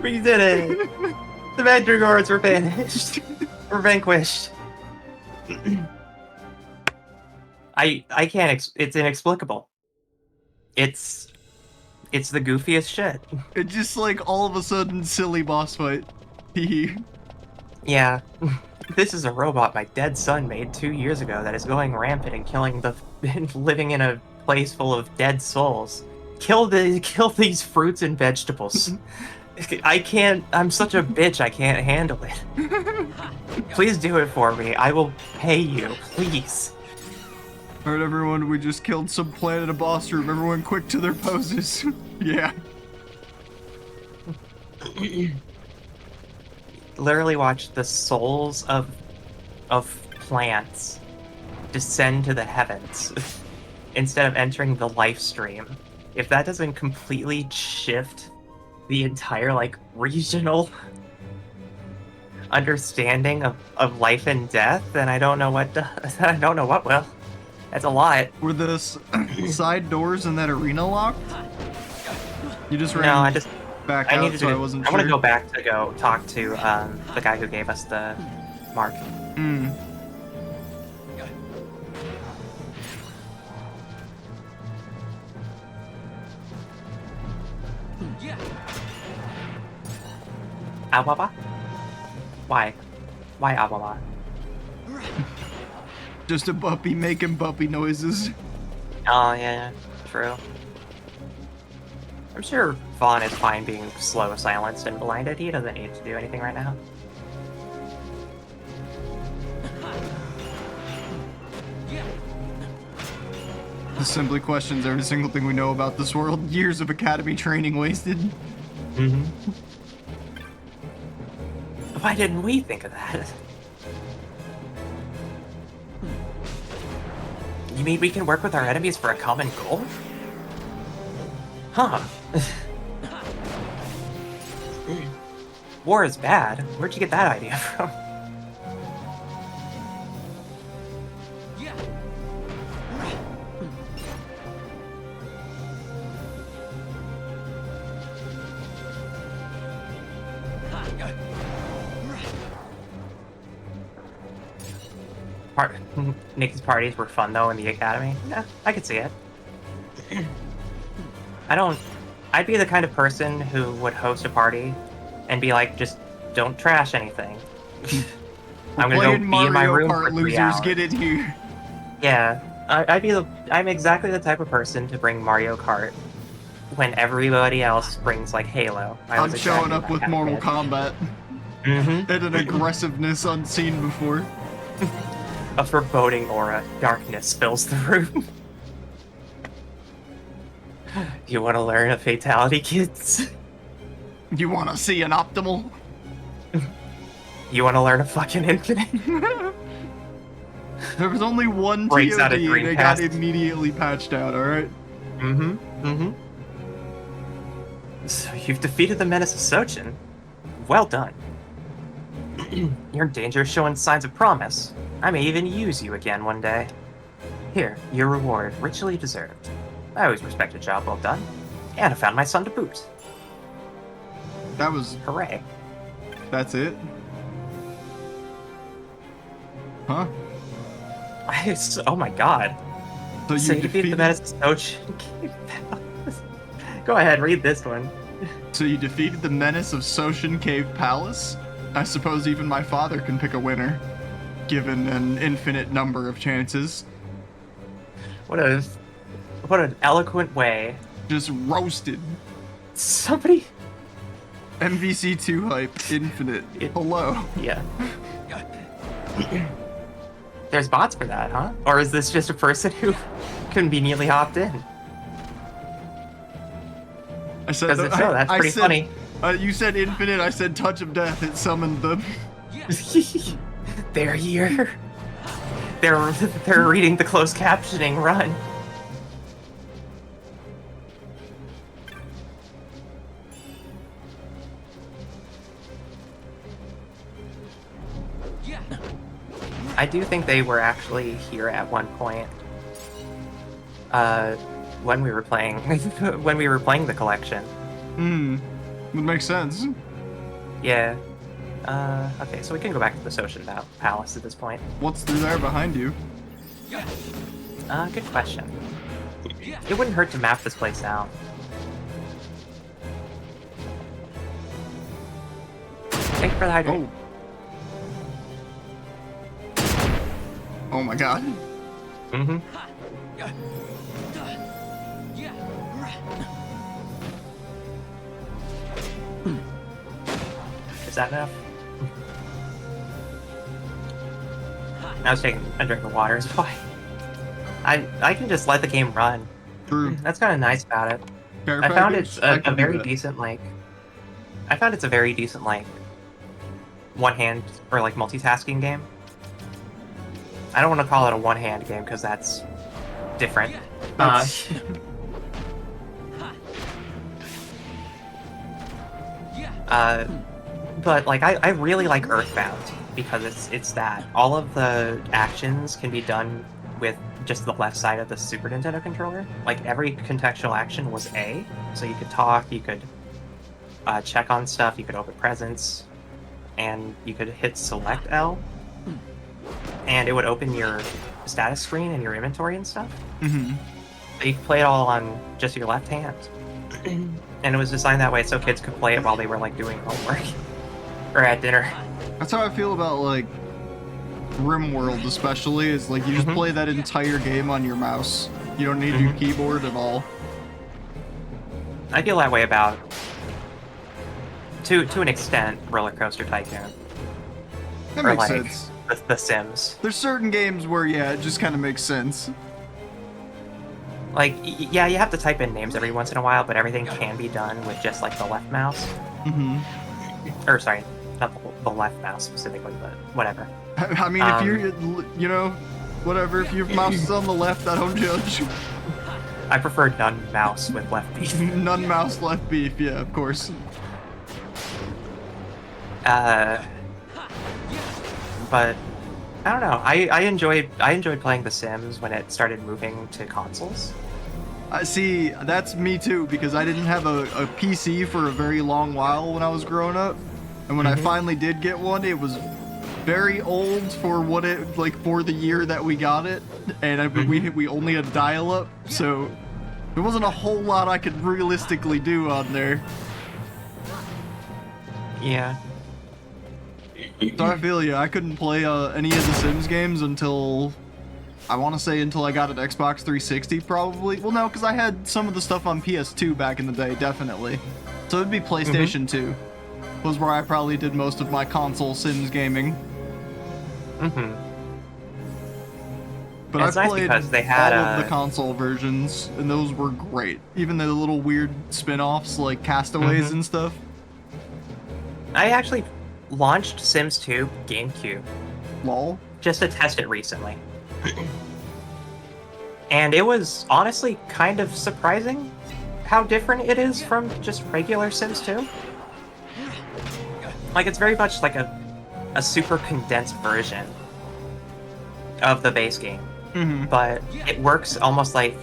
S1: We did it! The Madrigors were banished. We're vanquished. I can't. It's inexplicable. It's the goofiest shit.
S2: It just like all of a sudden silly boss fight.
S1: Yeah. This is a robot my dead son made 2 years ago that is going rampant and killing living in a place full of dead souls. Kill these fruits and vegetables. I can't. I'm such a bitch. I can't handle it. Please do it for me. I will pay you. Please.
S2: Alright, everyone, we just killed some planet of boss room. Everyone quick to their poses. Yeah.
S1: Literally watch the souls of plants descend to the heavens instead of entering the life stream. If that doesn't completely shift the entire like regional understanding of life and death, then I don't know what I don't know what will. That's a lot.
S2: Were the side doors in that arena locked? You just ran
S1: No, I just
S2: back
S1: I
S2: out,
S1: needed
S2: so
S1: to.
S2: I wasn't
S1: I
S2: sure.
S1: want to go back to go talk to the guy who gave us the mark.
S2: Hmm.
S1: Awaba? Why? Why Awaba?
S2: Just a puppy making puppy noises.
S1: Oh yeah, true. I'm sure Vaughn is fine being slow, silenced, and blinded. He doesn't need to do anything right now.
S2: This simply questions every single thing we know about this world. Years of academy training wasted.
S1: Mm-hmm. Why didn't we think of that? You mean we can work with our enemies for a common goal? Huh. War is bad. Where'd you get that idea from? Nikki's parties were fun though in the academy. Yeah, I could see it. I'd be the kind of person who would host a party and be like, just don't trash anything. I'm gonna go be in my
S2: Mario
S1: room
S2: Kart
S1: for 3
S2: losers,
S1: hours.
S2: get in here.
S1: Yeah, I'm exactly the type of person to bring Mario Kart when everybody else brings like Halo.
S2: I'm showing up with Mortal Kombat.
S1: Mm-hmm.
S2: And an aggressiveness unseen before.
S1: A foreboding aura, darkness fills the room. You want to learn a fatality, kids?
S2: You want to see an optimal?
S1: You want to learn a fucking infinite?
S2: There was only one
S1: Breaks
S2: TOD
S1: out a
S2: and it
S1: Dreamcast.
S2: got immediately patched out, alright?
S1: Mm-hmm. Mm-hmm. So you've defeated the menace of Sochin. Well done. You're in danger of showing signs of promise. I may even use you again one day. Here, your reward, richly deserved. I always respect a job well done. And I found my son to boot.
S2: That was...
S1: Hooray.
S2: That's it? Huh?
S1: Oh my god.
S2: So
S1: So
S2: you
S1: you defeated the menace of Sochin. Go ahead, read this one.
S2: So you defeated the menace of Soshin Cave Palace? I suppose even my father can pick a winner, given an infinite number of chances.
S1: What an eloquent way.
S2: Just roasted.
S1: Somebody...
S2: MVC2 hype, infinite. Hello.
S1: Yeah. There's bots for that, huh? Or is this just a person who conveniently hopped in?
S2: I said
S1: Because if so, that's pretty funny.
S2: You said infinite, I said touch of death, it summoned them.
S1: They're here. They're reading the closed captioning. Run. I do think they were actually here at one point. When we were playing, when we were playing the collection.
S2: Would make sense.
S1: Yeah. Okay, so we can go back to the Soshin Palace at this point.
S2: What's through there behind you?
S1: Good question. It wouldn't hurt to map this place out. Thank you for the hydrate.
S2: Oh my god.
S1: Mm-hmm. Is that enough? I was taking a drink of water as well. I can just let the game run.
S2: True.
S1: That's kind of nice about it.
S2: Care
S1: I found
S2: package?
S1: it's
S2: I
S1: a
S2: can do
S1: very
S2: that.
S1: decent, like... I found it's a very decent, like, one-hand, or, like, multitasking game. I don't want to call it a one-hand game, because that's different.
S2: That's-
S1: But, like, I really like Earthbound, because it's that. All of the actions can be done with just the left side of the Super Nintendo controller. Like, every contextual action was A, so you could talk, you could check on stuff, you could open presents, and you could hit Select L, and it would open your status screen and your inventory and stuff.
S2: Mhm.
S1: So you could play it all on just your left hand. And it was designed that way so kids could play it while they were, like, doing homework. Or at dinner.
S2: That's how I feel about, like, RimWorld especially, is like you just play that entire game on your mouse. You don't need your keyboard at all.
S1: I feel that way about, to an extent, Roller Coaster Tycoon.
S2: That
S1: Or,
S2: makes
S1: like,
S2: sense.
S1: The Sims.
S2: There's certain games where, yeah, it just kind of makes sense.
S1: Like, yeah, you have to type in names every once in a while, but everything can be done with just, like, the left mouse. Or, sorry, not the left mouse specifically, but whatever.
S2: I mean, if you're, you know, whatever, if your mouse is on the left, I don't judge.
S1: I prefer none mouse with left beef.
S2: None mouse, left beef, yeah, of course.
S1: But I don't know. I enjoyed playing The Sims when it started moving to consoles.
S2: See, that's me too, because I didn't have a PC for a very long while when I was growing up. And when I finally did get one, it was very old for what it, like, for the year that we got it. And we only had dial-up, so there wasn't a whole lot I could realistically do on there.
S1: Yeah.
S2: So I feel you. I couldn't play any of the Sims games until, I want to say, until I got an Xbox 360, probably. Well, no, because I had some of the stuff on PS2 back in the day, definitely. So it'd be PlayStation 2. Was where I probably did most of my console Sims gaming. But
S1: It's
S2: I
S1: nice
S2: played
S1: because they had,
S2: all of the console versions, and those were great. Even the little weird spin-offs like Castaways and stuff.
S1: I actually launched Sims 2 GameCube
S2: Lol.
S1: just to test it recently. And it was honestly kind of surprising how different it is from just regular Sims 2. Like, it's very much like a super condensed version of the base game. But it works almost like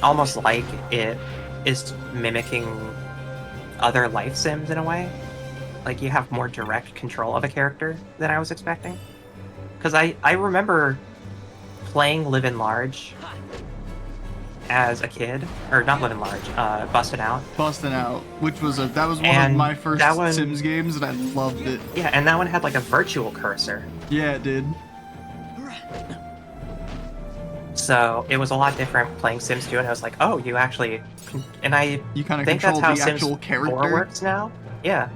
S1: it is mimicking other life sims in a way. Like, you have more direct control of a character than I was expecting. Because I remember playing Live in Large as a kid, or not Live in Large, Bustin' Out.
S2: Bustin' Out, which was that was one
S1: And
S2: of my first
S1: that one-
S2: Sims games, and I loved it.
S1: Yeah, and that one had like a virtual cursor.
S2: Yeah, it did.
S1: So it was a lot different playing Sims 2, and I was like, oh, you actually... And I
S2: You kind of
S1: think that's
S2: control
S1: how
S2: the
S1: Sims
S2: actual
S1: 4
S2: character.
S1: works now. Yeah.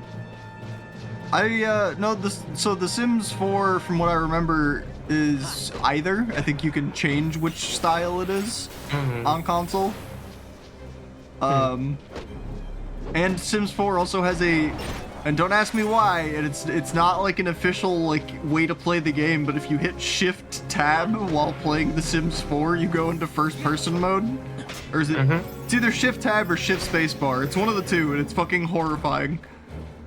S2: No, so the Sims 4, from what I remember, is either. I think you can change which style it is on console. And Sims 4 also has and don't ask me why, and it's not like an official like way to play the game, but if you hit Shift Tab while playing The Sims 4, you go into first person mode. Or is it? It's either Shift Tab or Shift Spacebar. It's one of the two, and it's fucking horrifying.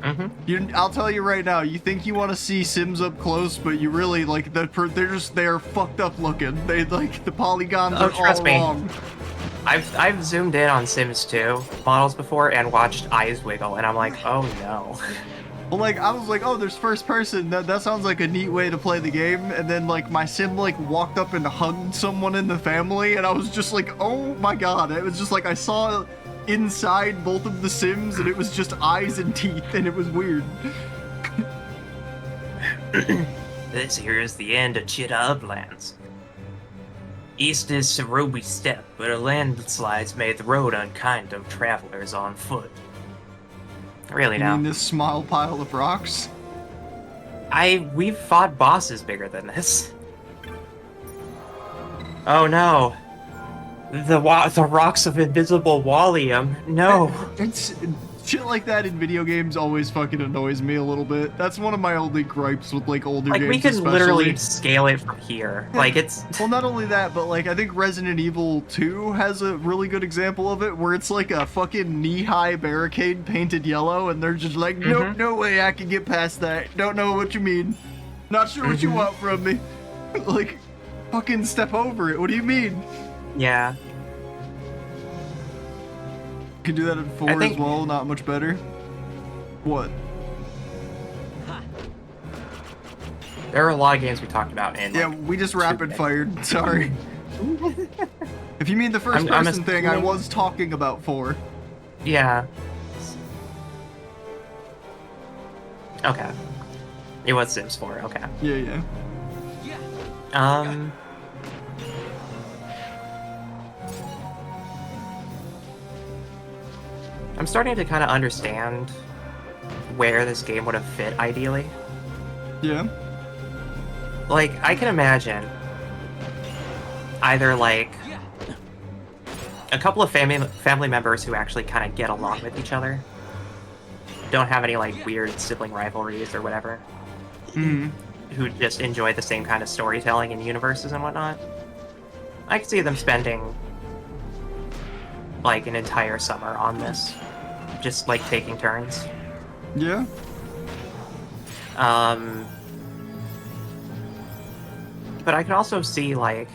S2: I'll tell you right now. You think you want to see Sims up close, but you really like they're fucked up looking. They like the polygons
S1: Oh,
S2: are
S1: trust
S2: all
S1: me.
S2: wrong.
S1: I've zoomed in on Sims 2 models before and watched eyes wiggle, and I'm like, oh no.
S2: Well, like I was like, oh, there's first person. That sounds like a neat way to play the game. And then like my Sim like walked up and hugged someone in the family, and I was just like, oh my god. It was just like I saw inside both of the Sims, and it was just eyes and teeth, and it was weird.
S1: This here is the end of Cheetah Uplands. East is Cerobi Steppe, but a landslides made the road unkind of travelers on foot. Really
S2: You
S1: now.
S2: mean this small pile of rocks?
S1: We've fought bosses bigger than this. Oh no. The rocks of invisible Wallium. No.
S2: It's shit like that in video games always fucking annoys me a little bit. That's one of my only gripes with like older
S1: Like,
S2: games.
S1: we can
S2: especially.
S1: literally scale it from here. Like, it's...
S2: Well, not only that, but like I think Resident Evil 2 has a really good example of it, where it's like a fucking knee-high barricade painted yellow, and they're just like, nope, no way I can get past that. Don't know what you mean. Not sure what you want from me. Like, fucking step over it. What do you mean?
S1: Yeah.
S2: You can do that in 4
S1: think-
S2: as well, not much better. What?
S1: There are a lot of games we talked about in...
S2: Yeah,
S1: like,
S2: we just
S1: 2
S2: rapid
S1: minutes.
S2: fired. Sorry. If you mean the first
S1: I'm
S2: person thing, I
S1: assuming-
S2: was talking about 4.
S1: Yeah. Okay. It was Sims 4, okay.
S2: Yeah.
S1: I'm starting to kind of understand where this game would have fit ideally.
S2: Yeah.
S1: Like, I can imagine either, like, a couple of family members who actually kind of get along with each other. Don't have any, like, weird sibling rivalries or whatever. Who just enjoy the same kind of storytelling and universes and whatnot. I could see them spending, like, an entire summer on this. Just, like, taking turns.
S2: Yeah.
S1: But I can also see, like...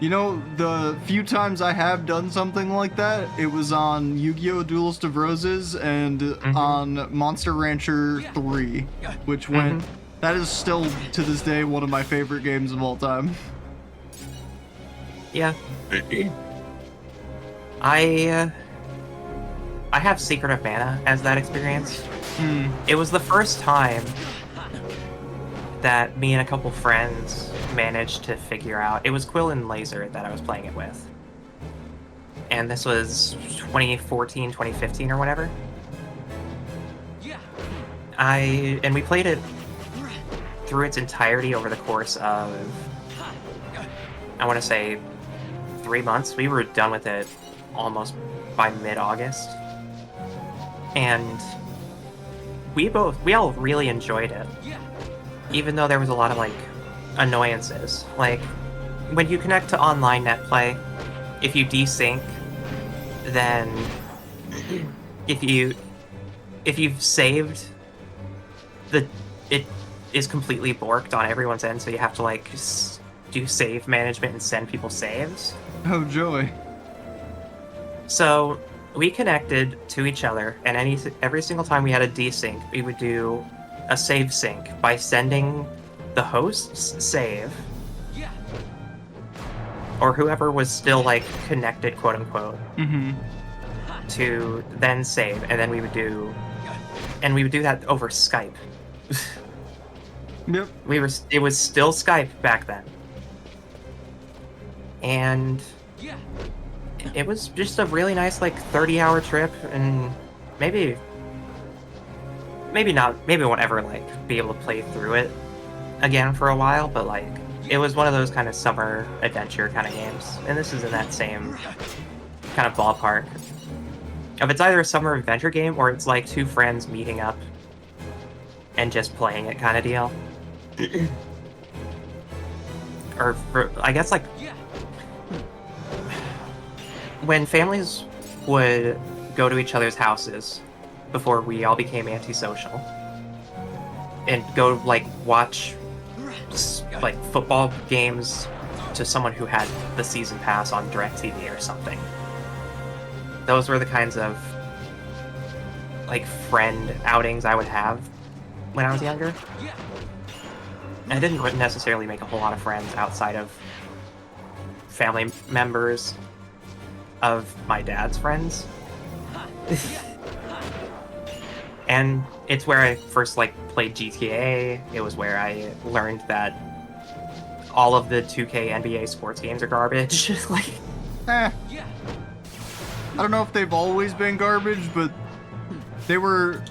S2: You know, the few times I have done something like that, it was on Yu-Gi-Oh! Duelist of Roses and on Monster Rancher 3, which went... That is still, to this day, one of my favorite games of all time.
S1: Yeah. I have Secret of Mana as that experience. It was the first time that me and a couple friends managed to figure out... It was Quill and Laser that I was playing it with. And this was 2014, 2015 or whatever. And we played it through its entirety over the course of, I want to say, 3 months. We were done with it almost by mid-August. And we all really enjoyed it. Even though there was a lot of, like, annoyances. Like, when you connect to online net play, if you desync, then if you've saved, it is completely borked on everyone's end, so you have to, like, do save management and send people saves.
S2: Oh, joy.
S1: So we connected to each other, and every single time we had a desync, we would do a save sync by sending the host's save, or whoever was still, like, connected, quote unquote, to then save, and then we would do that over Skype.
S2: Yep.
S1: It was still Skype back then. And it was just a really nice, like, 30-hour trip, and maybe we won't ever, like, be able to play through it again for a while, but, like, it was one of those kind of summer adventure kind of games, and this is in that same kind of ballpark. If it's either a summer adventure game, or it's, like, two friends meeting up and just playing it kind of deal. Or, I guess, like, when families would go to each other's houses before we all became antisocial, and go like watch like football games to someone who had the season pass on DirecTV or something. Those were the kinds of like friend outings I would have when I was younger. I didn't necessarily make a whole lot of friends outside of family members of my dad's friends. And it's where I first like played GTA. It was where I learned that all of the 2K NBA sports games are garbage. Like,
S2: I don't know if they've always been garbage, but they were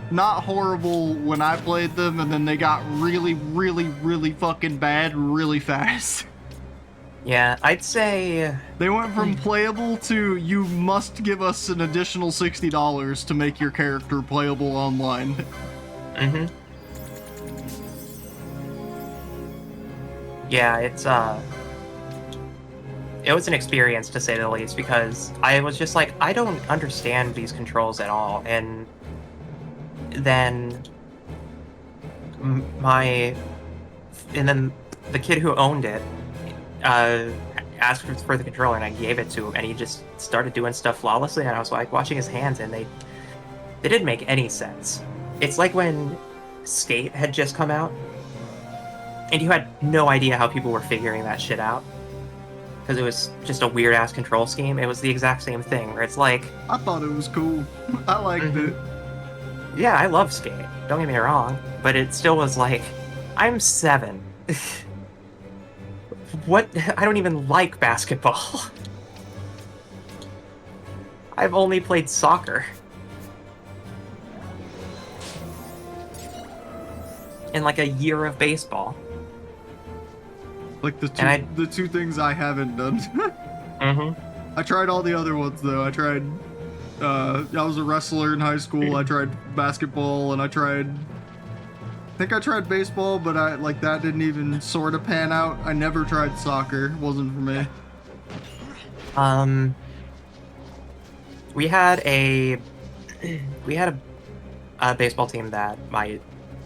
S2: not horrible when I played them, and then they got really, really, really fucking bad really fast.
S1: yeah, I'd say
S2: They went from playable to you must give us an additional $60 to make your character playable online.
S1: Yeah, it was an experience to say the least, because I was just like, I don't understand these controls at all. And then then the kid who owned it asked for the controller, and I gave it to him, and he just started doing stuff flawlessly, and I was like watching his hands, and they didn't make any sense. It's like when Skate had just come out, and you had no idea how people were figuring that shit out, because it was just a weird-ass control scheme. It was the exact same thing, where it's like...
S2: I thought it was cool. I liked it.
S1: Yeah, I love Skate. Don't get me wrong. But it still was like, I'm 7. What? I don't even like basketball. I've only played soccer. And like a year of baseball.
S2: Like the two things I haven't done. I tried all the other ones though. I tried. I was a wrestler in high school. I tried basketball, and I think I tried baseball, but that didn't even sort of pan out. I never tried soccer. It wasn't for me.
S1: We had a baseball team that my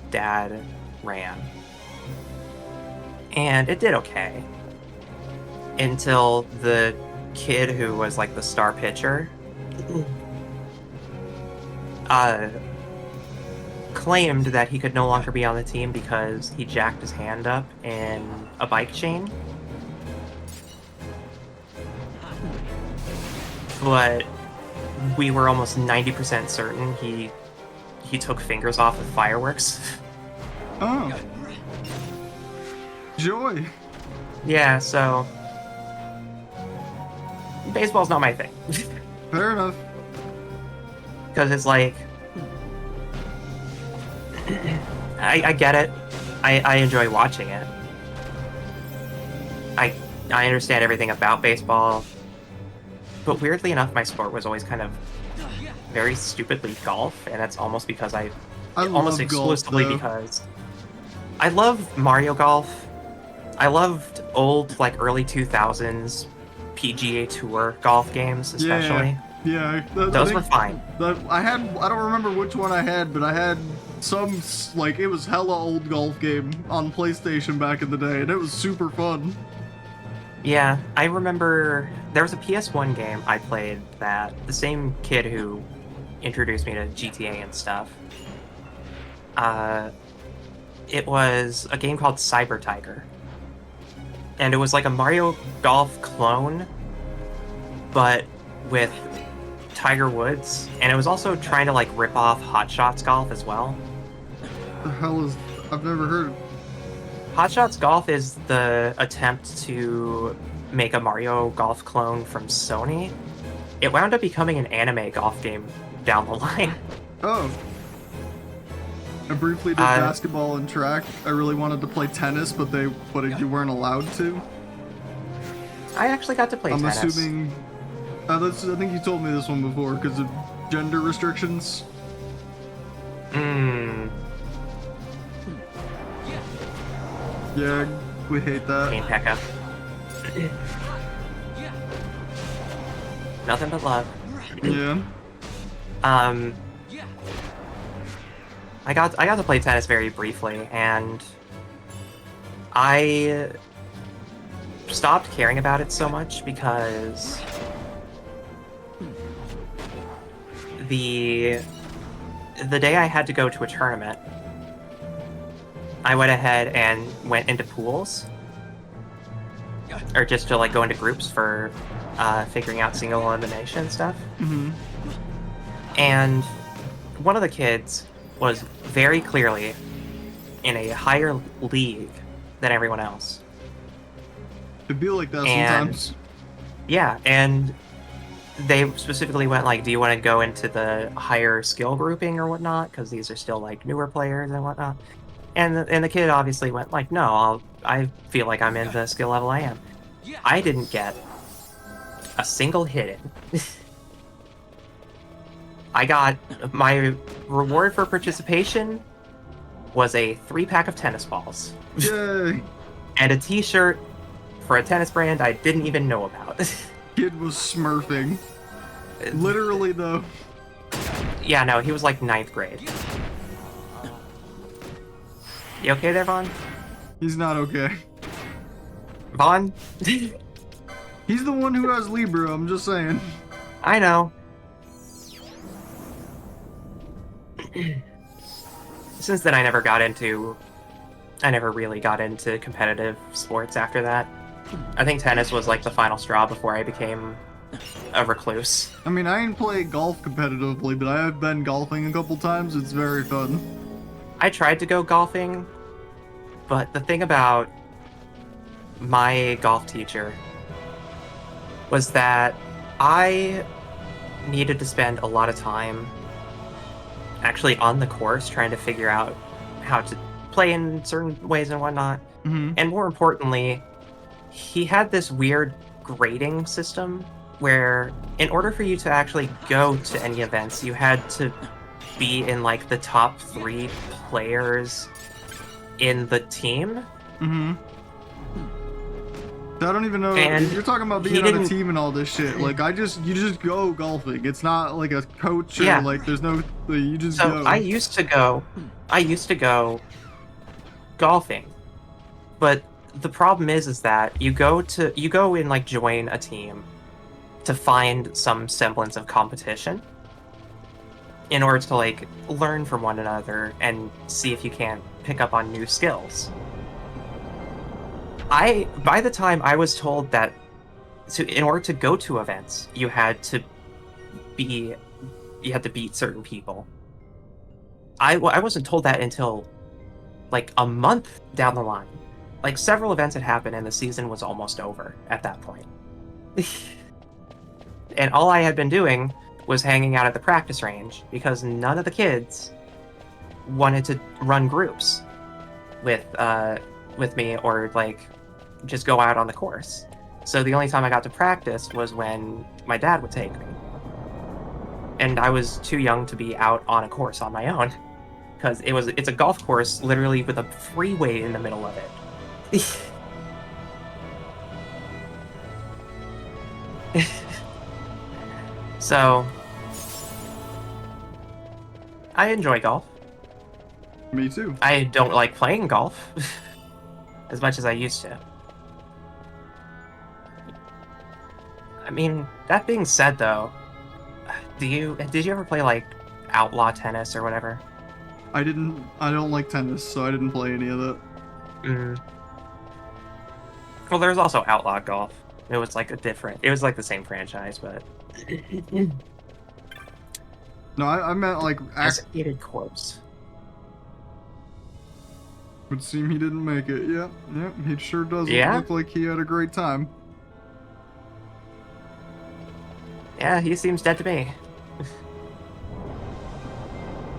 S1: dad ran. And it did okay. Until the kid who was like the star pitcher claimed that he could no longer be on the team because he jacked his hand up in a bike chain. But we were almost 90% certain he took fingers off with fireworks.
S2: Oh. Joy.
S1: Yeah, so baseball's not my thing.
S2: Fair enough.
S1: Because it's like, I get it. I enjoy watching it. I understand everything about baseball. But weirdly enough, my sport was always kind of very stupidly golf, and that's almost because I almost exclusively
S2: golf,
S1: because I love Mario Golf. I loved old, like, early 2000s PGA Tour golf games, especially.
S2: Yeah.
S1: Those were fine.
S2: I don't remember which one I had, but I had some, like, it was hella old golf game on PlayStation back in the day, and it was super fun.
S1: Yeah, I remember there was a PS1 game I played that the same kid who introduced me to GTA and stuff. It was a game called Cyber Tiger. And it was like a Mario Golf clone, but with Tiger Woods. And it was also trying to like rip off Hot Shots Golf as well.
S2: The hell is... I've never heard of...
S1: Hot Shots Golf is the attempt to make a Mario Golf clone from Sony. It wound up becoming an anime golf game down the line.
S2: Oh. I briefly did basketball and track. I really wanted to play tennis, but you weren't allowed to.
S1: I actually got to play tennis.
S2: I'm assuming... I think you told me this one before, because of gender restrictions. Yeah, we hate that.
S1: Game Pekka. Nothing but love.
S2: Yeah.
S1: I got to play tennis very briefly, and I stopped caring about it so much because the day I had to go to a tournament, I went ahead and went into pools, or just to like go into groups for figuring out single elimination stuff.
S2: Mm-hmm.
S1: And one of the kids was very clearly in a higher league than everyone else.
S2: It'd be like that
S1: And
S2: sometimes.
S1: yeah, and they specifically went like, do you want to go into the higher skill grouping or whatnot? Because these are still like newer players and whatnot. And the kid obviously went like, no, I feel like I'm in the skill level I am. I didn't get a single hit in. I got my reward for participation was a 3-pack of tennis balls
S2: Yay!
S1: and a T-shirt for a tennis brand I didn't even know about.
S2: Kid was smurfing. Literally, though.
S1: Yeah, no, he was like 9th grade. You okay there, Vaughn?
S2: He's not okay.
S1: Vaughn?
S2: He's the one who has Libra, I'm just saying.
S1: I know. Since then, I never really got into competitive sports after that. I think tennis was like the final straw before I became a recluse.
S2: I mean, I ain't played golf competitively, but I have been golfing a couple times. It's very fun.
S1: I tried to go golfing, but the thing about my golf teacher was that I needed to spend a lot of time actually on the course trying to figure out how to play in certain ways and whatnot.
S2: Mm-hmm.
S1: And more importantly, he had this weird grading system where in order for you to actually go to any events, you had to be in like the top 3 players in the team.
S2: Mm-hmm. I don't even know.
S1: And
S2: you're talking about
S1: he
S2: being on a
S1: didn't-
S2: team and all this shit. Like, you just go golfing. It's not like a coach or
S1: Yeah.
S2: like there's no. You just
S1: So
S2: go.
S1: I used to go golfing, but the problem is that you go and like join a team to find some semblance of competition in order to like learn from one another and see if you can pick up on new skills. By the time I was told that in order to go to events, you had to beat certain people. I wasn't told that until like a month down the line. Like several events had happened and the season was almost over at that point. And all I had been doing was hanging out at the practice range because none of the kids wanted to run groups with me or like just go out on the course. So the only time I got to practice was when my dad would take me. And I was too young to be out on a course on my own because it's a golf course literally with a freeway in the middle of it. So I enjoy golf.
S2: Me too.
S1: I don't like playing golf as much as I used to. I mean, that being said though, did you ever play like outlaw tennis or whatever?
S2: I don't like tennis, so I didn't play any of that.
S1: Well, there's also outlaw golf. It was like it was like the same franchise, but
S2: No, I meant like
S1: Desiccated Corpse.
S2: would seem he didn't make it. Yeah, he sure doesn't
S1: Yeah?
S2: look like he had a great time.
S1: Yeah, he seems dead to me.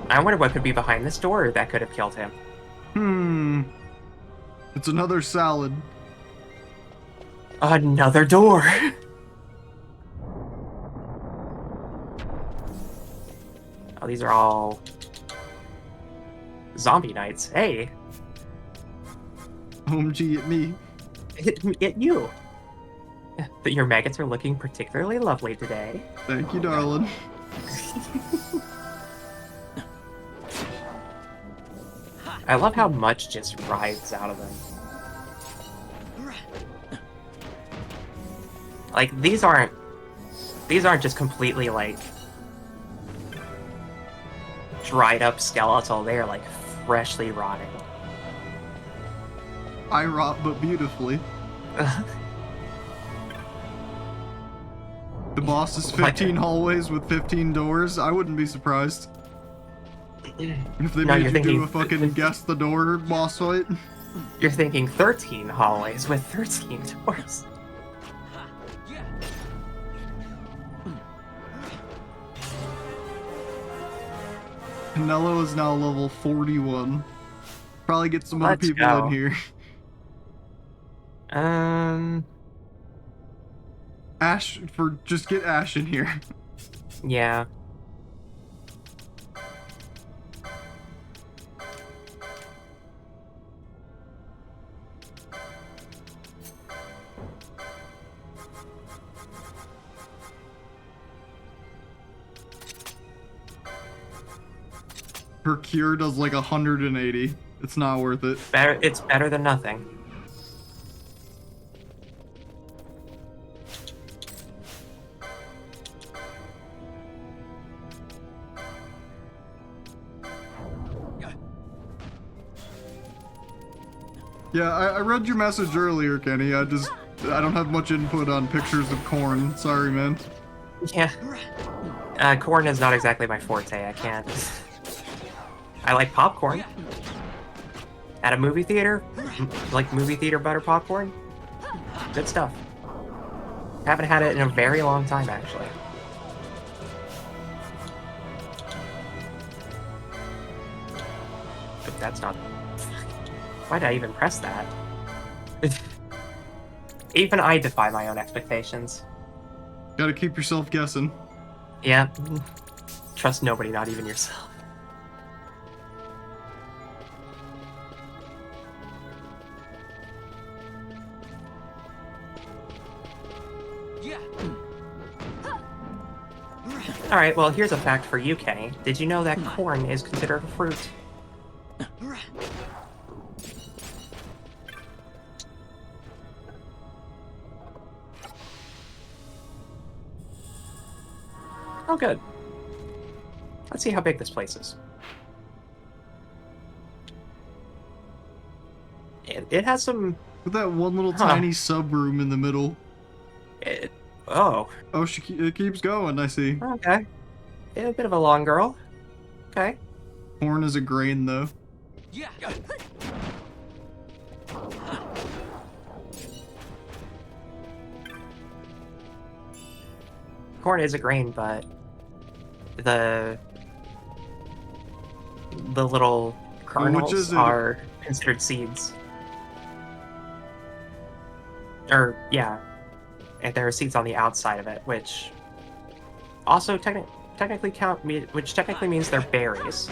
S1: I wonder what could be behind this door that could have killed him.
S2: It's another salad.
S1: Another door! Oh, these are all zombie nights. Hey,
S2: OMG at me.
S1: at you. But your maggots are looking particularly lovely today.
S2: Thank you, darling.
S1: I love how much just writhes out of them. Like, these aren't just completely, like, dried up skeletal, they're, like, freshly rotting.
S2: I rot but beautifully. The boss is 15 hallways with 15 doors. I wouldn't be surprised. If they made you do a fucking guess the door boss fight.
S1: You're thinking 13 hallways with 13 doors.
S2: Canelo is now level 41. Probably get some more people
S1: go.
S2: in here. Ash, just get Ash in here.
S1: Yeah.
S2: Her cure does like 180. It's not worth it.
S1: It's better than nothing.
S2: Yeah, I read your message earlier, Kenny. I don't have much input on pictures of corn. Sorry, man.
S1: Yeah. Corn is not exactly my forte. I can't. I like popcorn. At a movie theater, like movie theater butter popcorn. Good stuff. Haven't had it in a very long time, actually. But that's not... Why'd I even press that? Even I defy my own expectations.
S2: Gotta keep yourself guessing.
S1: Yeah. Trust nobody, not even yourself. Alright, well, here's a fact for you, Kenny. Did you know that corn is considered a fruit? Oh, good. Let's see how big this place is. It has some...
S2: With that one little tiny sub-room in the middle.
S1: Oh,
S2: it keeps going, I see.
S1: okay. Yeah, a bit of a long girl. Okay.
S2: Corn is a grain, though.
S4: Yeah.
S1: Corn is a grain, but the little kernels are considered seeds. Or, yeah. And there are seeds on the outside of it, which also technically which technically means they're berries.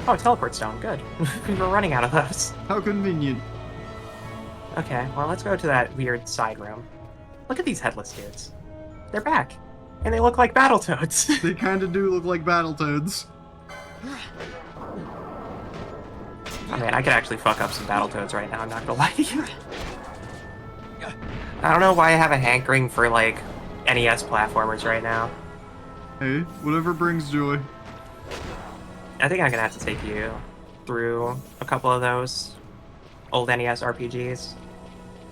S1: Oh, teleport stone, good. We were running out of those.
S2: How convenient.
S1: Okay, well, let's go to that weird side room. Look at these headless dudes. They're back. And they look like Battletoads.
S2: They kind of do look like Battletoads.
S1: Oh man, I could actually fuck up some Battletoads right now, I'm not gonna lie to you. I don't know why I have a hankering for, like, NES platformers right now.
S2: Hey, whatever brings joy.
S1: I think I'm gonna have to take you through a couple of those old NES RPGs.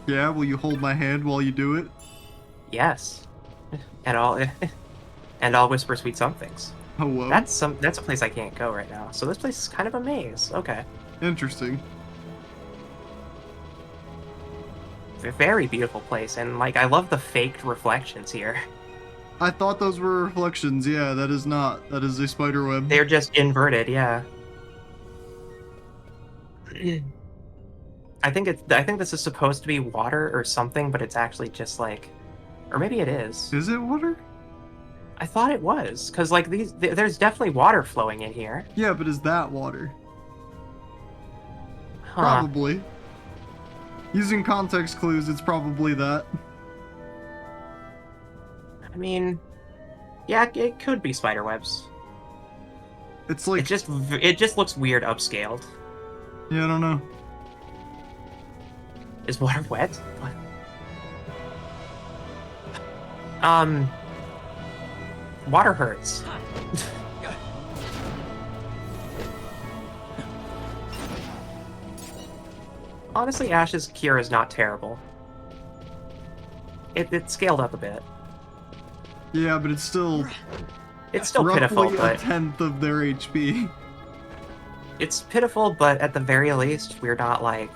S2: Yeah, will you hold my hand while you do it?
S1: Yes. And I'll whisper sweet somethings.
S2: Hello?
S1: That's a place I can't go right now. So this place is kind of a maze. Okay.
S2: Interesting.
S1: A very beautiful place, and like I love the faked reflections here.
S2: I thought those were reflections. Yeah, that is not. That is a spider web.
S1: They're just inverted, yeah. I think this is supposed to be water or something, but it's actually just like, or maybe it is.
S2: Is it water?
S1: I thought it was, because like there's definitely water flowing in here.
S2: Yeah, but is that water?
S1: Huh.
S2: Probably. Using context clues, it's probably that.
S1: I mean, yeah, it could be spider webs.
S2: It's like,
S1: It just looks weird upscaled.
S2: yeah, I don't know.
S1: Is water wet? What? Um, water hurts. Honestly, Ash's cure is not terrible. It scaled up a bit.
S2: Yeah, but it's still
S1: It's still pitiful,
S2: roughly a
S1: but
S2: tenth of their HP.
S1: it's pitiful, but at the very least, we're not like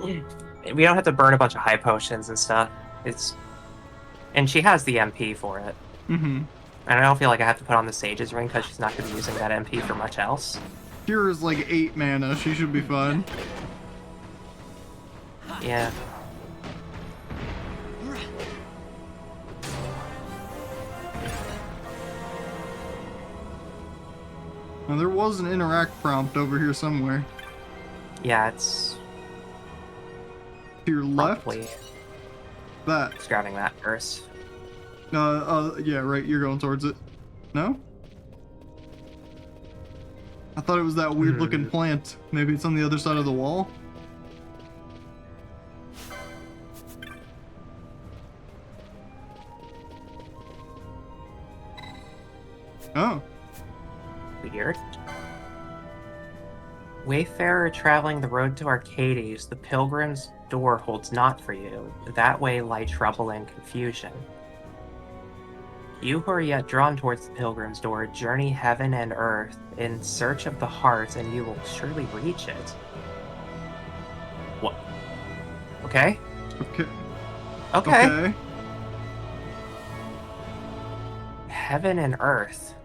S1: we don't have to burn a bunch of high potions and stuff. And she has the MP for it.
S2: Mm-hmm.
S1: And I don't feel like I have to put on the Sage's Ring because she's not going to be using that MP for much else.
S2: Cure is like 8 mana, she should be fine.
S1: Yeah.
S2: Now, there was an interact prompt over here somewhere.
S1: Yeah, it's
S2: To your left?
S1: probably
S2: That.
S1: just grabbing that first.
S2: Yeah, right, you're going towards it. No? I thought it was that weird looking plant. Maybe it's on the other side of the wall? Oh.
S1: Weird. Wayfarer traveling the road to Arcades, the pilgrim's door holds not for you. That way lie trouble and confusion. You who are yet drawn towards the pilgrim's door, journey heaven and earth in search of the heart, and you will surely reach it. What? Okay.
S2: Okay.
S1: Okay. Heaven and earth.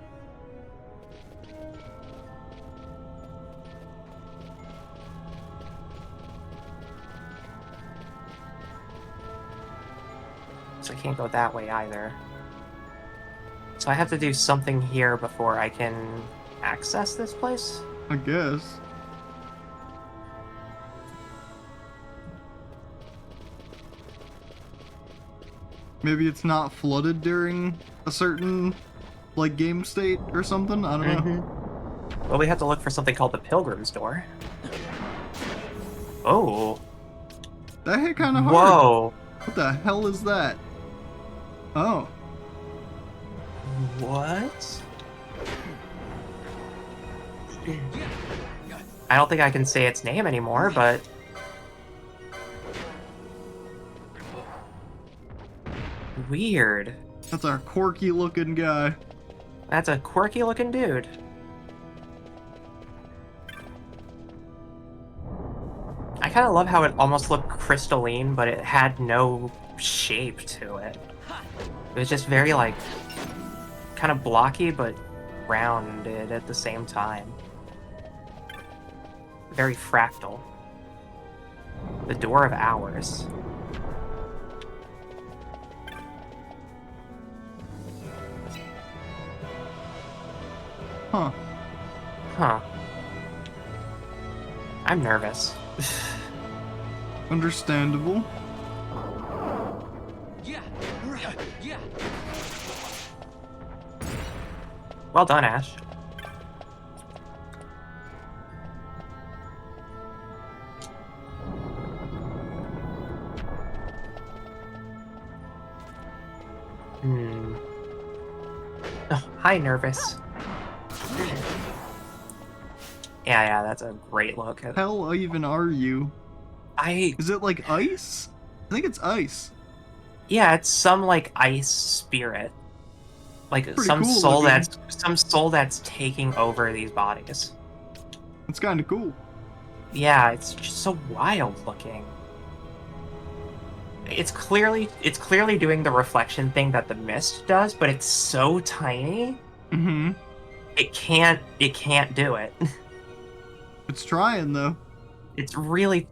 S1: So I can't go that way either. So I have to do something here before I can access this place?
S2: I guess. Maybe it's not flooded during a certain, like, game state or something? I don't know.
S1: Well, we have to look for something called the Pilgrim's Door. Oh.
S2: That hit kind of hard.
S1: Whoa.
S2: What the hell is that? Oh.
S1: What? I don't think I can say its name anymore, but... Weird.
S2: That's our quirky looking guy.
S1: That's a quirky looking dude. I kind of love how it almost looked crystalline, but it had no shape to it. It was just very, like, kind of blocky, but rounded at the same time. Very fractal. The Door of Hours.
S2: Huh.
S1: Huh. I'm nervous.
S2: Understandable.
S1: Well done, Ash. Oh, hi, nervous. Yeah, that's a great look.
S2: Hell even are you?
S1: I
S2: Is it like ice? I think it's ice.
S1: Yeah, it's some like ice spirit. Like
S2: Pretty
S1: some
S2: cool
S1: soul
S2: looking.
S1: that's taking over these bodies.
S2: It's kind of cool.
S1: Yeah, it's just so wild looking. It's clearly doing the reflection thing that the mist does, but it's so tiny.
S2: Mm-hmm.
S1: It can't do it.
S2: It's trying though.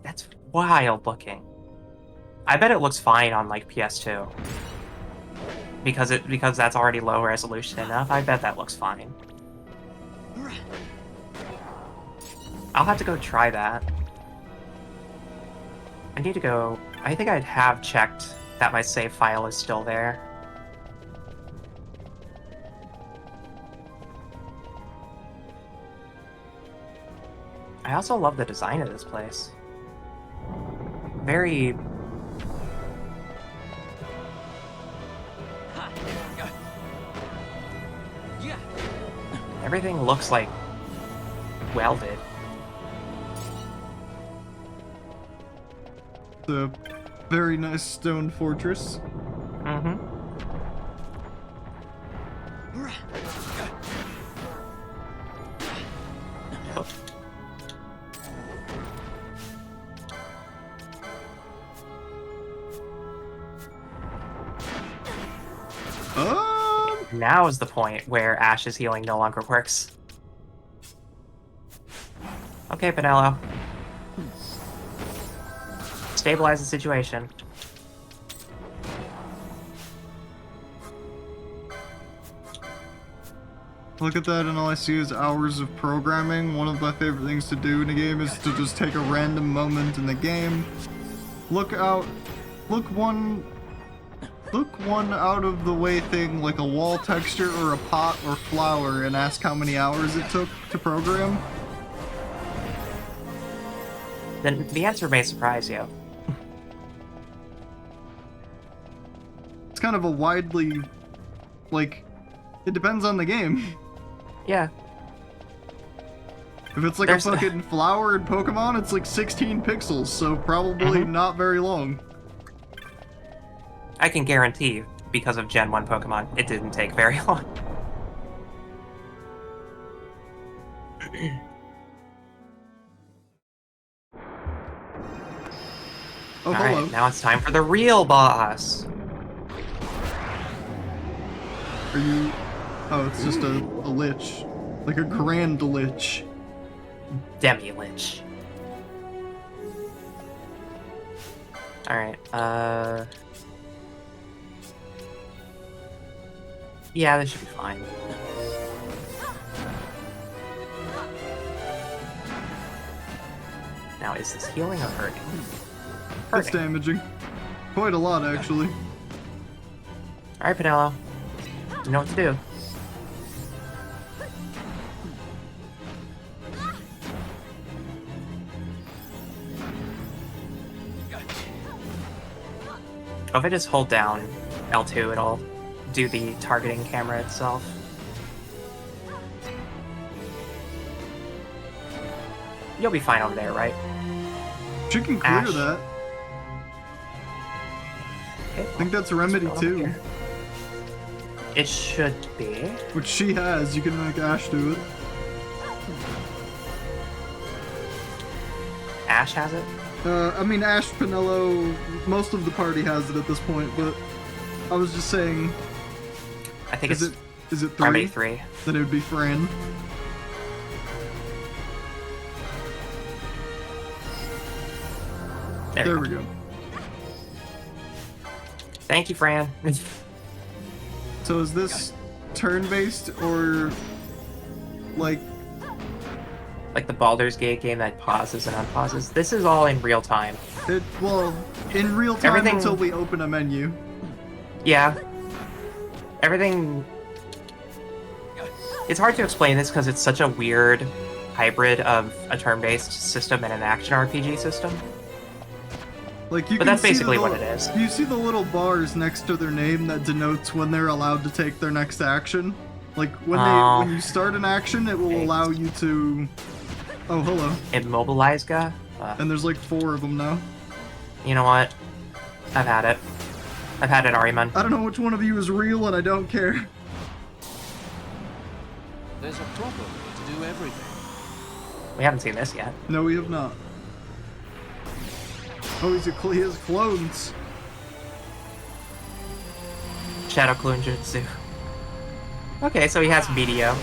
S1: That's wild looking. I bet it looks fine on like PS2. Because that's already low resolution enough. I bet that looks fine. I'll have to go try that. I need to go. I think I'd have checked that my save file is still there. I also love the design of this place. Very... Everything looks like welded.
S2: The very nice stone fortress.
S1: Mm-hmm. Now is the point where Ash's healing no longer works. Okay, Pinello. Stabilize the situation.
S2: Look at that, and all I see is hours of programming. One of my favorite things to do in a game is to just take a random moment in the game, look one out of the way thing, like a wall texture or a pot or flower, and ask how many hours it took to program.
S1: Then the answer may surprise you.
S2: It's kind of a widely, like, it depends on the game.
S1: Yeah.
S2: If it's like a fucking flower in Pokemon, it's like 16 pixels, so probably not very long.
S1: I can guarantee, because of Gen 1 Pokemon, it didn't take very long.
S2: Oh, hello.
S1: Alright, now it's time for the real boss.
S2: Are you... Oh, it's just a lich. Like a grand lich.
S1: Demi-Lich. Alright, yeah, this should be fine. Now, is this healing or hurting?
S2: It's damaging. Quite a lot, actually.
S1: Alright, Pinello. You know what to do. Oh, if I just hold down L2, it'll do the targeting camera itself. You'll be fine over there, right?
S2: She can clear
S1: Ash.
S2: that.
S1: Okay,
S2: I think that's a remedy too.
S1: It should be.
S2: Which she has. You can make Ash do it.
S1: Ash has it?
S2: I mean, Ash, Pinello, most of the party has it at this point, but I was just saying...
S1: I think is it
S2: 3?
S1: remedy 3.
S2: Then it would be Fran. There we go.
S1: Thank you, Fran.
S2: So is this turn-based or like
S1: the Baldur's Gate game that pauses and unpauses? This is all in real time.
S2: well, in real time
S1: Everything...
S2: until we open a menu.
S1: Yeah. Everything... It's hard to explain this because it's such a weird hybrid of a turn-based system and an action RPG system.
S2: Like you
S1: but
S2: can
S1: that's basically
S2: see
S1: what it is.
S2: You see the little bars next to their name that denotes when they're allowed to take their next action. Like when you start an action, it will allow you to. Oh, hello.
S1: Immobilize guy.
S2: And there's like 4 of them now.
S1: You know what? I've had it. I've had it, Ariman.
S2: I don't know which one of you is real, and I don't care.
S4: There's a proper way to do everything.
S1: We haven't seen this yet.
S2: No, we have not. Oh, he has clones.
S1: Shadow Clone Jutsu. Okay, so he has Meteor.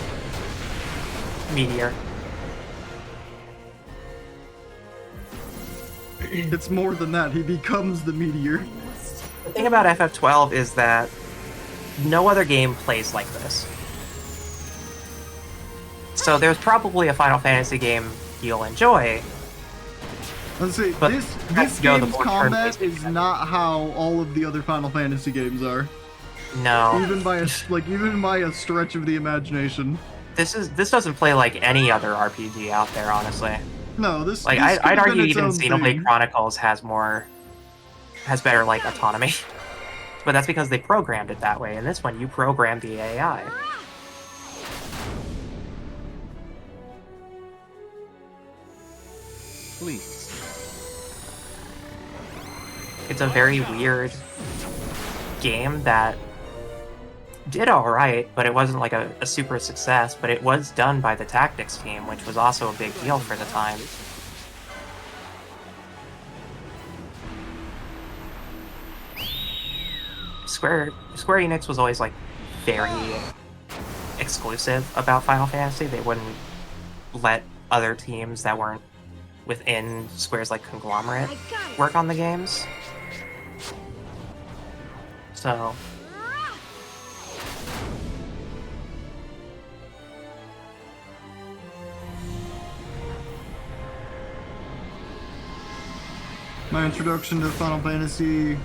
S2: It's more than that. He becomes the meteor.
S1: The thing about FF12 is that no other game plays like this. So there's probably a Final Fantasy game you'll enjoy,
S2: Let's see,
S1: But
S2: this
S1: go the
S2: game's
S1: more
S2: combat
S1: turn-based
S2: is
S1: game.
S2: not how all of the other Final Fantasy games are.
S1: No.
S2: Even by a stretch of the imagination.
S1: This doesn't play like any other RPG out there, honestly.
S2: No, this
S1: Like
S2: this could
S1: I'd
S2: have been
S1: argue
S2: its
S1: even
S2: own
S1: Xenoblade
S2: thing.
S1: Chronicles has better like autonomy. But that's because they programmed it that way. In this one, you programmed the AI.
S4: Please.
S1: It's a very weird game that did alright, but it wasn't like a super success, but it was done by the Tactics team, which was also a big deal for the time. Square Enix was always like very exclusive about Final Fantasy. They wouldn't let other teams that weren't within Square's like conglomerate work on the games. So
S2: My introduction to Final Fantasy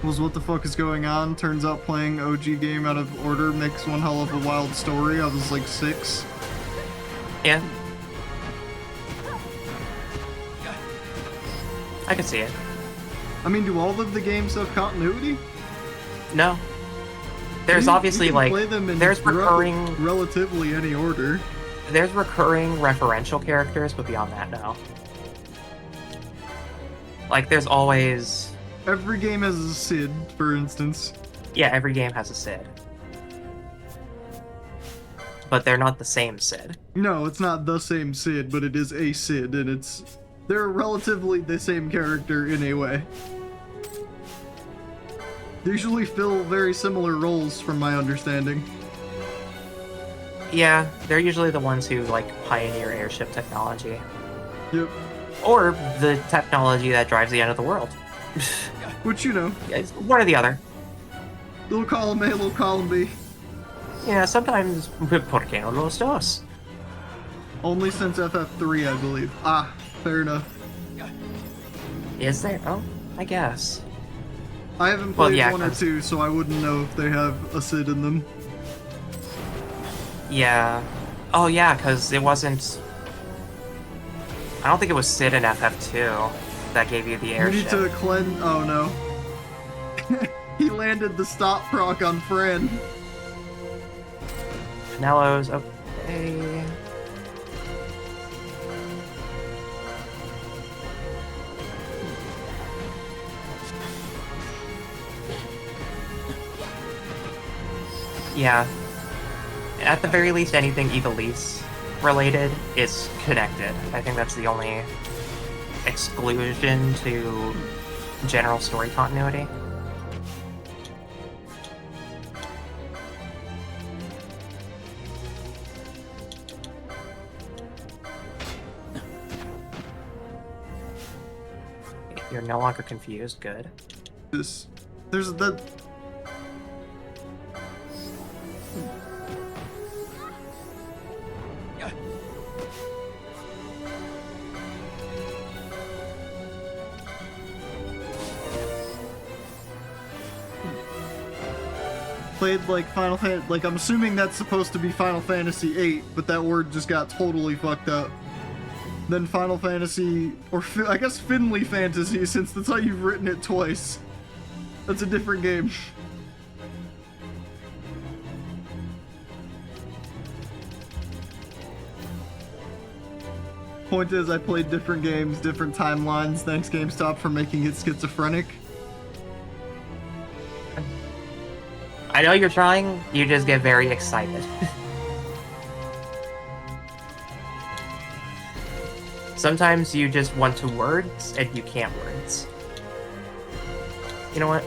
S2: was what the fuck is going on. Turns out playing OG game out of order makes one hell of a wild story. I was like 6.
S1: yeah, I could see it.
S2: I mean, do all of the games have continuity?
S1: No, there's obviously
S2: you can
S1: like
S2: play them in
S1: there's recurring
S2: relatively any order.
S1: there's recurring referential characters, but beyond that, no. Like there's always
S2: Every game has a Cid, for instance.
S1: yeah, every game has a Cid. But they're not the same Cid.
S2: No, it's not the same Cid, but it is a Cid, and they're relatively the same character in a way. They usually fill very similar roles, from my understanding.
S1: Yeah, they're usually the ones who like pioneer airship technology.
S2: Yep.
S1: Or the technology that drives the end of the world.
S2: Which, you know,
S1: It's one or the other.
S2: little column A, little column B.
S1: Yeah, sometimes ¿por qué no los dos?
S2: Only since FF3, I believe. Ah, fair enough.
S1: Is there? Oh, I guess.
S2: I haven't
S1: Well,
S2: played
S1: yeah,
S2: 1 or
S1: 'cause-
S2: 2, so I wouldn't know if they have a Cid in them.
S1: Yeah. Oh yeah, because it wasn't... I don't think it was Sid in FF2 that gave you the
S2: You
S1: airship.
S2: need to cleanse. Oh no. He landed the stop proc on Fran.
S1: Nello's okay. Yeah. At the very least, anything Evilise related is connected. I think that's the only exclusion to general story continuity. You're no longer confused. Good.
S2: There's that. Played like Final Fantasy, like I'm assuming that's supposed to be Final Fantasy VIII, but that word just got totally fucked up. Then Final Fantasy, or I guess Finley Fantasy, since that's how you've written it twice. That's a different game. Point is, I played different games, different timelines. Thanks GameStop for making it schizophrenic.
S1: I know you're trying, you just get very excited. Sometimes you just want to words, and you can't words. You know what?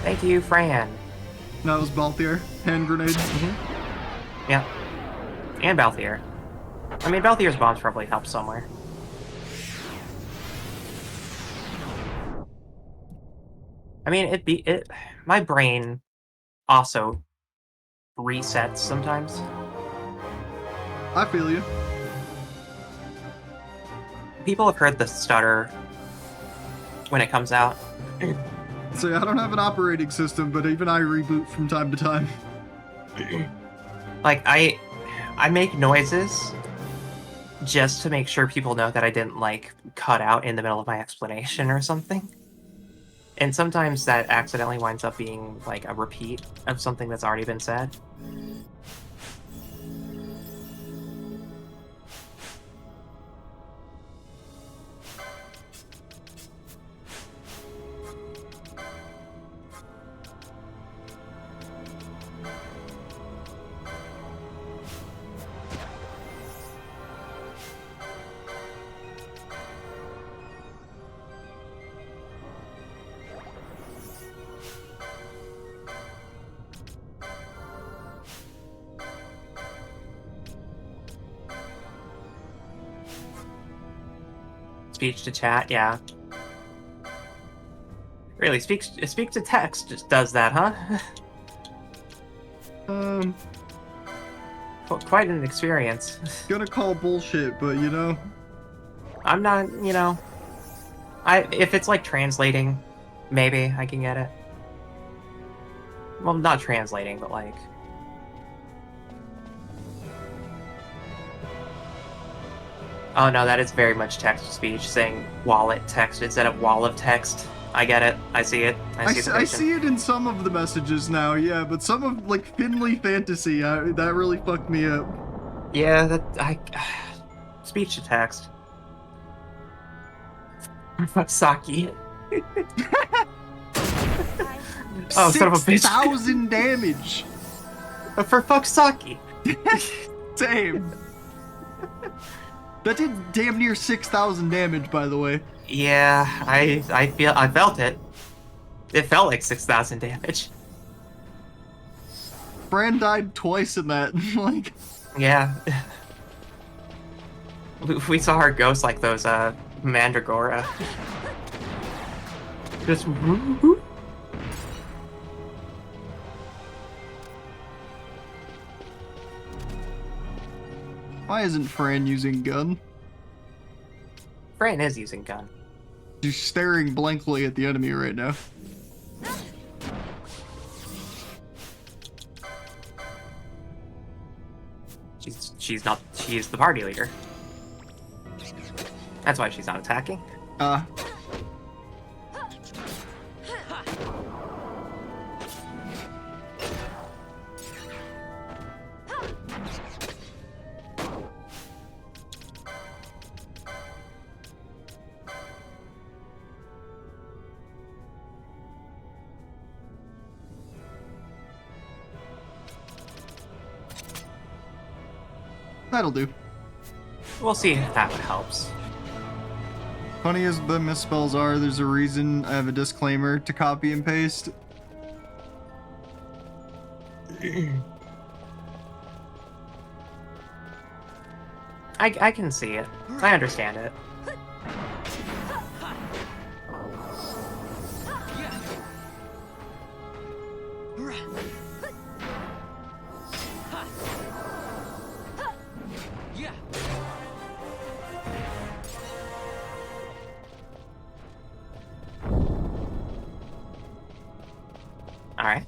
S1: Thank you, Fran.
S2: That was Balthier. Hand grenade.
S1: Yeah. And Balthier. I mean, Balthier's bombs probably help somewhere. I mean, my brain also resets sometimes.
S2: I feel you.
S1: People have heard the stutter when it comes out.
S2: So I don't have an operating system, but even I reboot from time to time.
S1: Like, I make noises just to make sure people know that I didn't, like, cut out in the middle of my explanation or something. And sometimes that accidentally winds up being, like, a repeat of something that's already been said. Speech to chat, yeah. Really, speak to text just does that, huh? Quite an experience.
S2: Gonna call bullshit, but you know.
S1: I'm not, you know. If it's like translating, maybe I can get it. Well, not translating, but like. Oh no, that is very much text to speech, saying wallet text instead of wall of text. I get it. I see it.
S2: I see it in some of the messages now, yeah, but some of, like, Finley Fantasy, that really fucked me up.
S1: Yeah, speech to text. Saki. Oh, son of a bitch.
S2: 6,000 damage!
S1: For fuck's sake.
S2: Damn. That did damn near 6,000 damage, by the way.
S1: Yeah, I felt it. It felt like 6,000 damage.
S2: Fran died twice in that. Like,
S1: yeah. We saw her ghost like those Mandragora. Just woo-hoo.
S2: why isn't Fran using gun?
S1: Fran is using gun.
S2: She's staring blankly at the enemy right now.
S1: She's not. She is the party leader. That's why she's not attacking.
S2: That'll do.
S1: We'll see if that helps.
S2: Funny as the misspells are, there's a reason I have a disclaimer to copy and paste.
S1: I can see it. I understand it. Alright.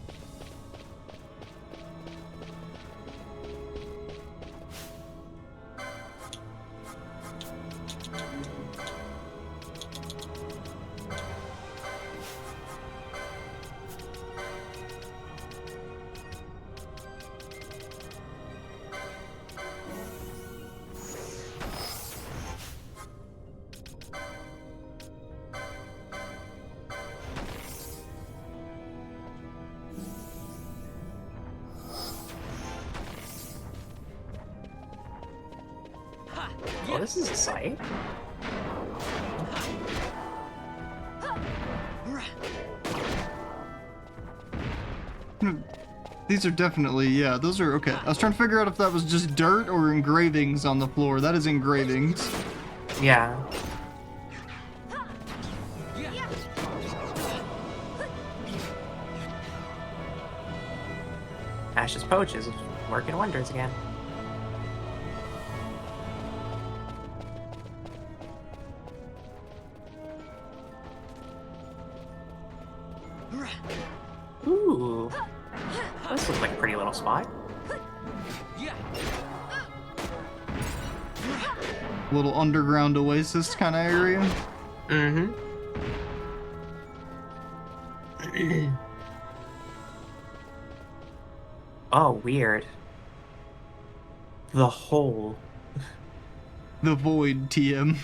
S1: Oh, this is a sight.
S2: These are definitely, yeah, those are okay. I was trying to figure out if that was just dirt or engravings on the floor. That is engravings.
S1: Yeah. Ash's poach is working wonders again. Ooh. This looks like a pretty little spot.
S2: Little underground oasis kind of area.
S1: Mm-hmm. Oh, weird. The hole.
S2: The void TM.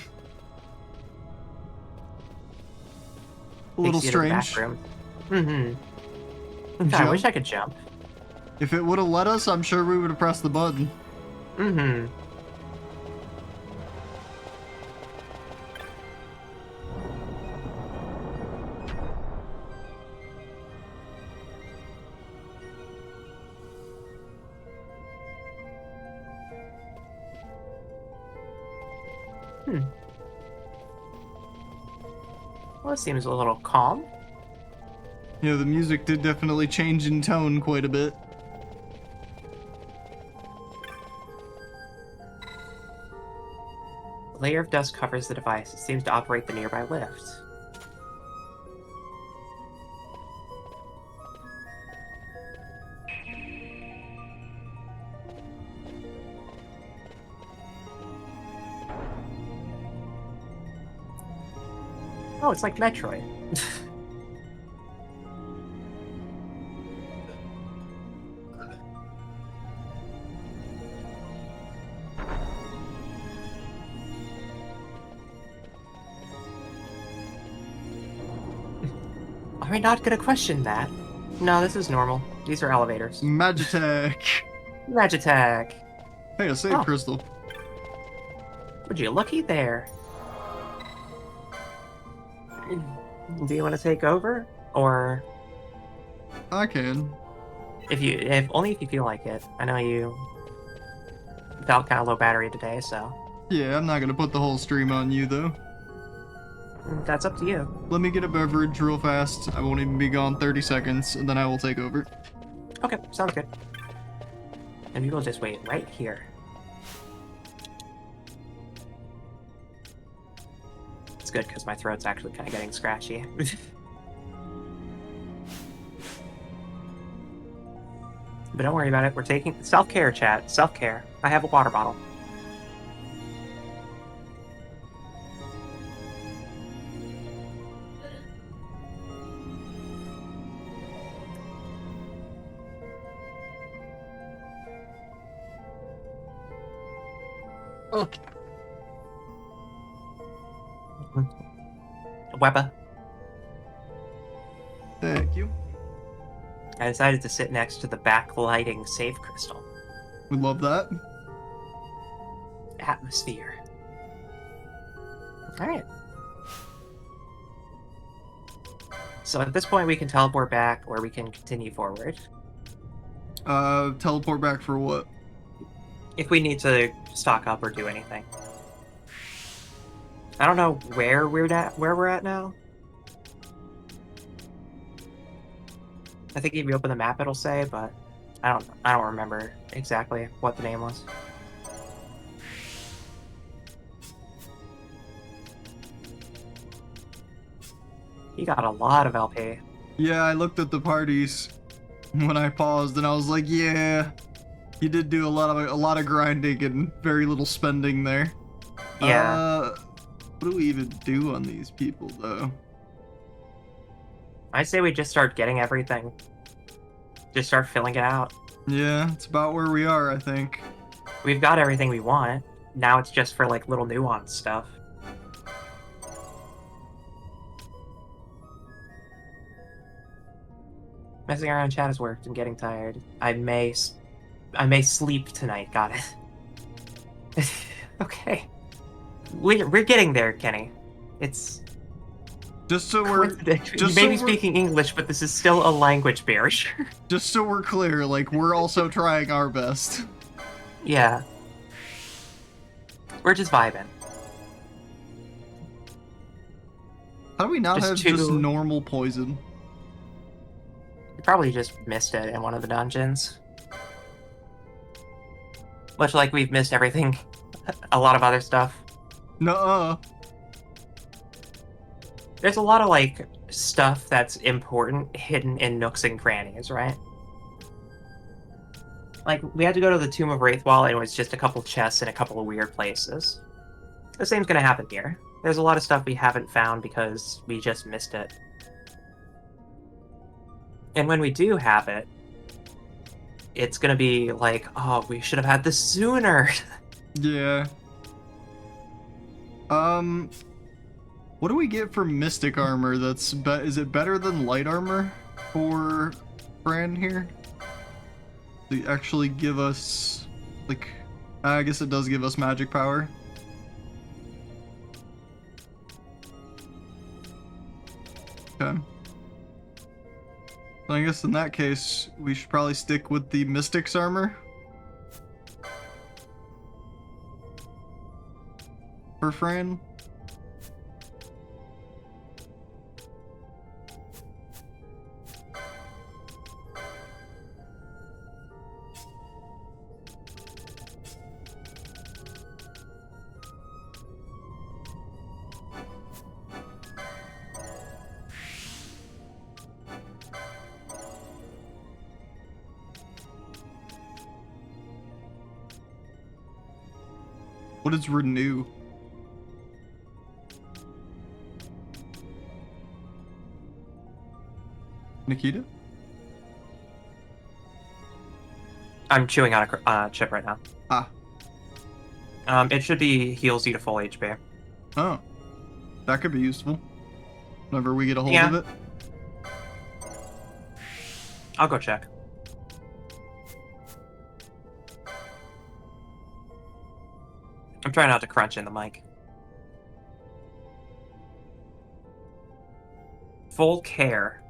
S2: A little
S1: Takes you to the back
S2: strange.
S1: room. Mm-hmm. I wish I could jump.
S2: If it would have let us, I'm sure we would have pressed the button.
S1: Mm-hmm. Well, it seems a little calm.
S2: Yeah, the music did definitely change in tone quite a bit.
S1: A layer of dust covers the device. It seems to operate the nearby lift. Oh, it's like Metroid. Are we not gonna question that? No, this is normal. These are elevators.
S2: Magitech.
S1: Magitech!
S2: Hey, a save
S1: Oh.
S2: crystal.
S1: Would you looky there? Do you want to take over? Or
S2: I can.
S1: if only if you feel like it. I know you felt kind of low battery today, so
S2: Yeah, I'm not gonna put the whole stream on you though.
S1: that's up to you.
S2: Let me get a beverage real fast. I won't even be gone 30 seconds, and then I will take over.
S1: Okay, sounds good. And we will just wait right here. It's good because my throat's actually kind of getting scratchy. But don't worry about it. We're taking self-care, chat. Self-care. I have a water bottle.
S2: Okay.
S1: Webba.
S2: Thank you.
S1: I decided to sit next to the backlighting save crystal.
S2: We love that.
S1: Atmosphere. Alright. So at this point we can teleport back or we can continue forward.
S2: Teleport back for what?
S1: If we need to stock up or do anything. I don't know where we're at now. I think if you open the map it'll say, but I don't remember exactly what the name was. You got a lot of LP.
S2: Yeah, I looked at the parties when I paused, and I was like, yeah, you did do a lot of grinding and very little spending there.
S1: Yeah.
S2: What do we even do on these people though?
S1: I say we just start getting everything. Just start filling it out.
S2: Yeah, it's about where we are, I think.
S1: We've got everything we want. Now it's just for like little nuanced stuff. Messing around in chat has worked. I'm getting tired. I may sleep tonight. Got it. Okay. We're getting there, Kenny. It's
S2: Just so we're
S1: You may be speaking English, but this is still a language barrier.
S2: just so we're clear, like we're also trying our best.
S1: Yeah. We're just vibing.
S2: How do we not
S1: Just
S2: have
S1: two-
S2: just normal poison?
S1: You probably just missed it in one of the dungeons. Much like we've missed everything. A lot of other stuff.
S2: Nuh-uh.
S1: There's a lot of, like, stuff that's important hidden in nooks and crannies, right? Like, we had to go to the Tomb of Wraithwall, and it was just a couple chests in a couple of weird places. The same's gonna happen here. There's a lot of stuff we haven't found because we just missed it. And when we do have it, it's gonna be like, oh, we should have had this sooner.
S2: Yeah. What do we get for mystic armor? Is it better than light armor for Fran here? They actually give us, like, I guess it does give us magic power. Okay. So I guess in that case, we should probably stick with the Mystic's armor. For Fran. What is renew? Nikita?
S1: I'm chewing on a chip right now.
S2: Ah.
S1: It should be heals you to full HP.
S2: Oh. That could be useful. Whenever we get a hold
S1: Yeah.
S2: of it.
S1: I'll go check. I'm trying not to crunch in the mic. Full care.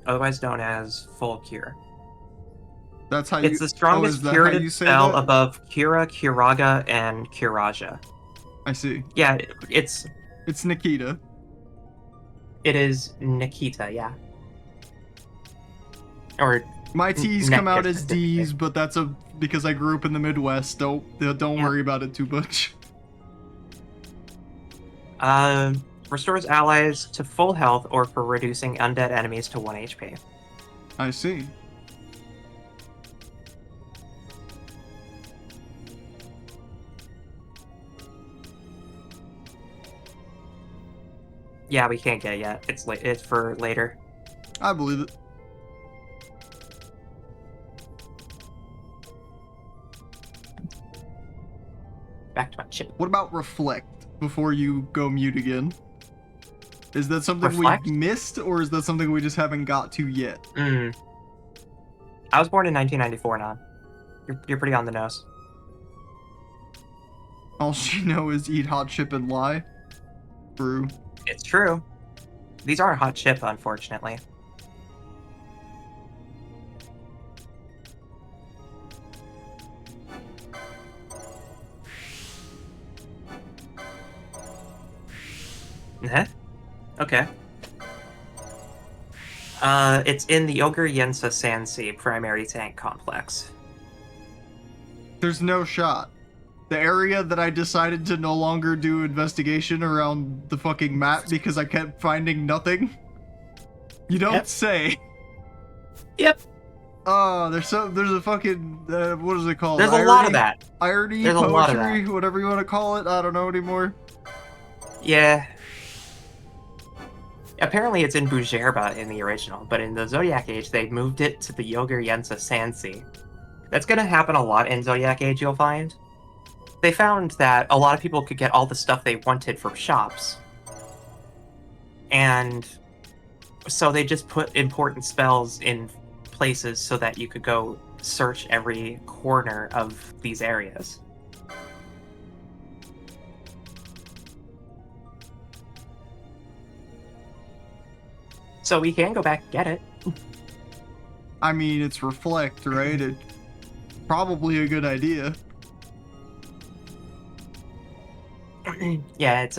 S1: Otherwise known as full cure.
S2: That's how you...
S1: It's the strongest
S2: is that how
S1: curative
S2: you say
S1: spell
S2: that?
S1: above Cura, Curaga, and Curaja.
S2: I see.
S1: Yeah, it's
S2: It's Nikita.
S1: it is Nikita, yeah. Or
S2: My T's come out
S1: Nekita.
S2: as D's, but that's because I grew up in the Midwest. Don't
S1: Yeah.
S2: worry about it too much.
S1: Restores allies to full health or for reducing undead enemies to 1 HP.
S2: I see.
S1: Yeah, we can't get it yet. It's for later.
S2: I believe it.
S1: Back to my chip.
S2: What about reflect before you go mute again? Is that something
S1: Reflect?
S2: we missed, or is that something we just haven't got to yet?
S1: I was born in 1994, Nan. You're pretty on the nose.
S2: All she know is eat hot chip and lie. True.
S1: It's true. These aren't hot chip, unfortunately. Huh? Okay. It's in the Ogre Yensa Sansi primary tank complex.
S2: There's no shot. The area that I decided to no longer do investigation around the fucking map because I kept finding nothing. You don't
S1: Yep.
S2: say.
S1: Yep.
S2: Oh, there's a fucking what is it called?
S1: There's a lot of that.
S2: Irony,
S1: There's a lot of
S2: poetry, whatever you want to call it. I don't know anymore.
S1: Yeah. Apparently it's in Bujerba in the original, but in the Zodiac Age they moved it to the Ogre Yensa Sansi. That's gonna happen a lot in Zodiac Age, you'll find. They found that a lot of people could get all the stuff they wanted from shops. And so they just put important spells in places so that you could go search every corner of these areas. So we can go back and get it.
S2: I mean, it's reflect, right? It probably a good idea.
S1: Yeah, it's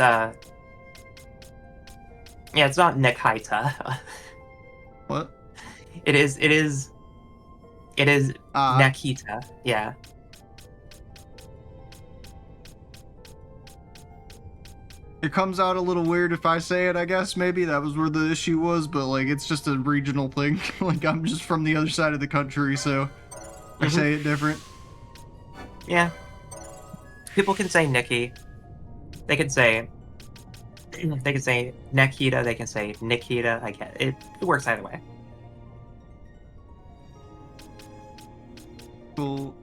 S1: not Nikita.
S2: What?
S1: It is
S2: Ah,
S1: Nikita. Yeah.
S2: it comes out a little weird if I say it, I guess. Maybe that was where the issue was, but like, it's just a regional thing. Like, I'm just from the other side of the country, so I say it different.
S1: Yeah. People can say Nikki. They can say Nikita, they can say Nikita. I get it. It works either way.
S2: Cool.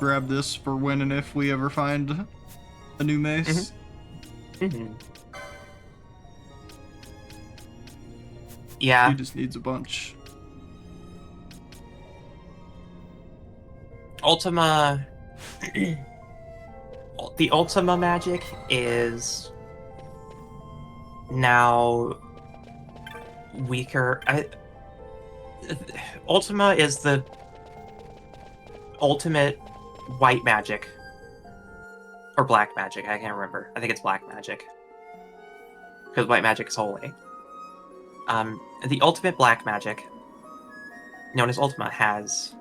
S2: Grab this for when and if we ever find a new mace.
S1: Yeah.
S2: He just needs a bunch.
S1: Ultima. The Ultima magic is now weaker. Ultima is the ultimate white magic. Or black magic, I can't remember. I think it's black magic. Because white magic is holy. The ultimate black magic, known as Ultima, has...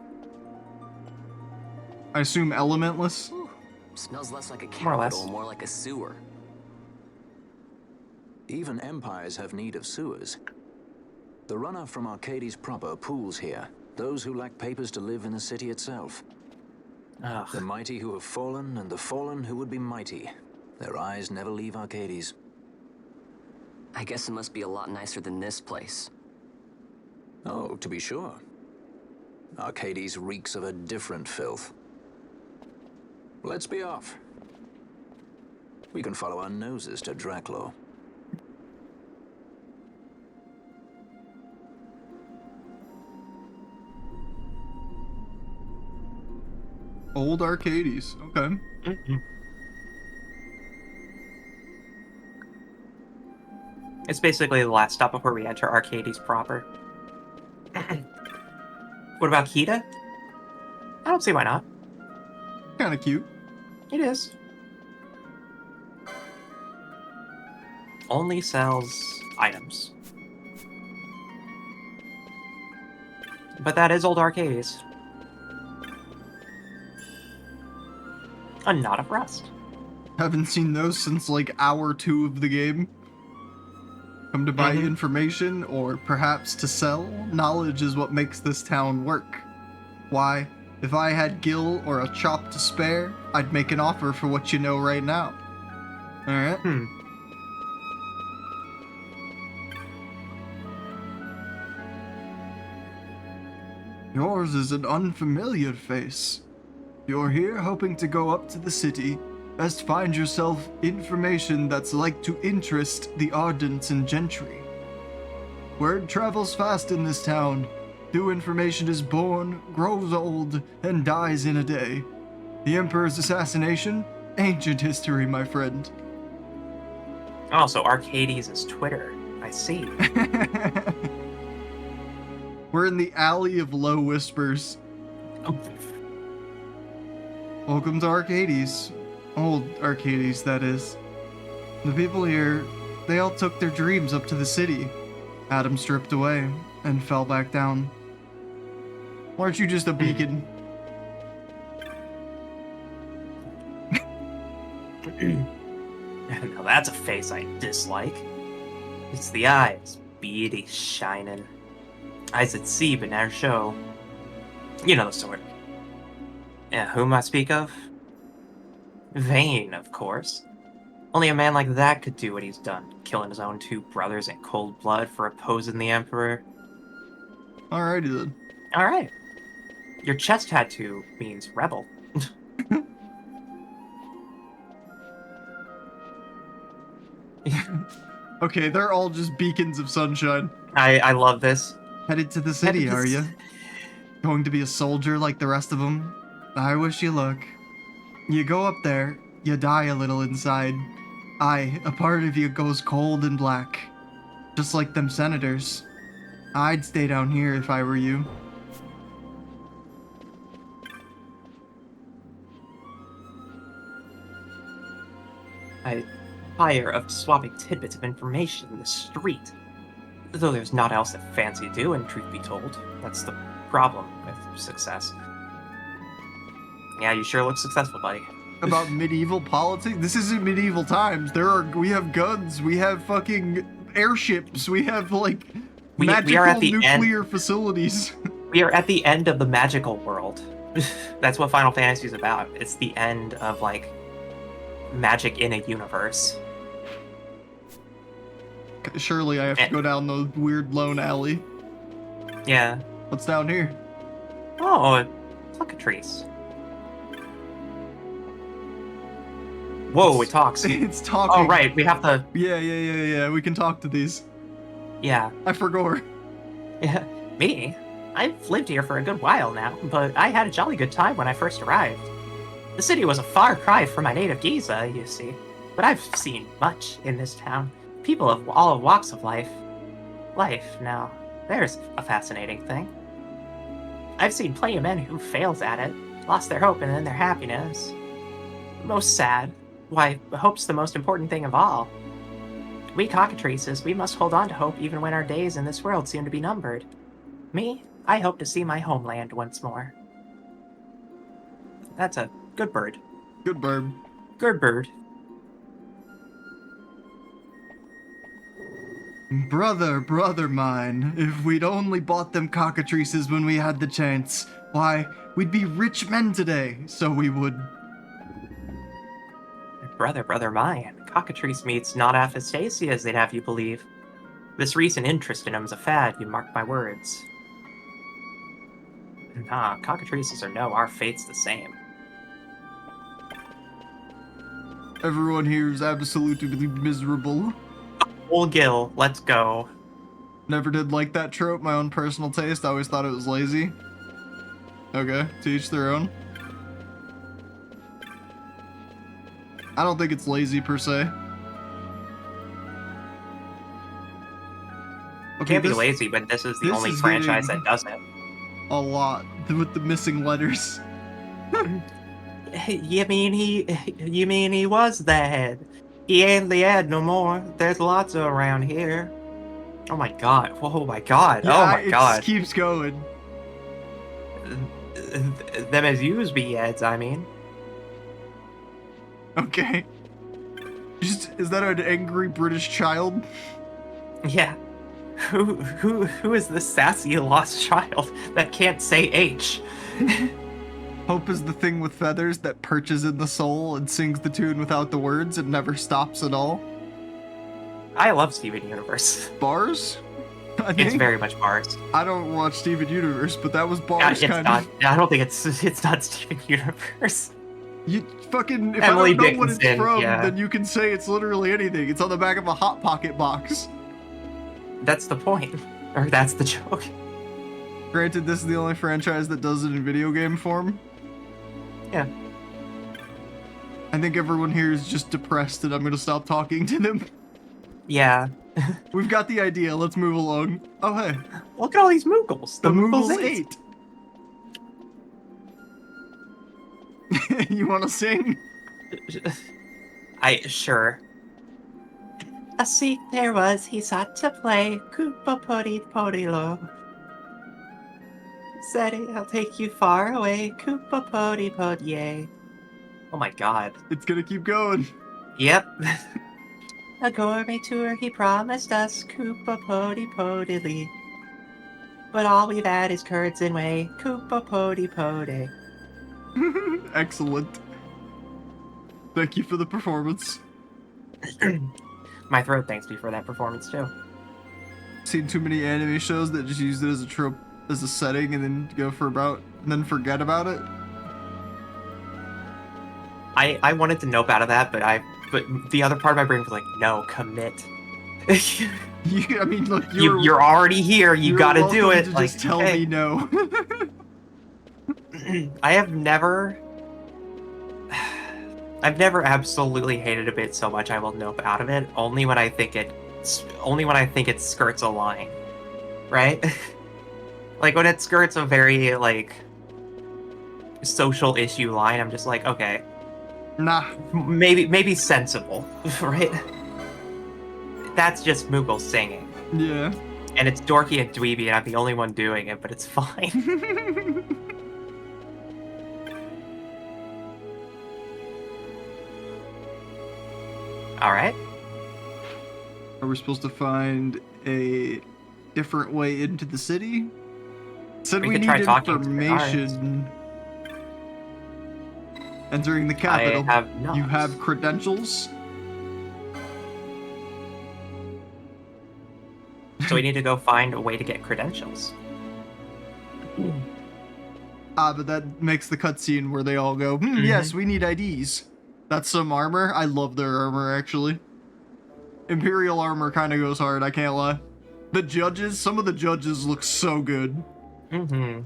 S2: I assume elementless?
S5: Ooh, smells less like a
S1: More or less.
S5: capital, more like a sewer.
S4: Even empires have need of sewers. The runoff from Arcades proper pools here. Those who lack papers to live in the city itself.
S1: Ugh.
S4: The mighty who have fallen, and the fallen who would be mighty. Their eyes never leave Arcades.
S5: I guess it must be a lot nicer than this place.
S4: Oh, to be sure. Arcades reeks of a different filth. Let's be off. We can follow our noses to Draclo.
S2: Old Arcades. Okay.
S1: It's basically the last stop before we enter Arcades proper. What about Kita? I don't see why not.
S2: Kind of cute.
S1: It is. Only sells items. But that is old Arcades. A Knot of Rust.
S2: Haven't seen those since like hour 2 of the game. Come to buy information, or perhaps to sell? Knowledge is what makes this town work. Why, if I had Gil or a chop to spare, I'd make an offer for what you know right now. Alright? Yours is an unfamiliar face. You're here hoping to go up to the city, best find yourself information that's like to interest the ardent and gentry. Word travels fast in this town. New information is born, grows old, and dies in a day. The Emperor's assassination? Ancient history, my friend.
S1: Oh, so Arcades is Twitter. I see.
S2: We're in the alley of low whispers. Welcome to Arcades. Old Arcades, that is. The people here, they all took their dreams up to the city. Adam stripped away and fell back down. Why aren't you just a beacon?
S1: Now that's a face I dislike. It's the eyes, beady, shining. Eyes that see but never show. You know the sort. Yeah, whom I speak of? Vayne, of course. Only a man like that could do what he's done, killing his own 2 brothers in cold blood for opposing the Emperor.
S2: Alrighty then.
S1: Alright. Your chest tattoo means rebel.
S2: Okay, they're all just beacons of sunshine.
S1: I love this.
S2: Headed to the city, are you? Going to be a soldier like the rest of them? I wish you luck. You go up there, you die a little inside. Aye, a part of you goes cold and black. Just like them senators. I'd stay down here if I were you.
S1: I tire of swapping tidbits of information in the street. Though there's not else that fancy doing, truth be told. That's the problem with success. Yeah, you sure look successful, buddy.
S2: About medieval politics? This isn't medieval times. We have guns, we have fucking airships, we have like
S1: We
S2: magical
S1: are at the
S2: nuclear facilities.
S1: We are at the end of the magical world. That's what Final Fantasy is about. It's the end of, like, magic in a universe.
S2: Surely I have to go down the weird lone alley.
S1: Yeah.
S2: What's down here?
S1: Oh, cockatrice. Whoa, it talks.
S2: It's talking.
S1: Oh, right, we have to...
S2: Yeah. We can talk to these.
S1: Yeah.
S2: I forgot.
S1: Yeah. Me? I've lived here for a good while now, but I had a jolly good time when I first arrived. The city was a far cry from my native Giza, you see, but I've seen much in this town. People of all walks of life. Life, now, there's a fascinating thing. I've seen plenty of men who failed at it, lost their hope and then their happiness. Most sad. Why, hope's the most important thing of all. We cockatrices, we must hold on to hope even when our days in this world seem to be numbered. Me, I hope to see my homeland once more. That's a good bird.
S2: Good bird.
S1: Good bird.
S2: Brother mine, if we'd only bought them cockatrices when we had the chance, why, we'd be rich men today, so we would.
S1: Brother mine, cockatrice meets not Aphastasias, they'd have you believe. This recent interest in 'em's a fad, you mark my words. Nah, cockatrices or no, our fate's the same.
S2: Everyone here is absolutely miserable.
S1: Full Gil, let's go.
S2: Never did like that trope, my own personal taste. I always thought it was lazy. Okay, to each their own. I don't think it's lazy per se. Okay,
S1: Can't be lazy, but this is the only franchise that does it.
S2: A lot with the missing letters.
S1: You mean he was the head? He ain't the head no more. There's lots around here. Oh my god. Oh my god.
S2: Yeah,
S1: oh my god.
S2: It keeps going.
S1: Them as used be heads, I mean.
S2: Okay. Is that an angry British child?
S1: Yeah. Who is this sassy lost child that can't say H?
S2: Hope is the thing with feathers that perches in the soul and sings the tune without the words and never stops at all.
S1: I love Steven Universe.
S2: Bars?
S1: It's very much bars.
S2: I don't watch Steven Universe, but that was bars kind of.
S1: I don't think it's not Steven Universe.
S2: You fucking, if
S1: Emily
S2: I don't know what it's
S1: Dickinson,
S2: from,
S1: yeah.
S2: then you can say it's literally anything. It's on the back of a Hot Pocket box.
S1: That's the point. Or that's the joke.
S2: Granted, this is the only franchise that does it in video game form.
S1: Yeah.
S2: I think everyone here is just depressed and I'm gonna stop talking to them.
S1: Yeah.
S2: We've got the idea, let's move along. Oh hey.
S1: Look at all these Moogles.
S2: The
S1: Moogles
S2: Moogles
S1: 8.
S2: 8. You wanna sing?
S1: Sure. A seat there was, he sought to play, Koopa Putty Potty-lo. Said I'll take you far away, Koopa Putty Potty. Oh my god.
S2: It's gonna keep going.
S1: Yep. A gourmet tour he promised us, Koopa Putty Potty. But all we've had is curds and whey, Koopa Putty Potty.
S2: Excellent. Thank you for the performance.
S1: My throat thanks me for that performance too.
S2: Seen too many anime shows that just use it as a trope, as a setting, and then go for about, and then forget about it.
S1: I wanted to know about that, but the other part of my brain was like, no, commit.
S2: I mean, look,
S1: you're already here. You gotta do it.
S2: To
S1: like,
S2: just tell me no.
S1: I have never. I've never absolutely hated a bit so much I will nope out of it, only when I think it skirts a line, right? Like when it skirts a very like social issue line, I'm just like, okay,
S2: Nah.
S1: maybe sensible, right? That's just Moogle singing,
S2: Yeah.
S1: and it's dorky and dweeby, and I'm the only one doing it, but it's fine. All right.
S2: Are we supposed to find a different way into the city? Said
S1: We
S2: we
S1: could
S2: need
S1: try talking to the guards.
S2: information. Entering the
S1: I
S2: capital.
S1: have not.
S2: You have credentials?
S1: So we need to go find a way to get credentials.
S2: But that makes the cutscene where they all go, yes, we need IDs. That's some armor. I love their armor, actually. Imperial armor kind of goes hard, I can't lie. The judges, some of the judges look so good.
S1: Mm-hmm.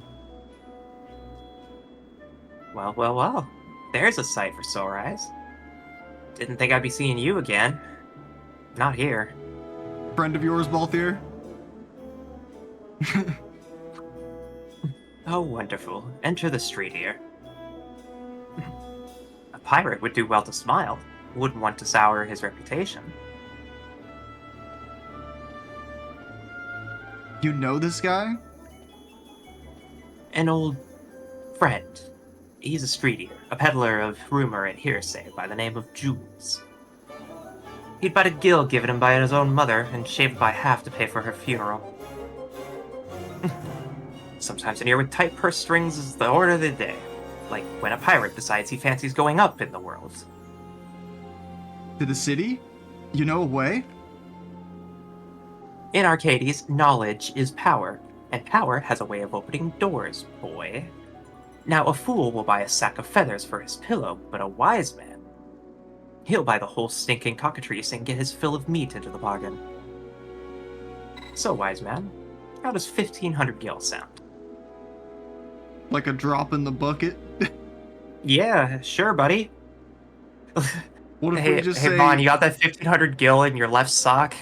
S1: Well. There's a sight for sore eyes. Didn't think I'd be seeing you again. Not here.
S2: Friend of yours, Balthier?
S1: Oh, wonderful. Enter the street here. A pirate would do well to smile. Wouldn't want to sour his reputation.
S2: You know this guy?
S1: An old friend. He's a street eater, a peddler of rumor and hearsay by the name of Jules. He'd bought a gill given him by his own mother and shaved by half to pay for her funeral. Sometimes an ear with tight purse strings is the order of the day, like when a pirate decides he fancies going up in the world.
S2: To the city? You know a way?
S1: In Arcades, knowledge is power, and power has a way of opening doors, boy. Now, a fool will buy a sack of feathers for his pillow, but a wise man, he'll buy the whole stinking cockatrice and get his fill of meat into the bargain. So, wise man, how does 1,500 gil sound?
S2: Like a drop in the bucket?
S1: Yeah, sure, buddy.
S2: What if
S1: Hey,
S2: we just
S1: hey,
S2: say...
S1: Vaughn, you got that 1,500 gil in your left sock?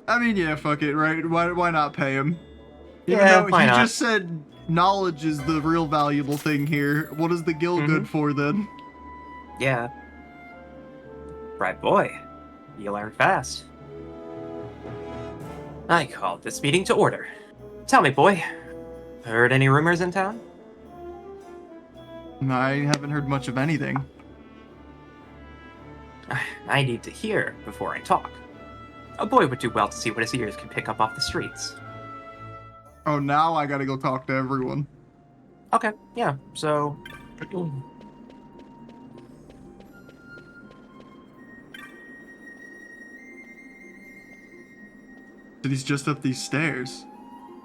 S2: I mean, yeah, fuck it, right? Why not pay him? Even
S1: Yeah,
S2: though
S1: why
S2: he
S1: not?
S2: just said knowledge is the real valuable thing here. What is the guild good for then?
S1: Yeah. Right, boy. You learn fast. I called this meeting to order. Tell me, boy, heard any rumors in town?
S2: I haven't heard much of anything.
S1: I need to hear before I talk. A boy would do well to see what his ears can pick up off the streets.
S2: Oh, now I gotta go talk to everyone.
S1: Okay, yeah, so...
S2: He's just up these stairs.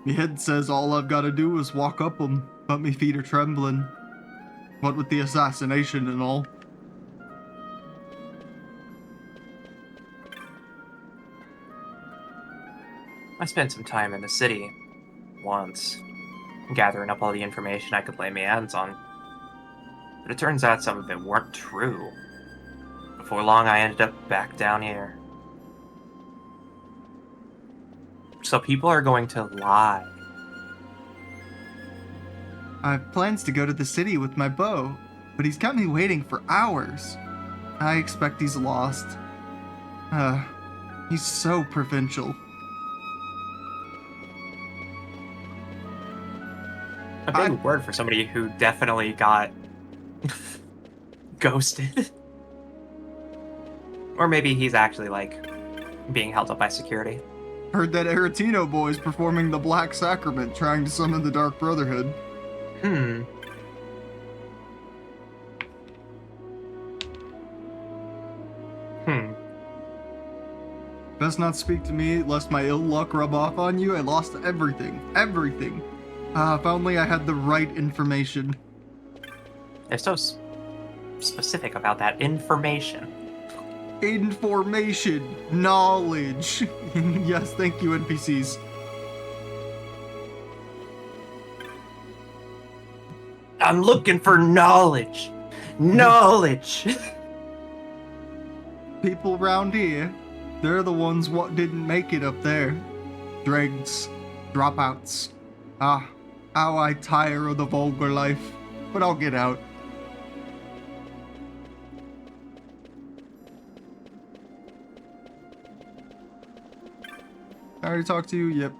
S2: Me head says all I've gotta do is walk up them, but me feet are trembling. What with the assassination and all.
S1: I spent some time in the city once, gathering up all the information I could lay my hands on. But it turns out some of it weren't true. Before long, I ended up back down here. So people are going to lie.
S2: I have plans to go to the city with my bow, but he's got me waiting for hours. I expect he's lost. He's so provincial.
S1: A big word for somebody who definitely got ghosted. Or maybe he's actually, like, being held up by security.
S2: Heard that Aretino boy's performing the Black Sacrament, trying to summon the Dark Brotherhood.
S1: Hmm.
S2: Best not speak to me, lest my ill luck rub off on you. I lost everything. Everything. If only I had the right information.
S1: They're so specific about that information.
S2: Information. Knowledge. Yes, thank you, NPCs.
S1: I'm looking for knowledge. Knowledge.
S2: people round here, they're the ones what didn't make it up there. Dregs, dropouts. Ah, how I tire of the vulgar life. But I'll get out. I already talked to you? Yep.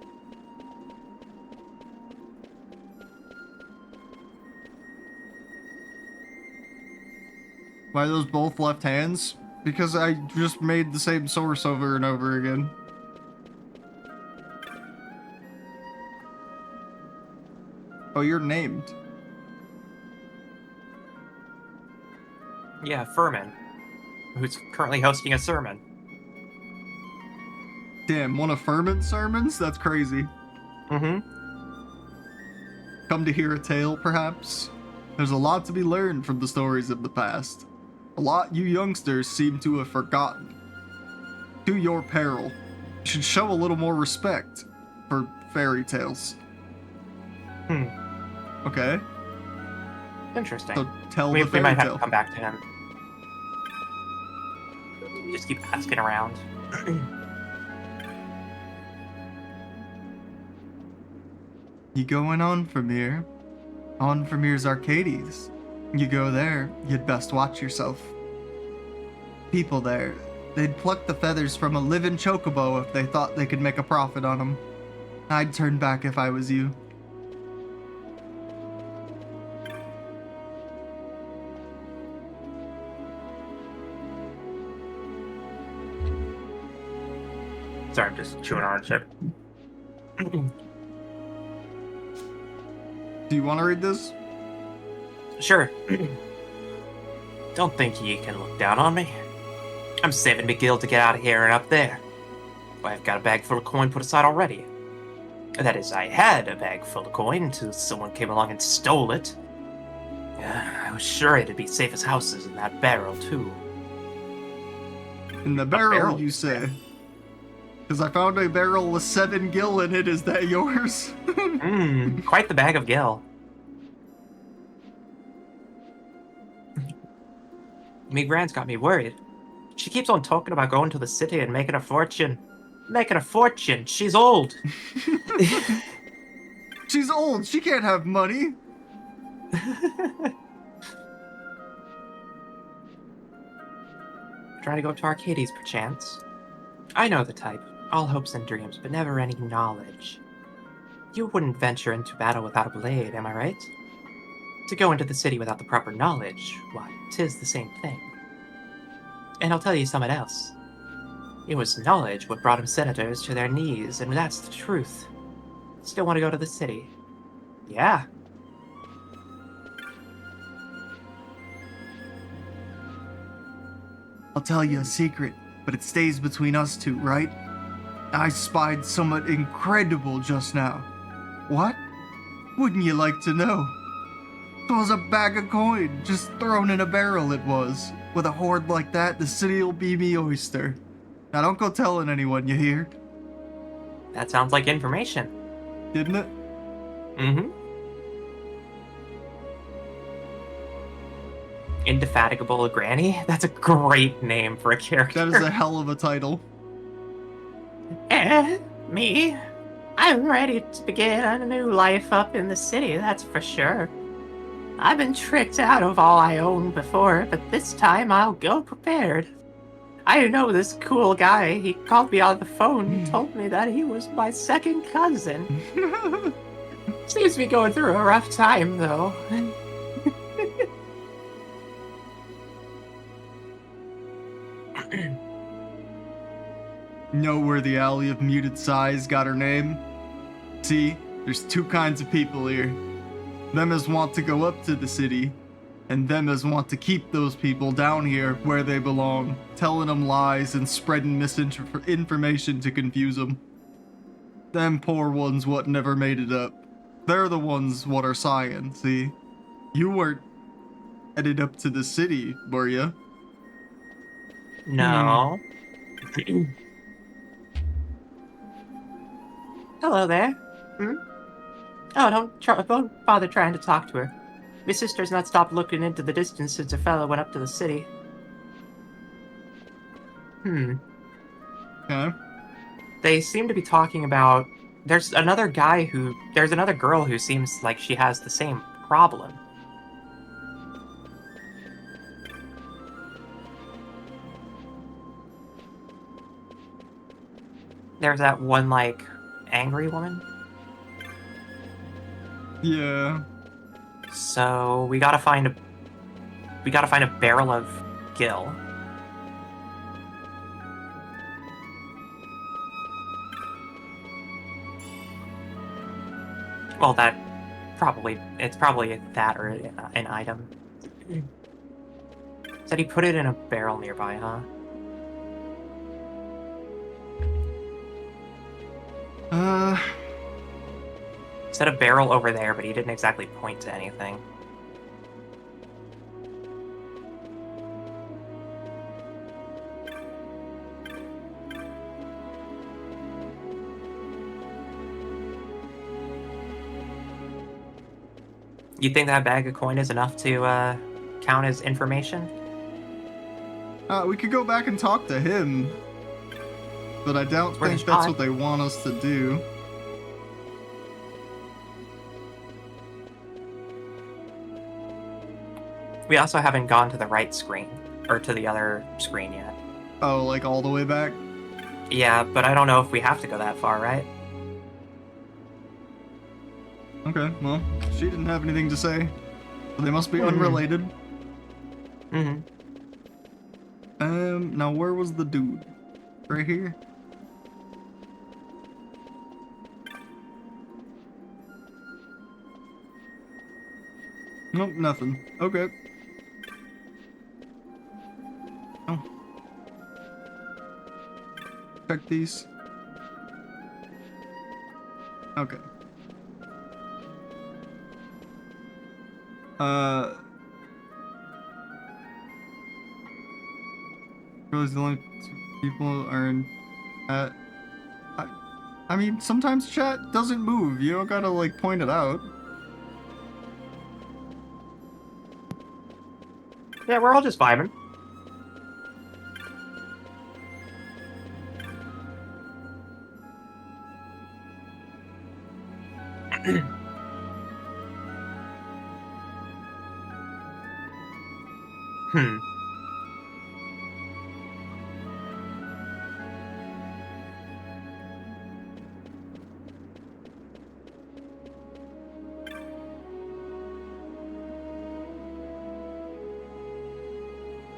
S2: Why are those both left hands? Because I just made the same source over and over again. Oh, you're named.
S1: Yeah, Furman, who's currently hosting a sermon.
S2: Damn, one of Furman's sermons? That's crazy.
S1: Mm-hmm.
S2: Come to hear a tale, perhaps? There's a lot to be learned from the stories of the past. A lot you youngsters seem to have forgotten. To your peril, you should show a little more respect for fairy tales. Okay,
S1: Interesting.
S2: so tell
S1: we
S2: the fairy
S1: might have
S2: tale.
S1: to come back to him. Just keep asking around.
S2: You going on from here? On from here's Arcades. You go there, you'd best watch yourself. People there, they'd pluck the feathers from a living chocobo if they thought they could make a profit on them. I'd turn back if I was you.
S1: Sorry, I'm just chewing on a chip.
S2: Do you want to read this?
S1: Sure. Don't think ye can look down on me. I'm saving McGill to get out of here and up there. I've got a bag full of coin put aside already. That is, I had a bag full of coin until someone came along and stole it. I was sure it'd be safe as houses in that barrel, too.
S2: In the barrel,
S1: barrel?
S2: you say? Because I found a barrel with 7 gil in it. Is that yours?
S1: Quite the bag of gill. Me Grand's got me worried. She keeps on talking about going to the city and making a fortune. Making a fortune. She's old.
S2: She's old. She can't have money.
S1: Trying to go to Arcades, perchance. I know the type. All hopes and dreams, but never any knowledge. You wouldn't venture into battle without a blade, am I right? To go into the city without the proper knowledge, why, 'tis the same thing. And I'll tell you something else. It was knowledge what brought him senators to their knees, and that's the truth. Still want to go to the city? Yeah.
S2: I'll tell you a secret, but it stays between us two, right? I spied somewhat incredible just now. What? Wouldn't you like to know? It was a bag of coin, just thrown in a barrel it was. With a hoard like that, the city'll be me oyster. Now don't go telling anyone, you hear?
S1: That sounds like information.
S2: Didn't it?
S1: Mm-hmm. Indefatigable Granny? That's a great name for a character.
S2: That is a hell of a title.
S1: Me? I'm ready to begin a new life up in the city, that's for sure. I've been tricked out of all I owned before, but this time I'll go prepared. I know this cool guy. He called me on the phone and told me that he was my second cousin. Seems to be going through a rough time, though.
S2: Know where the Alley of Muted Sighs got her name? See, there's two kinds of people here. Them as want to go up to the city, and them as want to keep those people down here where they belong, telling them lies and spreading misinformation to confuse them. Them poor ones what never made it up. They're the ones what are sighing, see? You weren't headed up to the city, were ya?
S1: No. Hello there. Oh, don't bother trying to talk to her. My sister's not stopped looking into the distance since her fellow went up to the city. Hmm.
S2: Okay.
S1: They seem to be talking about. There's another guy who. There's another girl who seems like she has the same problem. There's that one, like, angry woman.
S2: Yeah.
S1: So we gotta find a. We gotta find a barrel of Gil. Well, that probably. It's probably that or an item. Said he put it in a barrel nearby, huh?
S2: Uh,
S1: Said a barrel over there, but he didn't exactly point to anything. You think that bag of coin is enough to count as information?
S2: we could go back and talk to him, but I don't
S1: Worth a
S2: think that's
S1: shot.
S2: what they want us to do.
S1: We also haven't gone to the right screen, or to the other screen yet.
S2: Oh, like all the way back?
S1: Yeah, but I don't know if we have to go that far, right?
S2: Okay, well, she didn't have anything to say. So they must be
S1: Hmm.
S2: unrelated.
S1: Mm-hmm.
S2: Now where was the dude? Right here? Nope, nothing. Okay. Oh. Check these. Okay. Realize the only two people are in chat. I mean, sometimes chat doesn't move. You don't gotta, like, point it out.
S1: Yeah, we're all just vibing. Hmm.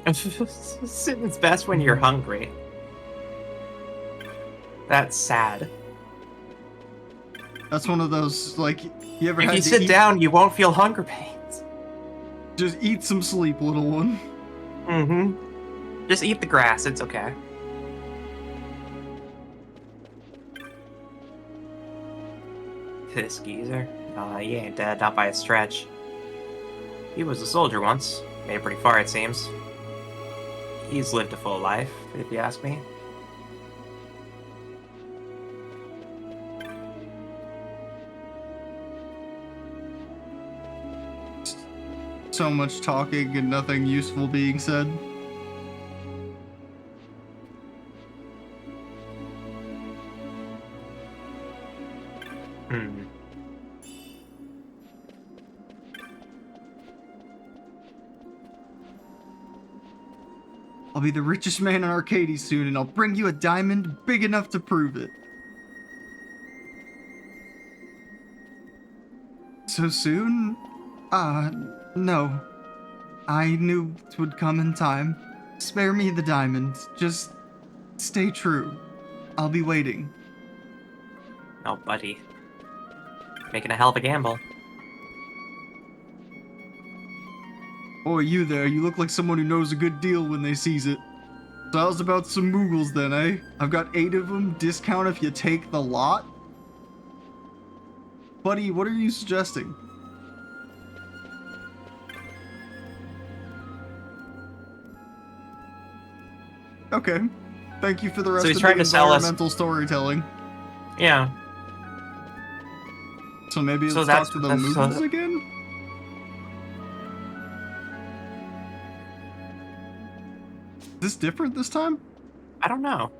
S1: It's best when you're hungry. That's sad.
S2: That's one of those, like, you ever
S1: If
S2: had
S1: you
S2: to
S1: sit
S2: eat,
S1: down, you won't feel hunger pains.
S2: just eat some sleep, little one.
S1: Mm-hmm. Just eat the grass, it's okay. This geezer. He ain't dead, not by a stretch. He was a soldier once. Made it pretty far, it seems. He's lived a full life, if you ask me.
S2: So much talking and nothing useful being said.
S1: Hmm.
S2: I'll be the richest man in Arcadia soon, and I'll bring you a diamond big enough to prove it. So soon? No. I knew it would come in time. Spare me the diamond. Just stay true. I'll be waiting.
S1: Oh, buddy. Making a hell of a gamble.
S2: Oh, you there, you look like someone who knows a good deal when they sees it. So how's about some Moogles then, eh? I've got 8 of them, discount if you take the lot? Buddy, what are you suggesting? Okay. Thank you for the rest
S1: he's
S2: of
S1: trying
S2: the
S1: to sell us-
S2: environmental storytelling.
S1: Yeah.
S2: So maybe
S1: So
S2: let's
S1: that's-
S2: talk to the
S1: that's-
S2: Moogles again? Is this different this time?
S1: I don't know.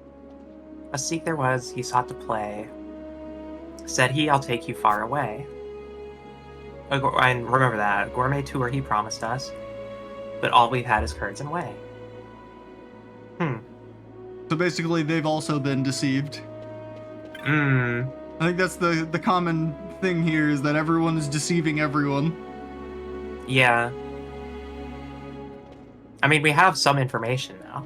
S1: A Sikh there was, he sought to play. Said he, I'll take you far away. And remember that. A gourmet tour he promised us. But all we've had is curds and whey.
S2: So basically, they've also been deceived.
S1: Hmm.
S2: I think that's the common thing here, is that everyone is deceiving everyone.
S1: Yeah. I mean, we have some information now.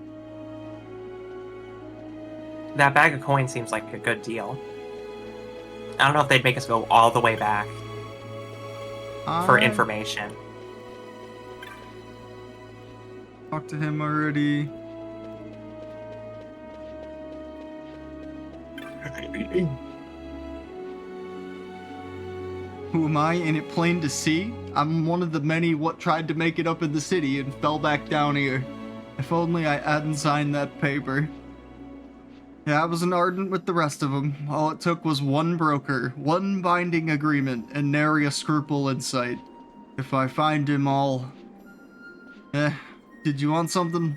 S1: That bag of coins seems like a good deal. I don't know if they'd make us go all the way back for information.
S2: Talked to him already. Who am I? Ain't it plain to see? I'm one of the many what tried to make it up in the city and fell back down here. If only I hadn't signed that paper. Yeah, I was an ardent with the rest of them. All it took was one broker, one binding agreement, and nary a scruple in sight. If I find him all... did you want something?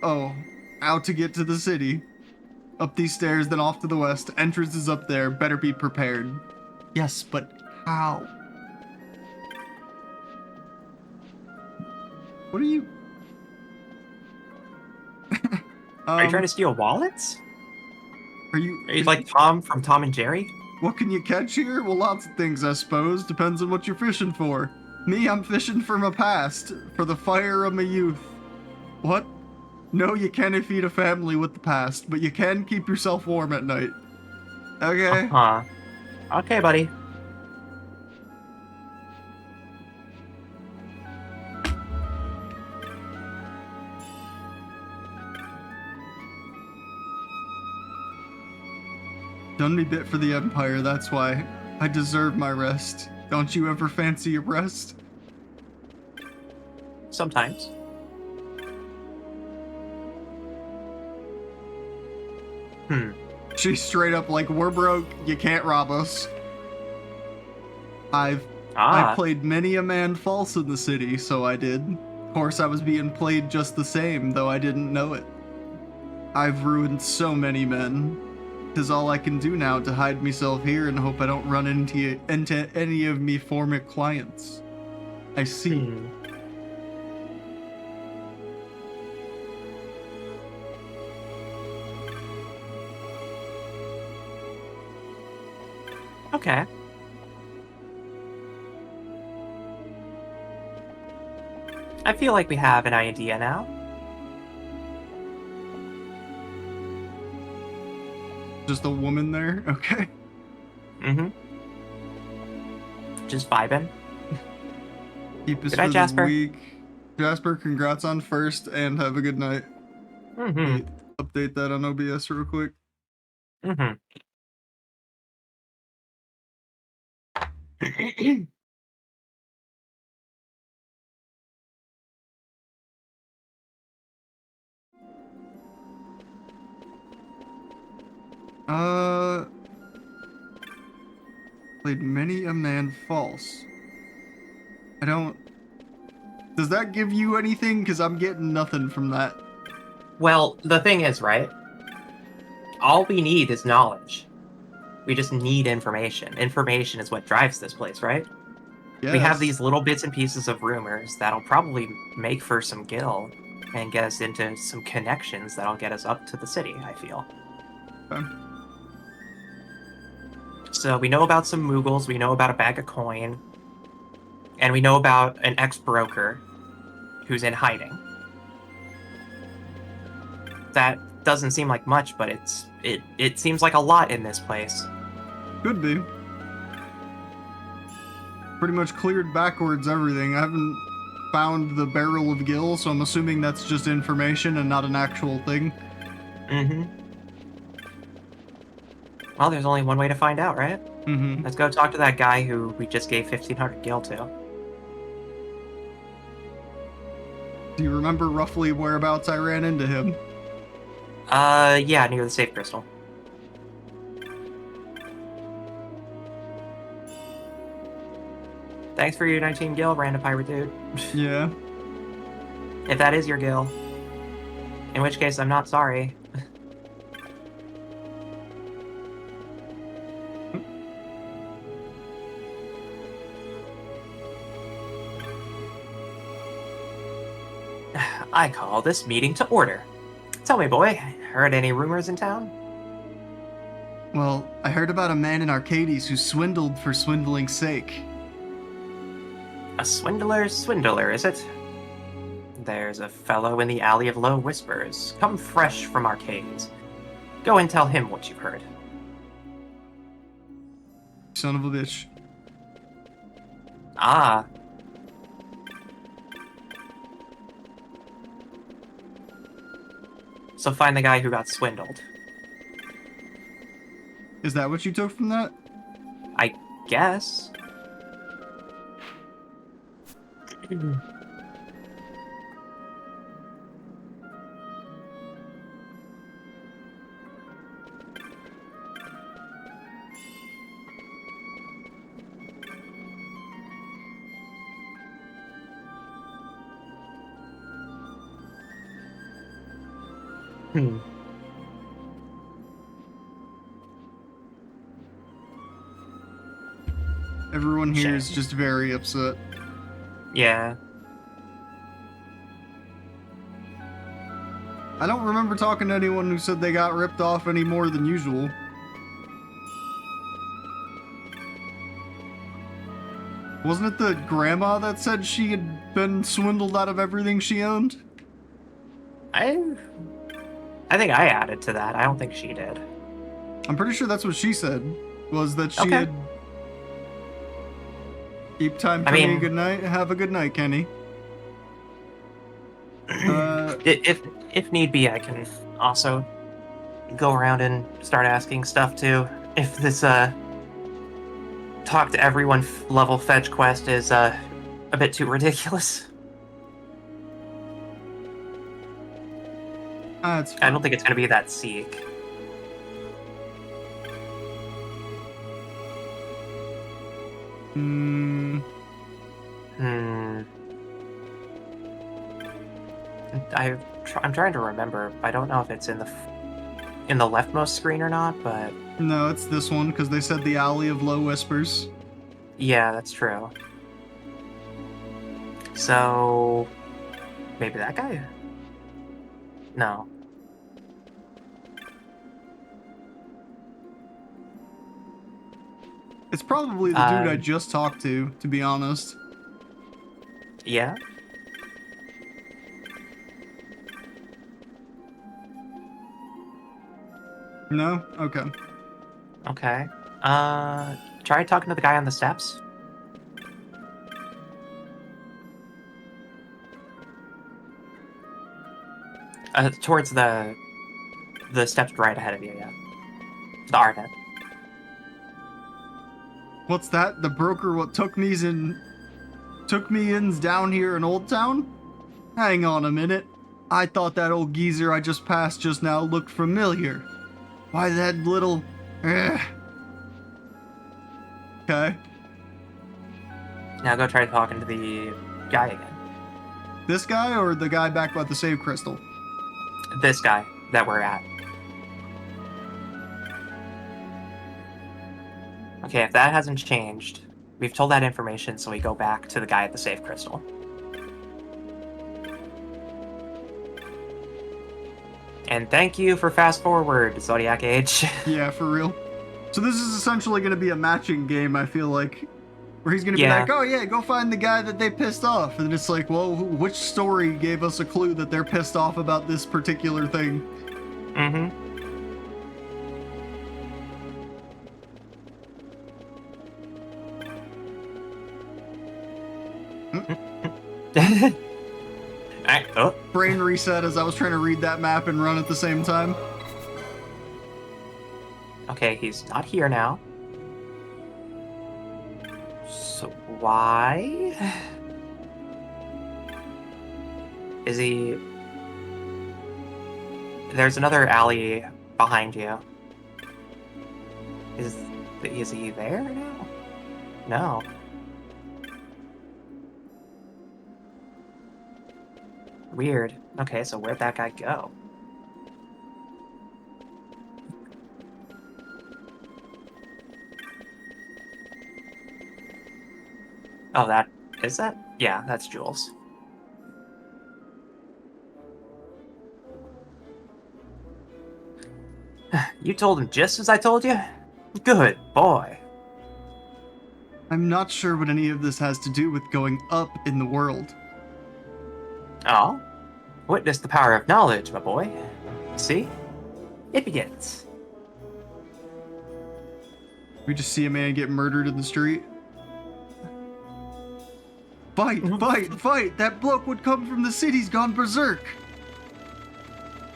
S2: Oh, how to get to the city. Up these stairs, then off to the west. Entrance is up there, better be prepared. Yes, but how? What are you...
S1: Are you trying to steal wallets?
S2: Are you...
S1: Are you like Tom from Tom and Jerry?
S2: What can you catch here? Well, lots of things, I suppose. Depends on what you're fishing for. Me, I'm fishing for my past. For the fire of my youth. What? No, you can't feed a family with the past, but you can keep yourself warm at night. Okay.
S1: Uh-huh. Okay, buddy.
S2: Done me bit for the Empire, that's why. I deserve my rest. Don't you ever fancy a rest?
S1: Sometimes.
S2: She's straight up like, we're broke, you can't rob us. I played many a man false in the city, so I did. Of course, I was being played just the same, though I didn't know it. I've ruined so many men. 'Tis all I can do now to hide myself here and hope I don't run into any of me former clients. I see.
S1: Okay. I feel like we have an idea now.
S2: Just a woman there? Okay.
S1: Mm-hmm. Just vibing.
S2: Keep us
S1: Good
S2: for
S1: night,
S2: the
S1: Jasper.
S2: week. Jasper, congrats on first, and have a good night.
S1: Mm-hmm.
S2: Update that on OBS real quick.
S1: Mm-hmm.
S2: Played many a man false. I don't... Does that give you anything? Because I'm getting nothing from that.
S1: Well, the thing is, right? All we need is knowledge. We just need information. Information is what drives this place, right?
S2: Yes.
S1: We have these little bits and pieces of rumors that'll probably make for some gil and get us into some connections that'll get us up to the city, I feel.
S2: Okay.
S1: So we know about some Mughals, we know about a bag of coin, and we know about an ex-broker who's in hiding. That doesn't seem like much, but it seems like a lot in this place.
S2: Could be. Pretty much cleared backwards everything. I haven't found the barrel of gil, so I'm assuming that's just information and not an actual thing.
S1: Mm-hmm. Well, there's only one way to find out, right?
S2: Mm-hmm.
S1: Let's go talk to that guy who we just gave 1,500 gil to.
S2: Do you remember roughly whereabouts I ran into him?
S1: Yeah, near the safe crystal. Thanks for your 19 gil, random pirate dude.
S2: Yeah.
S1: If that is your gil. In which case, I'm not sorry. I call this meeting to order. Tell me, boy, heard any rumors in town?
S2: Well, I heard about a man in Arcades who swindled for swindling's sake.
S1: A swindler's swindler, is it? There's a fellow in the Alley of Low Whispers, come fresh from Arcades. Go and tell him what you've heard.
S2: Son of a bitch.
S1: Ah. So find the guy who got swindled.
S2: Is that what you took from that?
S1: I guess. Hmm.
S2: Everyone here
S1: Shame.
S2: is just very upset.
S1: Yeah.
S2: I don't remember talking to anyone who said they got ripped off any more than usual. Wasn't it the grandma that said she had been swindled out of everything she owned?
S1: I think I added to that. I don't think she did.
S2: I'm pretty sure that's what she said. Was that she
S1: Okay.
S2: had... Keep time for
S1: I
S2: me.
S1: mean-
S2: Good night. Have a good night, Kenny.
S1: If need be, I can also go around and start asking stuff too. If this talk to everyone level fetch quest is a bit too ridiculous.
S2: That's fine.
S1: I don't think it's gonna be that seek.
S2: Hmm.
S1: Hmm. I'm trying to remember. I don't know if it's in the leftmost screen or not, but
S2: No, it's this one, because they said the Alley of Low Whispers.
S1: yeah, that's true. So maybe that guy? No.
S2: It's probably the dude I just talked to be honest.
S1: Yeah.
S2: No? Okay.
S1: Okay. Try talking to the guy on the steps. Towards the steps right ahead of you, yeah. The Arnet.
S2: What's that? The broker what took me in's down here in Old Town? Hang on a minute. I thought that old geezer I just passed just now looked familiar. Why that little... Ugh. Okay.
S1: Now go try talking to the guy again.
S2: This guy or the guy back by the save crystal?
S1: This guy that we're at. Okay, if that hasn't changed, we've told that information, so we go back to the guy at the safe crystal. And thank you for fast forward, Zodiac Age.
S2: Yeah, for real. So this is essentially going to be a matching game, I feel like. Where he's going to be
S1: Yeah.
S2: like, oh yeah, go find the guy that they pissed off. And it's like, well, which story gave us a clue that they're pissed off about this particular thing?
S1: Mm-hmm. Oh,
S2: Brain reset as I was trying to read that map and run at the same time.
S1: okay, he's not here now. So why? Is he... There's another alley behind you. Is he there now? No. Weird. Okay, so where'd that guy go? Oh, that... Is that? Yeah, that's Jules. You told him just as I told you? Good boy.
S2: I'm not sure what any of this has to do with going up in the world.
S1: Oh? Witness the power of knowledge, my boy. See? It begins.
S2: We just see a man get murdered in the street. Fight, fight, fight! That bloke would come from the city's gone berserk!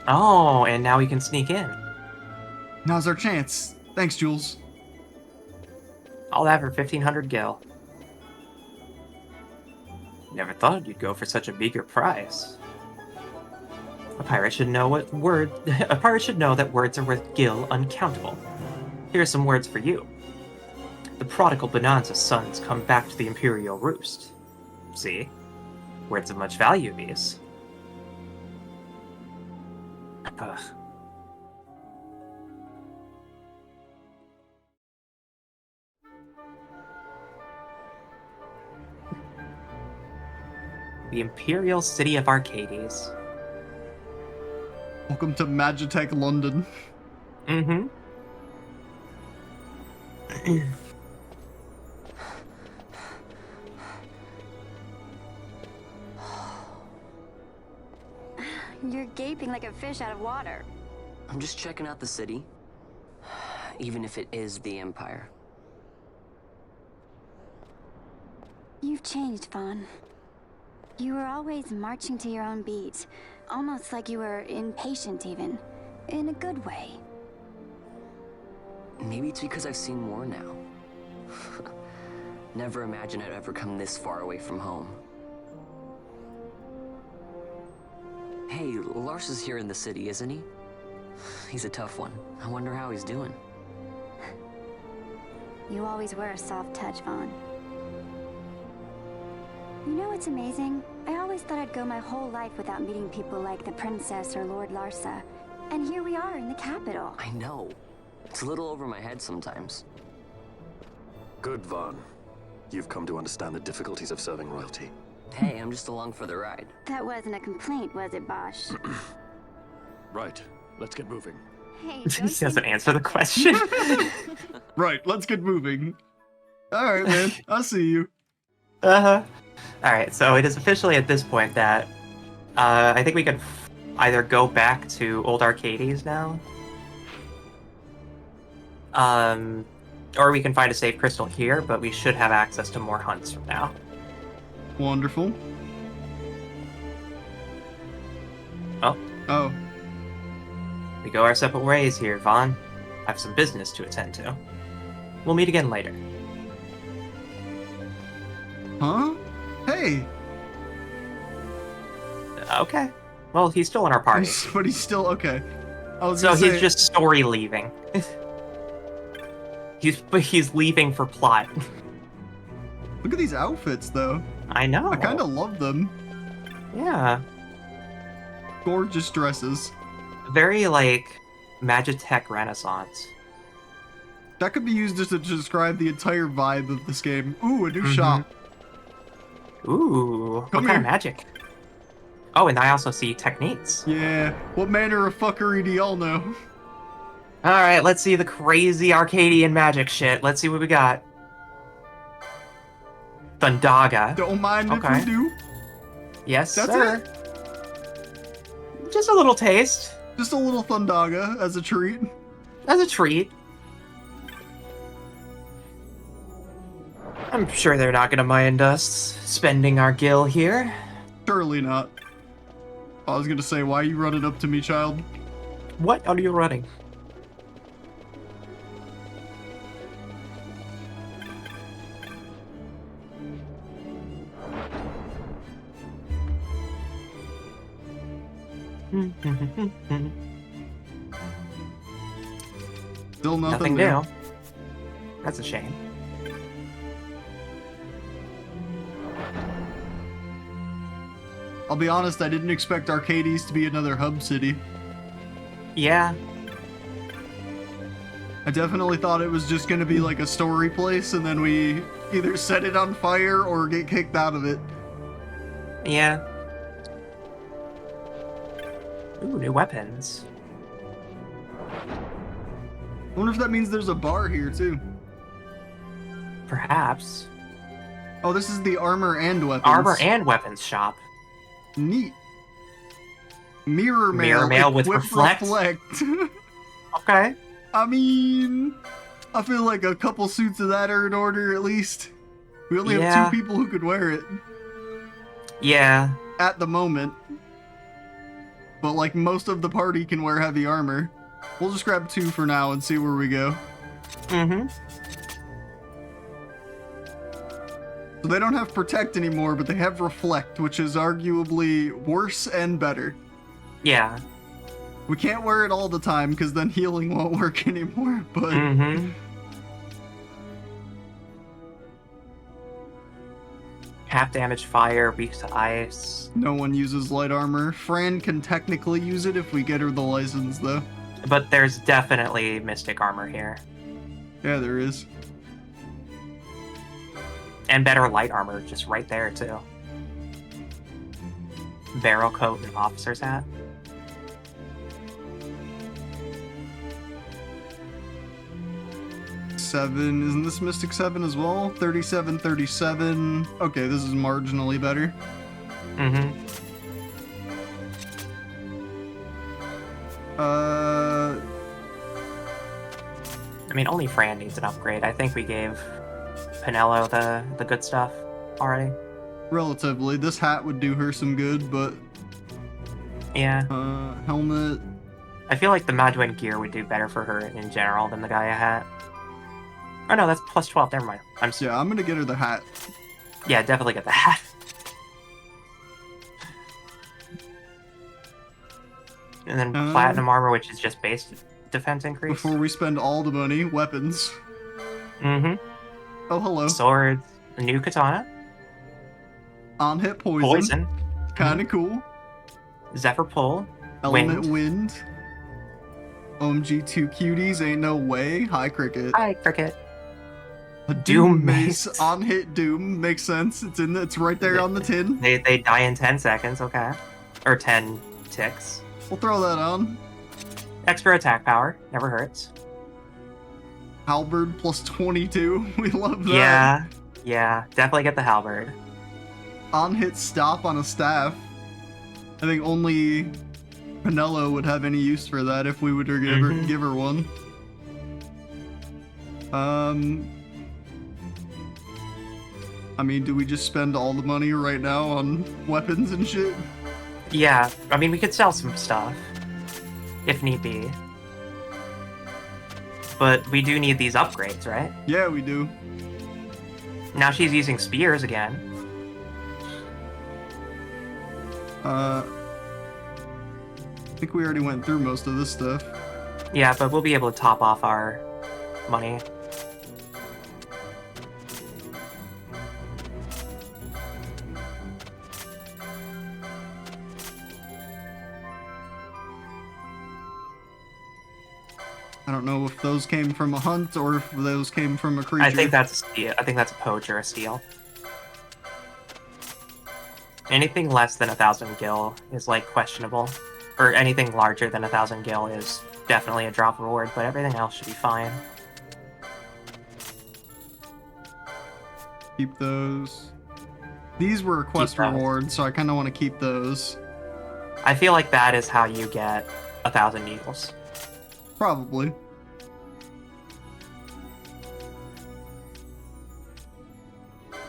S1: Oh, and now we can sneak in.
S2: Now's our chance. Thanks, Jules.
S1: All that for 1,500 gil. Never thought you'd go for such a meager price. A pirate should know what word. A pirate should know that words are worth gil uncountable. Here are some words for you. The prodigal Bonanza sons come back to the Imperial Roost. See? Words of much value, these. Ugh. The Imperial City of Arcades.
S2: Welcome to Magitech London.
S1: Mm-hmm.
S3: You're gaping like a fish out of water.
S5: I'm just checking out the city. Even if it is the Empire.
S3: You've changed, Vaughn. You were always marching to your own beat. Almost like you were impatient, even. In a good way.
S5: Maybe it's because I've seen more now. Never imagined I'd ever come this far away from home. Hey, Lars is here in the city, isn't he? He's a tough one. I wonder how he's doing.
S3: You always were a soft touch, Vaughn. You know what's amazing? I always thought I'd go my whole life without meeting people like the Princess or Lord Larsa. And here we are in the capital.
S5: I know. It's a little over my head sometimes.
S6: Good, Vaughn. You've come to understand the difficulties of serving royalty.
S5: Hey, I'm just along for the ride.
S3: That wasn't a complaint, was it, Bosch?
S6: Right. Let's get moving.
S3: Hey,
S1: He doesn't answer the question.
S2: Right, let's get moving. Alright, man. I'll see you.
S1: Uh-huh. Alright, so it is officially at this point that I think we can either go back to Old Arcades now, or we can find a safe crystal here, but we should have access to more hunts from now.
S2: Wonderful.
S1: Oh,
S2: Oh.
S1: we go our separate ways here, Vaughn. I have some business to attend to. We'll meet again later.
S2: Huh? Hey!
S1: Okay. Well, he's still in our party.
S2: But he's still okay. I was
S1: So
S2: gonna
S1: he's
S2: say,
S1: just story leaving. He's leaving for plot.
S2: look at these outfits, though.
S1: I know.
S2: I kind of love them.
S1: Yeah.
S2: Gorgeous dresses.
S1: Very, like, Magitech Renaissance.
S2: That could be used just to describe the entire vibe of this game. Ooh, a new shop.
S1: Ooh.
S2: Come
S1: what kind of
S2: here.
S1: magic? Oh, and I also see techniques.
S2: Yeah. What manner of fuckery do y'all know?
S1: Alright, let's see the crazy Arcadian magic shit. Let's see what we got. Thundaga.
S2: Don't mind
S1: Okay.
S2: if we do.
S1: Yes,
S2: That's
S1: sir.
S2: it.
S1: Just a little taste.
S2: Just a little Thundaga as a treat.
S1: As a treat. I'm sure they're not gonna mind us spending our gil here.
S2: Surely not. I was gonna say, why are you running up to me, child?
S1: What are you running?
S2: Still
S1: Nothing
S2: nothing new.
S1: new. That's a shame.
S2: I'll be honest, I didn't expect Arcades to be another hub city.
S1: Yeah.
S2: I definitely thought it was just gonna be like a story place, and then we either set it on fire or get kicked out of it.
S1: Yeah. Ooh, new weapons.
S2: I wonder if that means there's a bar here too.
S1: Perhaps.
S2: Oh, this is the armor and weapons.
S1: Armor and weapons shop.
S2: Neat. Mirror
S1: Mirror
S2: mail,
S1: mail with
S2: equip
S1: reflect. Okay.
S2: I mean, I feel like a couple suits of that are in order at least. We only have
S1: Yeah.
S2: 2 people who could wear it
S1: Yeah.
S2: at the moment. But like most of the party can wear heavy armor. We'll just grab 2 for now and see where we go.
S1: Mm-hmm.
S2: So they don't have protect anymore, but they have reflect, which is arguably worse and better.
S1: Yeah.
S2: We can't wear it all the time because then healing won't work anymore, but
S1: Mm-hmm. Half damage fire, weak to ice.
S2: no one uses light armor. Fran can technically use it if we get her the license, though.
S1: But there's definitely mystic armor here.
S2: Yeah, there is.
S1: And better light armor just right there, too. Barrel coat and officer's hat.
S2: Seven. Isn't this Mystic 7 as well? 37, 37. Okay, this is marginally better.
S1: Mm-hmm. I mean, only Fran needs an upgrade. I think we gave Pinello the good stuff already.
S2: Relatively. This hat would do her some good, but
S1: Yeah.
S2: helmet.
S1: I feel like the Madwin gear would do better for her in general than the Gaia hat. Oh no, that's plus 12. Never mind.
S2: Yeah, I'm gonna get her the hat.
S1: Yeah, definitely get the hat. And then platinum armor, which is just base defense increase.
S2: Before we spend all the money, weapons.
S1: Mm-hmm.
S2: Oh, hello.
S1: Swords, a new katana,
S2: On hit poison.
S1: poison,
S2: Kinda cool.
S1: Zephyr pull,
S2: Element wind. OMG 2 cuties, ain't no way. Hi, Cricket.
S1: Hi, cricket.
S2: A
S1: Doom
S2: mace.
S1: mace.
S2: On hit doom. Makes sense. It's right there on the tin.
S1: They die in 10 seconds, okay. Or 10 ticks.
S2: We'll throw that on.
S1: Extra attack power, never hurts.
S2: Halberd plus 22. We love that.
S1: Yeah, definitely get the halberd.
S2: On hit stop on a staff. I think only Pinello would have any use for that if we would give her one. I mean, do we just spend all the money right now on weapons and shit?
S1: Yeah, I mean, we could sell some stuff, if need be. But we do need these upgrades, right?
S2: Yeah, we do.
S1: Now she's using spears again.
S2: I think we already went through most of this stuff.
S1: Yeah, but we'll be able to top off our money.
S2: I don't know if those came from a hunt or if those came from a creature.
S1: I think that's a steal. I think that's a poach or a steal. Anything less than 1,000 gil is like questionable, or anything larger than 1,000 gil is definitely a drop reward. But everything else should be fine.
S2: Keep those. These were quest
S1: Keep those.
S2: rewards, so I kind of want to keep those.
S1: I feel like that is how you get 1,000 needles.
S2: Probably.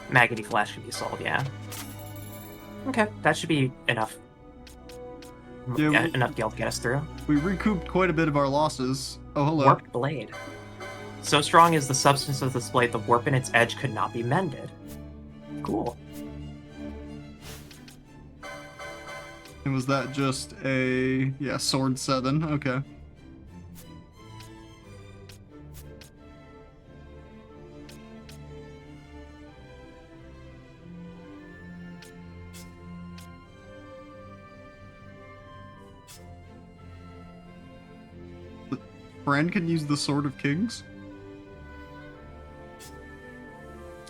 S1: Maggoty flesh can be sold, yeah. Okay, that should be enough.
S2: Yeah,
S1: Enough gil to get us through.
S2: We recouped quite a bit of our losses. Oh, hello.
S1: Warped blade. So strong is the substance of this blade, the warp in its edge could not be mended. Cool.
S2: And was that just a... Yeah, sword 7. Okay. Fran can use the Sword of Kings.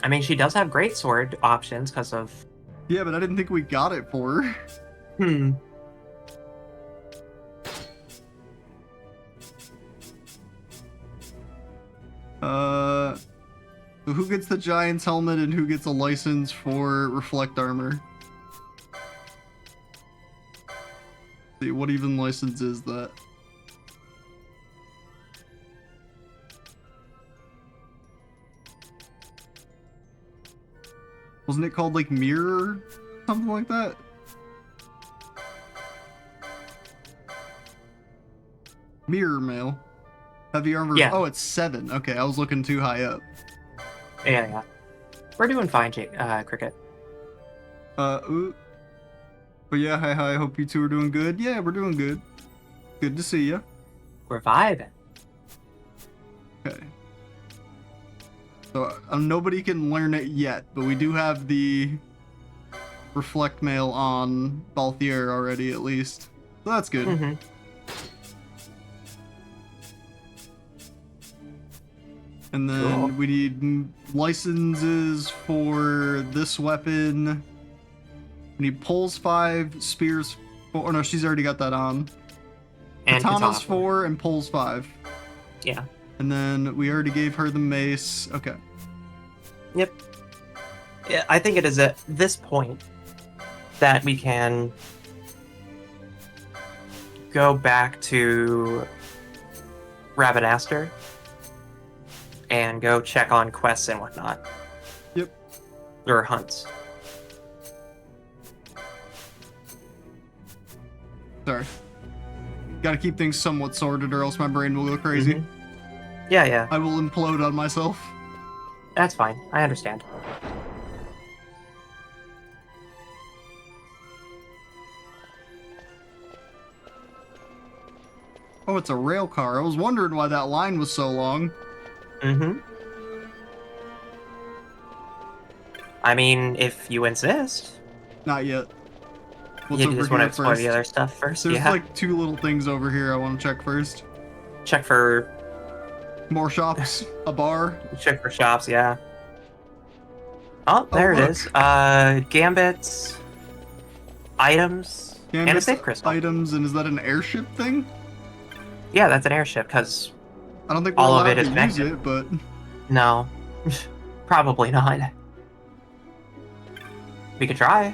S1: I mean, she does have great sword options because of...
S2: Yeah, but I didn't think we got it for her.
S1: Hmm.
S2: So who gets the Giant's helmet and who gets a license for reflect armor? See, what even license is that? Wasn't it called like mirror? Something like that? Mirror mail. Heavy armor.
S1: Yeah.
S2: Oh, it's 7. Okay, I was looking too high up.
S1: Yeah. We're doing fine, Cricket.
S2: Ooh. But yeah, hi, hope you two are doing good. Yeah, we're doing good. Good to see you.
S1: We're vibing.
S2: Okay. So, nobody can learn it yet, but we do have the reflect mail on Balthier already, at least. So that's good.
S1: Mm-hmm.
S2: And then
S1: Cool.
S2: we need licenses for this weapon. We need poles 5, spears 4. Oh no, she's already got that on.
S1: And
S2: Katanas
S1: katana.
S2: 4 and poles 5.
S1: Yeah.
S2: And then we already gave her the mace. Okay.
S1: Yep. Yeah, I think it is at this point that we can go back to Rabbinaster and go check on quests and whatnot.
S2: Yep.
S1: Or hunts.
S2: Sorry. Gotta keep things somewhat sorted or else my brain will go crazy.
S1: Mhm. Yeah.
S2: I will implode on myself.
S1: That's fine. I understand.
S2: Oh, it's a rail car. I was wondering why that line was so long.
S1: Mm-hmm. I mean, if you insist.
S2: Not yet. What's
S1: You
S2: over
S1: just
S2: here
S1: want to explore
S2: first?
S1: the other stuff first?
S2: There's
S1: Yeah.
S2: like 2 little things over here I want to check first.
S1: Check for
S2: More shops, a bar.
S1: shops, yeah. Oh, there it
S2: look.
S1: is. Gambits, items, and a
S2: Gambits,
S1: safe crystal.
S2: items, and is that an airship thing?
S1: Yeah, that's an airship, because
S2: I don't think we're
S1: all of
S2: allowed
S1: it is
S2: to use
S1: connected.
S2: it, but
S1: no. Probably not. We could try.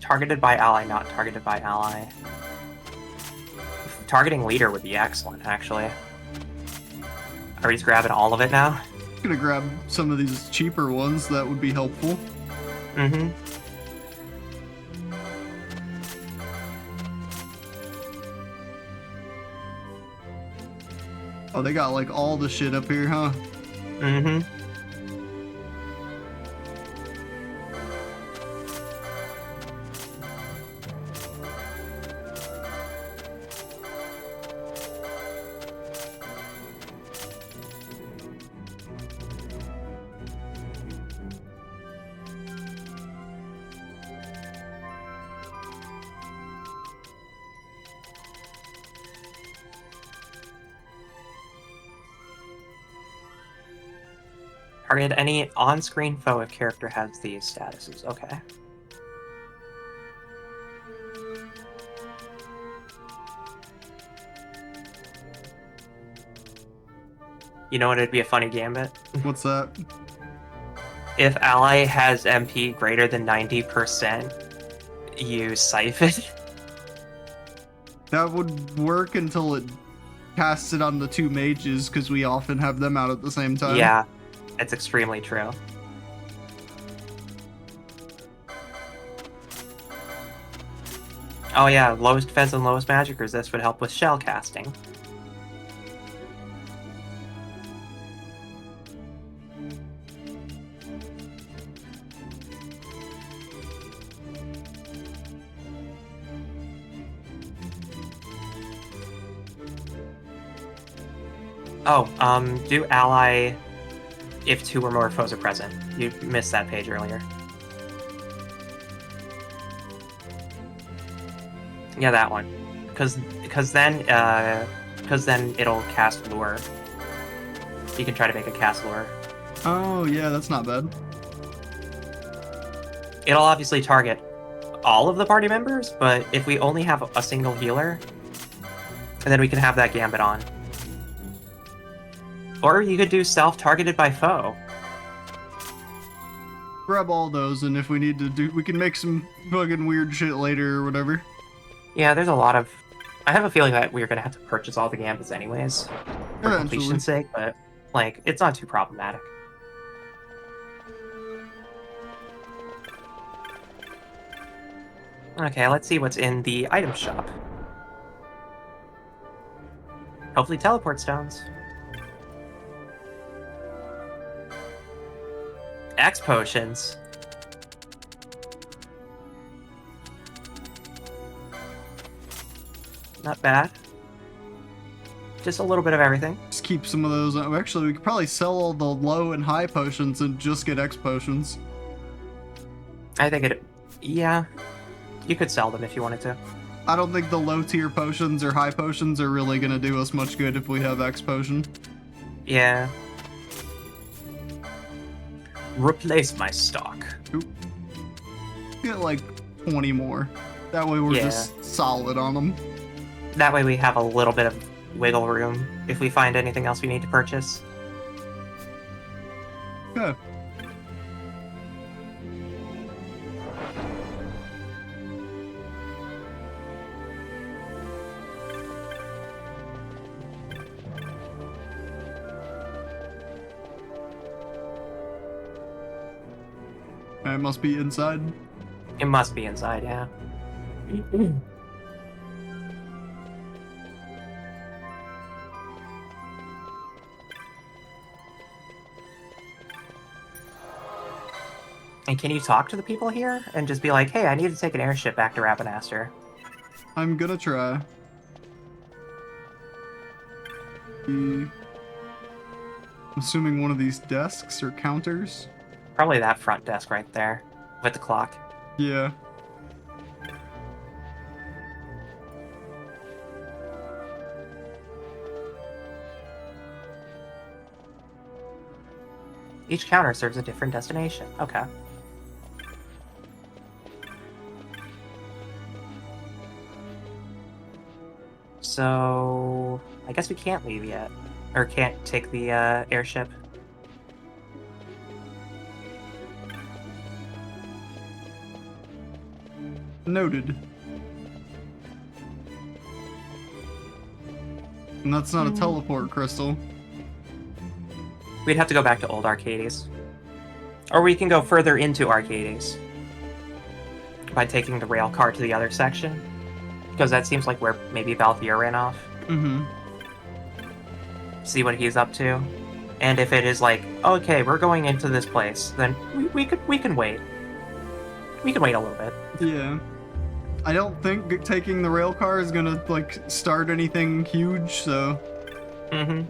S1: Targeted by ally, not targeted by ally. Targeting leader would be excellent, actually. Are we just grabbing all of it now?
S2: I'm gonna grab some of these cheaper ones. That would be helpful.
S1: Mm-hmm.
S2: Oh, they got like all the shit up here, huh?
S1: Mm-hmm. Target any on-screen foe if character has these statuses. Okay. You know what? It'd be a funny gambit.
S2: What's that?
S1: If ally has MP greater than 90%, you siphon.
S2: That would work until it casts it on the 2 mages, because we often have them out at the same time.
S1: Yeah, it's extremely true. Oh yeah, lowest defense and lowest magic resist would help with shell casting. Oh, do ally if 2 or more foes are present. You missed that page earlier. Yeah, that one. Because then it'll cast lure. You can try to make a cast lure.
S2: Oh, yeah, that's not bad.
S1: It'll obviously target all of the party members, but if we only have a single healer, And then we can have that gambit on. Or you could do self-targeted by foe.
S2: Grab all those, and if we need to do, we can make some fucking weird shit later or whatever.
S1: Yeah, there's a lot of... I have a feeling that we're going to have to purchase all the gambits anyways. For
S2: Eventually.
S1: completion's sake, but, like, it's not too problematic. Okay, let's see what's in the item shop. Hopefully teleport stones. X potions. Not bad. Just a little bit of everything.
S2: Just keep some of those. Actually, we could probably sell all the low and high potions and just get X potions.
S1: I think it... Yeah. You could sell them if you wanted to.
S2: I don't think the low tier potions or high potions are really gonna do us much good if we have X potion.
S1: Yeah. Replace my stock.
S2: Oop. Get like 20 more. That way we're just solid on them.
S1: That way we have a little bit of wiggle room if we find anything else we need to purchase.
S2: Okay. It must be inside.
S1: It must be inside, yeah. And can you talk to the people here and just be like, hey, I need to take an airship back to Ravenaster?
S2: I'm gonna try. I'm assuming one of these desks or counters.
S1: Probably that front desk right there with the clock.
S2: Yeah.
S1: Each counter serves a different destination. Okay. So, I guess we can't leave yet. Or can't take the airship.
S2: Noted. And that's not a teleport crystal.
S1: We'd have to go back to old Arcades. Or we can go further into Arcades by taking the rail car to the other section. Because that seems like where maybe Valthier ran off.
S2: Mm-hmm.
S1: See what he's up to. And if it is like, okay, we're going into this place, then we can wait. We can wait a little bit.
S2: Yeah. I don't think taking the rail car is gonna, like, start anything huge, so...
S1: Mm-hmm.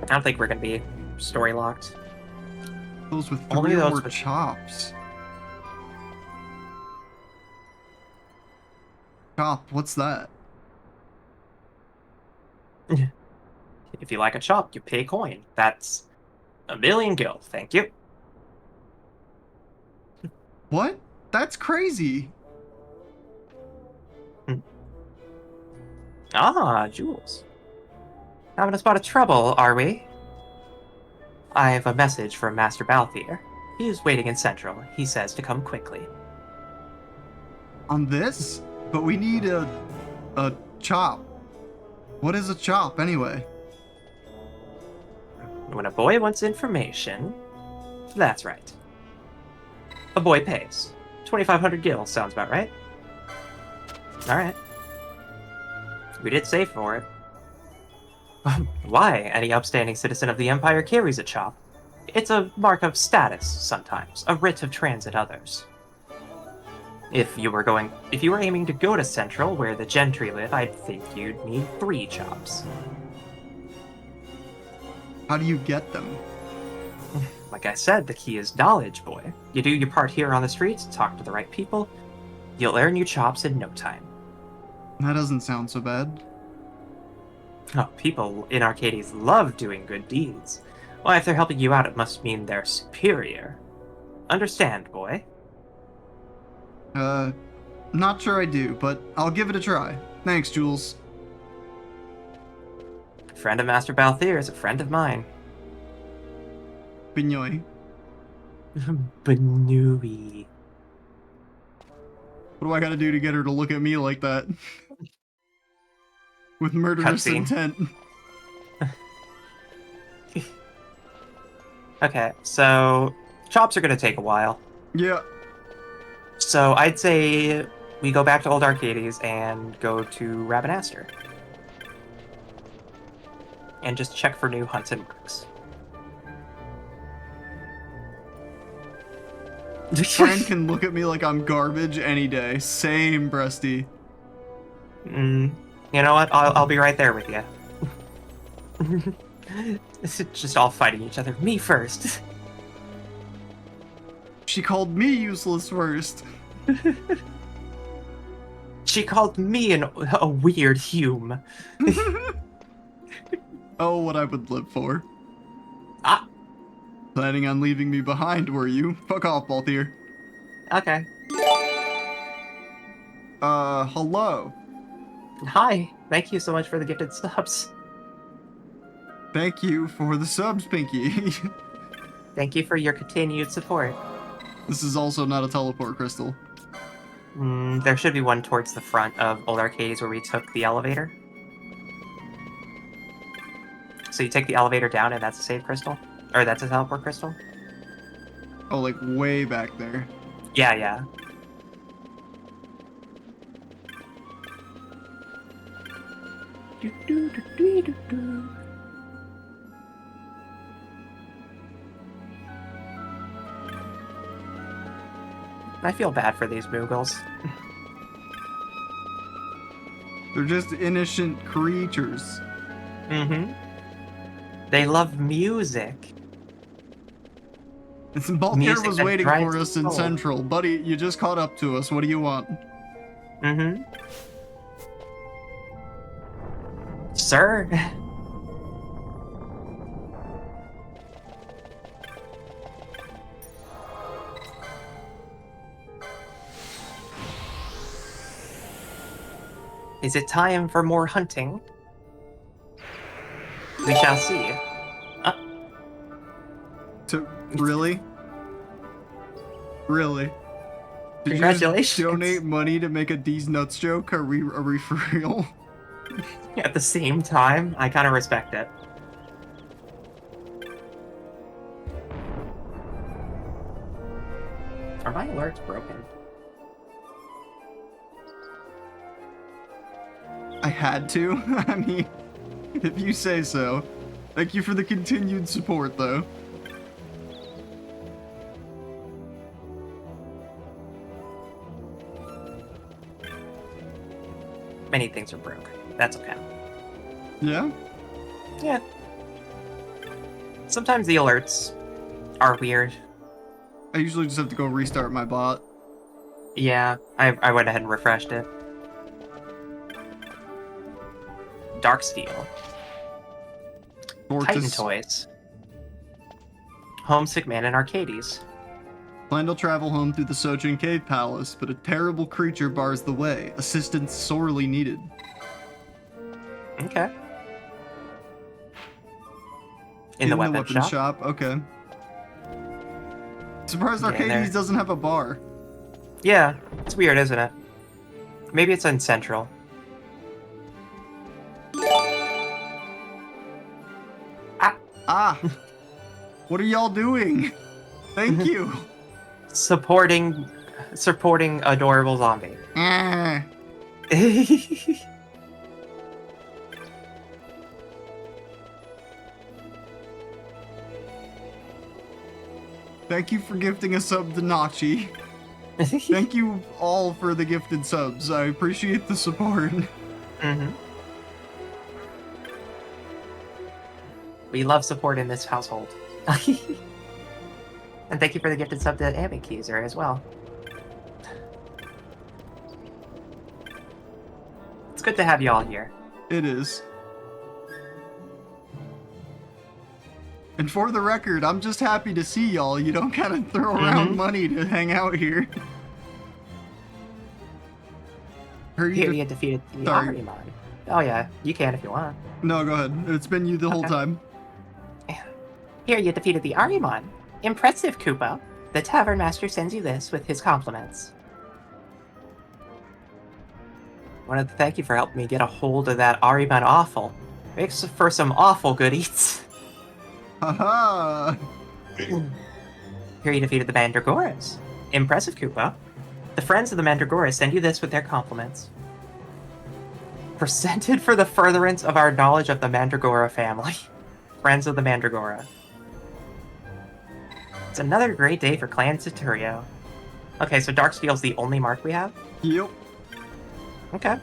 S1: I don't think we're gonna be story locked.
S2: Those with
S1: Only
S2: 3 or
S1: those
S2: more
S1: with-
S2: chops. Chop, what's that?
S1: If you like a chop, you pay a coin. That's 1,000,000 gil, thank you.
S2: What? That's crazy!
S1: Ah, jewels. Having a spot of trouble, are we? I have a message from Master Balthier. He is waiting in Central. He says to come quickly.
S2: On this? But we need a chop. What is a chop, anyway?
S1: When a boy wants information, that's right. A boy pays. 2,500 gil sounds about right. Alright. We did save for it. Why? Any upstanding citizen of the Empire carries a chop. It's a mark of status, sometimes. A writ of transit others. If you were aiming to go to Central, where the gentry live, I'd think you'd need 3 chops.
S2: How do you get them?
S1: Like I said, the key is knowledge, boy. You do your part here on the streets, talk to the right people, you'll earn your chops in no time.
S2: That doesn't sound so bad.
S1: Oh, people in Arcades love doing good deeds. Well, if they're helping you out, it must mean they're superior. Understand, boy?
S2: Not sure I do, but I'll give it a try. Thanks, Jules.
S1: Friend of Master Balthier is a friend of mine.
S2: Binoy.
S1: Banui.
S2: What do I gotta do to get her to look at me like that? With murderous
S1: Cutscene.
S2: intent.
S1: Okay, so chops are gonna take a while.
S2: Yeah.
S1: So I'd say we go back to Old Arcades and go to Rabanastre. And just check for new hunts and marks.
S2: Fran can look at me like I'm garbage any day. Same, Breasty.
S1: You know what? I'll be right there with you. It's just all fighting each other. Me first.
S2: She called me useless first.
S1: She called me a weird Hume.
S2: Oh, what I would live for.
S1: Ah,
S2: Planning on leaving me behind, were you? Fuck off, Balthier.
S1: okay.
S2: Hello.
S1: Hi. Thank you so much for the gifted subs.
S2: Thank you for the subs, Pinky.
S1: Thank you for your continued support.
S2: This is also not a teleport crystal.
S1: There should be one towards the front of Old Arcades where we took the elevator. So you take the elevator down and that's a save crystal? Or that's a teleport crystal?
S2: Oh, like way back there.
S1: Yeah, yeah. I feel bad for these Moogles.
S2: They're just innocent creatures.
S1: Mm-hmm. They love music.
S2: And Balthier
S1: Music
S2: was
S1: that
S2: waiting
S1: drives
S2: for us in
S1: soul.
S2: Central. Buddy, you just caught up to us. What do you want?
S1: Mm-hmm. Sir? Is it time for more hunting? We shall see.
S2: Really? Really? Did you
S1: Congratulations.
S2: just donate money to make a D's Nuts joke? Are we for real?
S1: At the same time, I kind of respect it. Are my alerts broken?
S2: I had to. I mean, if you say so. Thank you for the continued support, though.
S1: Many things are broke. That's okay.
S2: Yeah?
S1: Yeah. Sometimes the alerts are weird.
S2: I usually just have to go restart my bot.
S1: Yeah, I went ahead and refreshed it. Darksteel. Titan
S2: Fortis.
S1: Toys. Homesick Man in Arcades.
S2: Plan to travel home through the Sojin Cave Palace, but a terrible creature bars the way. Assistance sorely needed.
S1: Okay. In the weapon shop?
S2: Okay. Surprised
S1: Yeah,
S2: Arcades
S1: there.
S2: doesn't have a bar.
S1: Yeah, it's weird, isn't it? Maybe it's in Central.
S2: Ah! What are y'all doing? Thank you!
S1: Supporting adorable zombie.
S2: Ah. Thank you for gifting a sub to Nachi. Thank you all for the gifted subs. I appreciate the support.
S1: Mm-hmm. We love support in this household. And thank you for the gifted sub to Amiccuser as well. It's good to have you all here.
S2: It is. And for the record, I'm just happy to see y'all. You don't kind of throw around money to hang out here. Heard
S1: Here
S2: you
S1: you defeated the
S2: Sorry.
S1: Ahriman. Oh yeah, you can if you want.
S2: No, go ahead. It's been you the whole
S1: Okay.
S2: time.
S1: Here you defeated the Ahriman. Impressive, Koopa. The Tavern Master sends you this with his compliments. Wanted to thank you for helping me get a hold of that Ahriman offal. Makes for some awful good eats.
S2: Haha!
S1: Here you defeated the Mandragoras. Impressive, Koopa. The friends of the Mandragora send you this with their compliments. Presented for the furtherance of our knowledge of the Mandragora family. Friends of the Mandragora. It's another great day for Clan Saturio. Okay, so Darksteel's the only mark we have?
S2: Yep.
S1: Okay.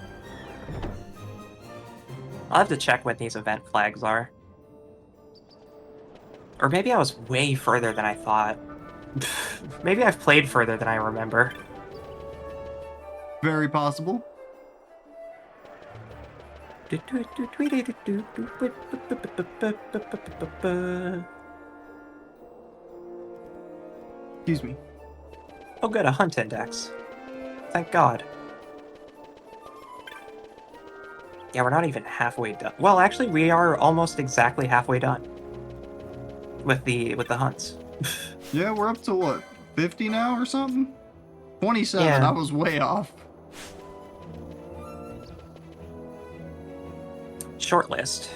S1: I'll have to check when these event flags are. Or maybe I was way further than I thought. Maybe I've played further than I remember.
S2: Very possible. Excuse me.
S1: Oh good, a hunt index. Thank God. Yeah, we're not even halfway done. Well, actually, we are almost exactly halfway done. With the hunts.
S2: Yeah, we're up to what? 50 now or something? 27,
S1: Yeah.
S2: I was way off.
S1: Short list.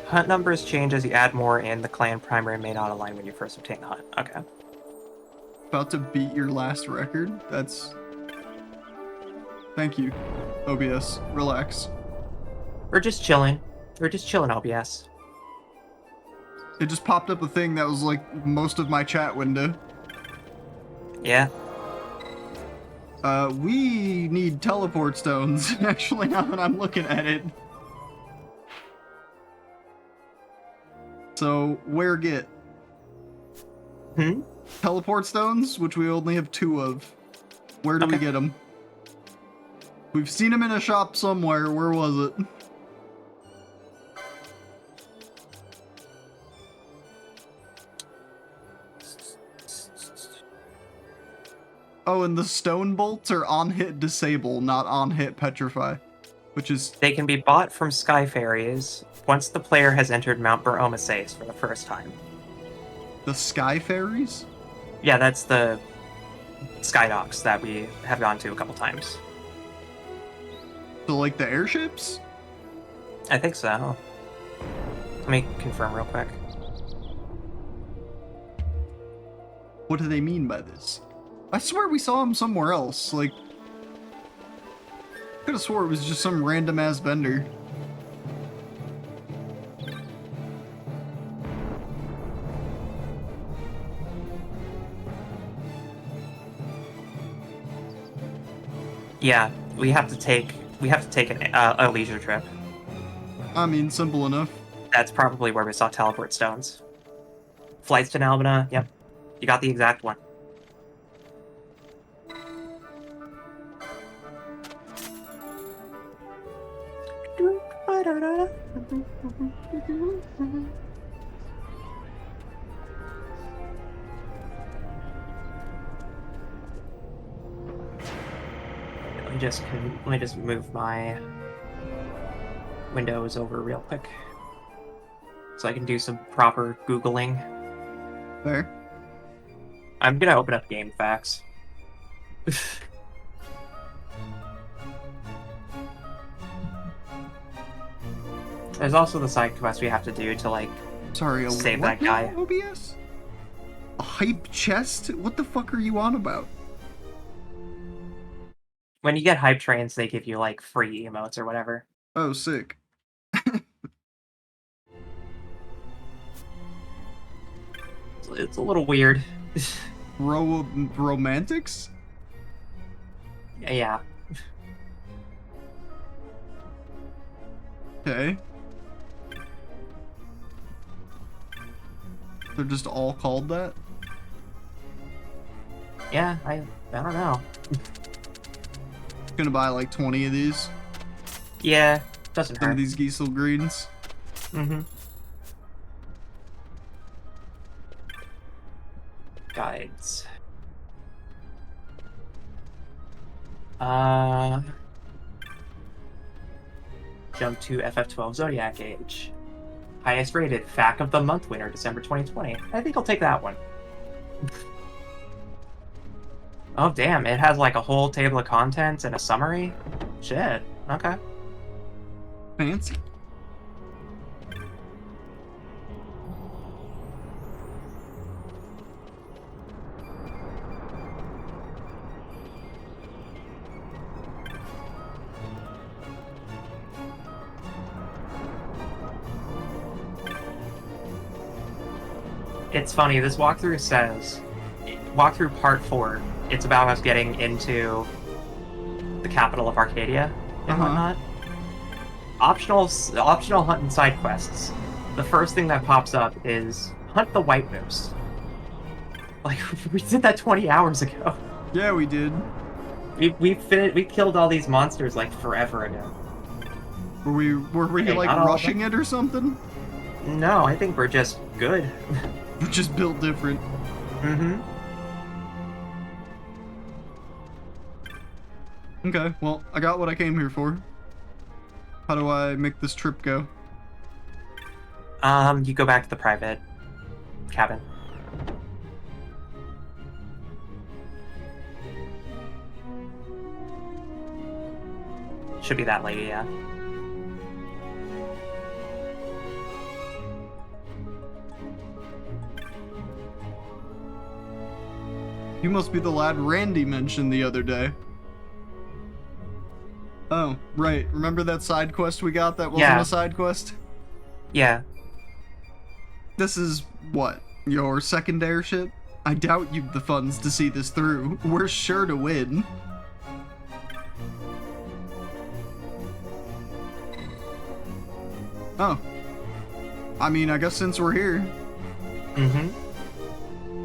S1: Hunt numbers change as you add more in. The clan primary may not align when you first obtain the hunt. Okay.
S2: About to beat your last record? That's... Thank you. OBS, relax.
S1: We're just chilling. We're just chilling, OBS.
S2: It just popped up a thing that was like most of my chat window.
S1: Yeah.
S2: We need teleport stones, actually, now that I'm looking at it. So, where get?
S1: Hmm?
S2: Teleport stones, which we only have 2 of. Where do we
S1: Okay.
S2: get them? We've seen them in a shop somewhere. Where was it? Oh, and the stone bolts are on hit disable, not on hit petrify. Which is...
S1: They can be bought from Sky Fairies once the player has entered Mount Baromaces for the first time.
S2: the Sky Fairies?
S1: Yeah, that's the Sky Docks that we have gone to a couple times.
S2: So, like the airships?
S1: I think so. Let me confirm real quick.
S2: What do they mean by this? I swear we saw them somewhere else. Like, could have swore it was just some random ass vendor.
S1: Yeah, we have to take a leisure trip.
S2: I mean, simple enough.
S1: That's probably where we saw teleport stones. Flights to Nalbina, yep. You got the exact one. Let me just move my windows over real quick so I can do some proper Googling.
S2: There.
S1: I'm gonna open up Game Facts. There's also the side quest we have to do to, like,
S2: Sorry, a
S1: save
S2: what
S1: that guy.
S2: now, OBS? A hype chest? What the fuck are you on about?
S1: When you get hype trains, they give you, like, free emotes or whatever.
S2: Oh, sick.
S1: It's a little weird.
S2: Romantics?
S1: Yeah.
S2: Okay. They're just all called that?
S1: Yeah, I don't know.
S2: Gonna buy like 20 of these.
S1: Yeah, doesn't
S2: Some of
S1: hurt.
S2: these Giesel greens.
S1: Mm-hmm. Guides. Jump to FF12 Zodiac Age. Highest rated FAQ of the Month winner, December 2020. I think I'll take that one. Oh, damn. It has like a whole table of contents and a summary? Shit. Okay.
S2: Fancy.
S1: It's funny, this walkthrough says, walkthrough part 4, it's about us getting into the capital of Arcadia and whatnot. Optional hunt and side quests. The first thing that pops up is hunt the White Moose. Like, we did that 20 hours ago.
S2: Yeah, we did.
S1: We killed all these monsters like forever ago.
S2: Were we
S1: Okay,
S2: like
S1: not all of
S2: rushing
S1: them.
S2: it or something?
S1: No, I think we're just good.
S2: We're just built different.
S1: Mm-hmm.
S2: Okay, well, I got what I came here for. How do I make this trip go?
S1: You go back to the private cabin. Should be that lady, yeah.
S2: You must be the lad Randy mentioned the other day. Oh, right. Remember that side quest we got that wasn't
S1: Yeah.
S2: a side quest?
S1: Yeah.
S2: This is, what, your second airship? I doubt you've the funds to see this through. We're sure to win. Oh. I mean, I guess since we're here.
S1: Mm-hmm.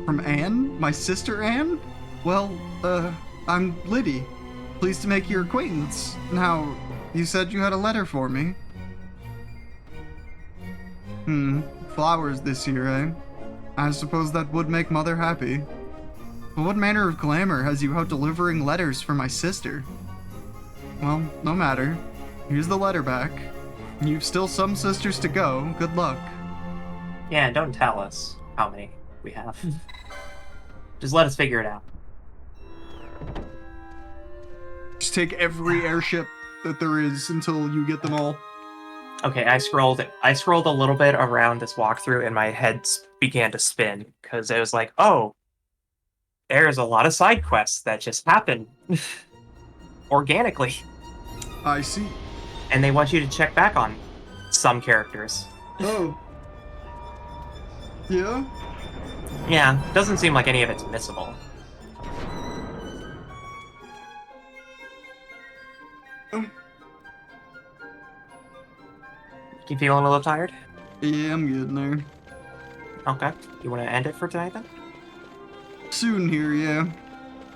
S2: From Anne? My sister Anne? Well, I'm Liddy. Pleased to make your acquaintance. Now, you said you had a letter for me. Flowers this year, eh? I suppose that would make Mother happy. But what manner of glamour has you out delivering letters for my sister? Well, no matter. Here's the letter back. You've still some sisters to go. Good luck.
S1: Yeah, and don't tell us how many we have. Just let us figure it out.
S2: Just take every airship that there is until you get them all.
S1: Okay, I scrolled a little bit around this walkthrough and my head began to spin because it was like, oh, there's a lot of side quests that just happen organically.
S2: I see.
S1: And they want you to check back on some characters.
S2: Oh. Yeah?
S1: Yeah, doesn't seem like any of it's missable. You feeling a little tired?
S2: Yeah, I'm getting there.
S1: Okay. You want to end it for tonight then?
S2: Soon here, yeah.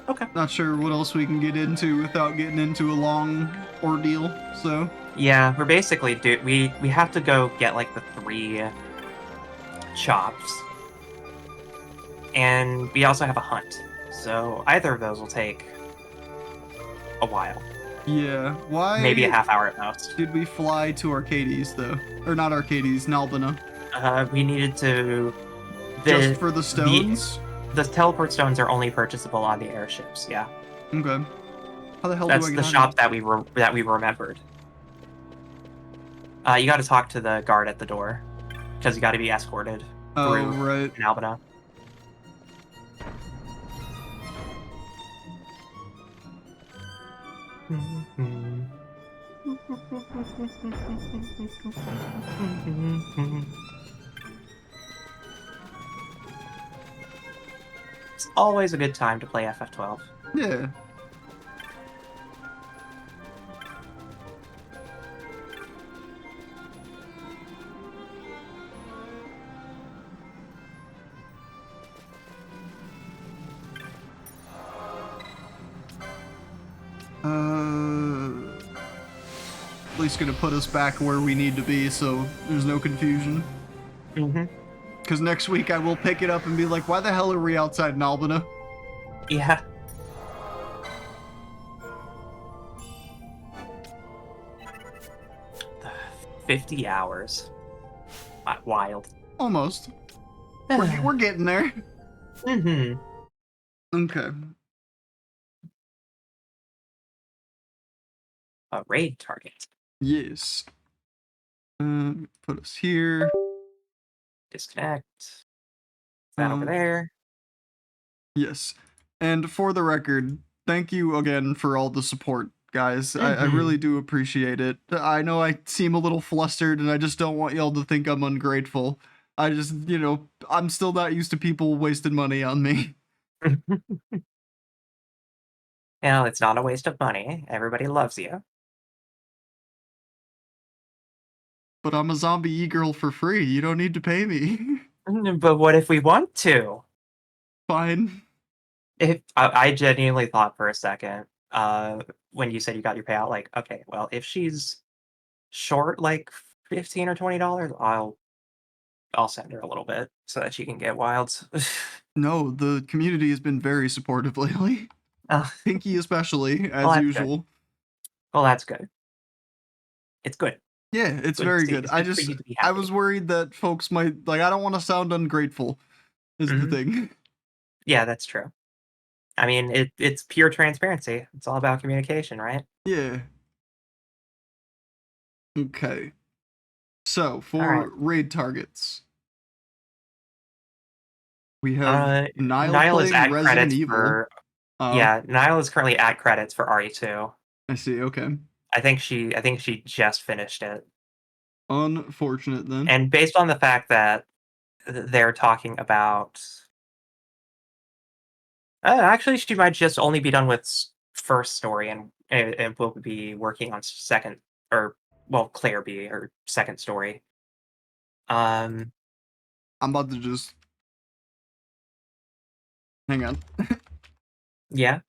S1: Okay.
S2: Not sure what else we can get into without getting into a long ordeal, so.
S1: Yeah, we're basically we have to go get like the 3 chops. And we also have a hunt. So either of those will take a while.
S2: Yeah, why?
S1: Maybe a half hour at most.
S2: Did we fly to Arcades, though? Or not Arcades, Nalbina.
S1: We needed to...
S2: Just for the stones?
S1: The teleport stones are only purchasable on the airships, yeah.
S2: Okay. How the hell
S1: That's
S2: do I
S1: the
S2: get
S1: shop
S2: on
S1: that we remembered. You gotta talk to the guard at the door. Because you gotta be escorted
S2: Oh,
S1: through
S2: right.
S1: in Albina. It's always a good time to play FF12.
S2: Yeah. At least gonna put us back where we need to be, so there's no confusion.
S1: Mm-hmm.
S2: Because next week I will pick it up and be like, why the hell are we outside in Albina?
S1: Yeah. 50 hours. Wild.
S2: Almost. We're getting there.
S1: Mm-hmm.
S2: Okay.
S1: A raid target.
S2: Yes. Put us here.
S1: Disconnect. That over there.
S2: Yes. And for the record, thank you again for all the support, guys. I really do appreciate it. I know I seem a little flustered and I just don't want y'all to think I'm ungrateful. I just, I'm still not used to people wasting money on me.
S1: It's not a waste of money. Everybody loves you.
S2: But I'm a zombie e-girl for free. You don't need to pay me.
S1: But what if we want to?
S2: Fine.
S1: If I genuinely thought for a second, when you said you got your payout, like, okay, well, if she's short like $15 or $20, I'll send her a little bit so that she can get wilds.
S2: No, the community has been very supportive lately.
S1: Uh,
S2: Pinky especially,
S1: well,
S2: as
S1: that's
S2: usual.
S1: good. Well, that's good. It's good.
S2: Yeah, it's
S1: Good to
S2: very
S1: see.
S2: good.
S1: It's
S2: I
S1: good for
S2: just
S1: you to be
S2: I
S1: happy.
S2: was worried that folks might I don't want to sound ungrateful is the thing.
S1: Yeah, that's true. I mean, it's pure transparency. It's all about communication, right?
S2: Yeah. Okay. So,
S1: All right.
S2: for raid targets, we have Nile
S1: Nile is
S2: playing
S1: at
S2: Resident
S1: credits
S2: Evil.
S1: for
S2: Oh,
S1: yeah. Nile is currently at credits for RE2.
S2: I see. Okay.
S1: I think she just finished it.
S2: Unfortunate then.
S1: And based on the fact that they're talking about actually she might just only be done with first story and will be working on second or well Claire B her second story. Um
S2: I'm about to just hang on.
S1: yeah,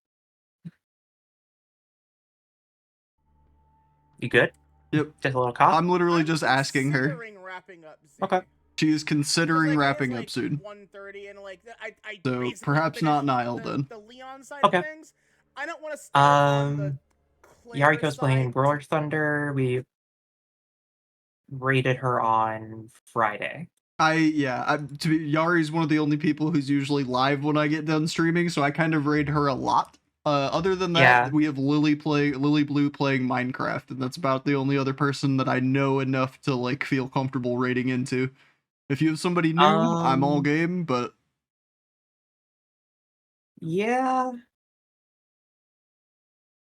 S1: you good?
S2: Yep.
S1: Just a little cough?
S2: I'm literally just asking her.
S7: Wrapping up Z.
S1: Okay.
S2: She is considering
S7: Like,
S2: wrapping
S7: like
S2: up soon.
S7: 1:30 and like I
S2: So
S7: basically
S2: perhaps not
S7: finished
S2: Nile then.
S7: the Leon side
S1: Okay.
S7: of things. I don't want to start on the Claire
S1: Yariko's playing
S7: side.
S1: Roller Thunder. We rated her on Friday.
S2: Yari's one of the only people who's usually live when I get done streaming, so I kind of raid her a lot. Other than that,
S1: Yeah.
S2: we have Lily Blue playing Minecraft, and that's about the only other person that I know enough to like feel comfortable raiding into. If you have somebody new, I'm all game, but
S1: Yeah.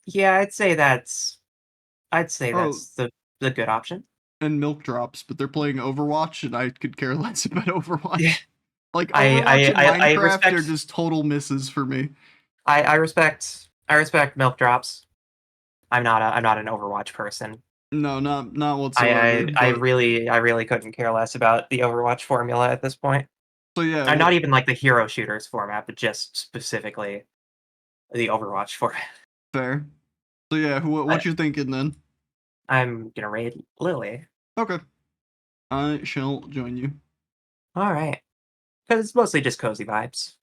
S1: Yeah, I'd say
S2: oh,
S1: that's the good option.
S2: and Milk Drops, but they're playing Overwatch, and I could care less about Overwatch.
S1: Yeah.
S2: Like
S1: I
S2: Overwatch and
S1: I
S2: Minecraft are
S1: respect
S2: just total misses for me.
S1: I respect Milk Drops. I'm not an Overwatch person.
S2: No, not whatsoever.
S1: I
S2: But
S1: really couldn't care less about the Overwatch formula at this point.
S2: so yeah,
S1: I'm not even like the hero shooters format, but just specifically the Overwatch format.
S2: fair. So yeah, what you thinking then?
S1: I'm gonna raid Lily.
S2: Okay. I shall join you.
S1: All right, because it's mostly just cozy vibes.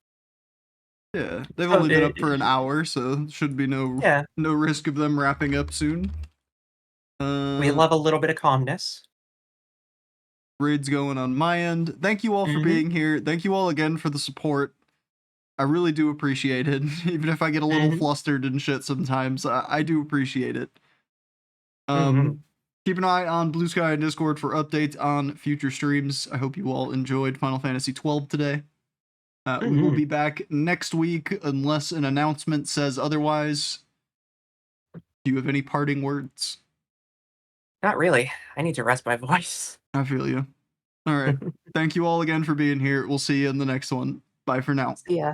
S2: Yeah, they've
S1: So
S2: only been up for an hour, so should be no
S1: yeah,
S2: risk of them wrapping up soon.
S1: we love a little bit of calmness.
S2: Raid's going on my end. Thank you all for being here. Thank you all again for the support. I really do appreciate it, even if I get a little flustered and shit sometimes. I do appreciate it. Keep an eye on Blue Sky and Discord for updates on future streams. I hope you all enjoyed Final Fantasy XII today. We will be back next week unless an announcement says otherwise. Do you have any parting words?
S1: Not really. I need to rest my voice.
S2: I feel you. All right. Thank you all again for being here. We'll see you in the next one. Bye for now.
S1: See ya.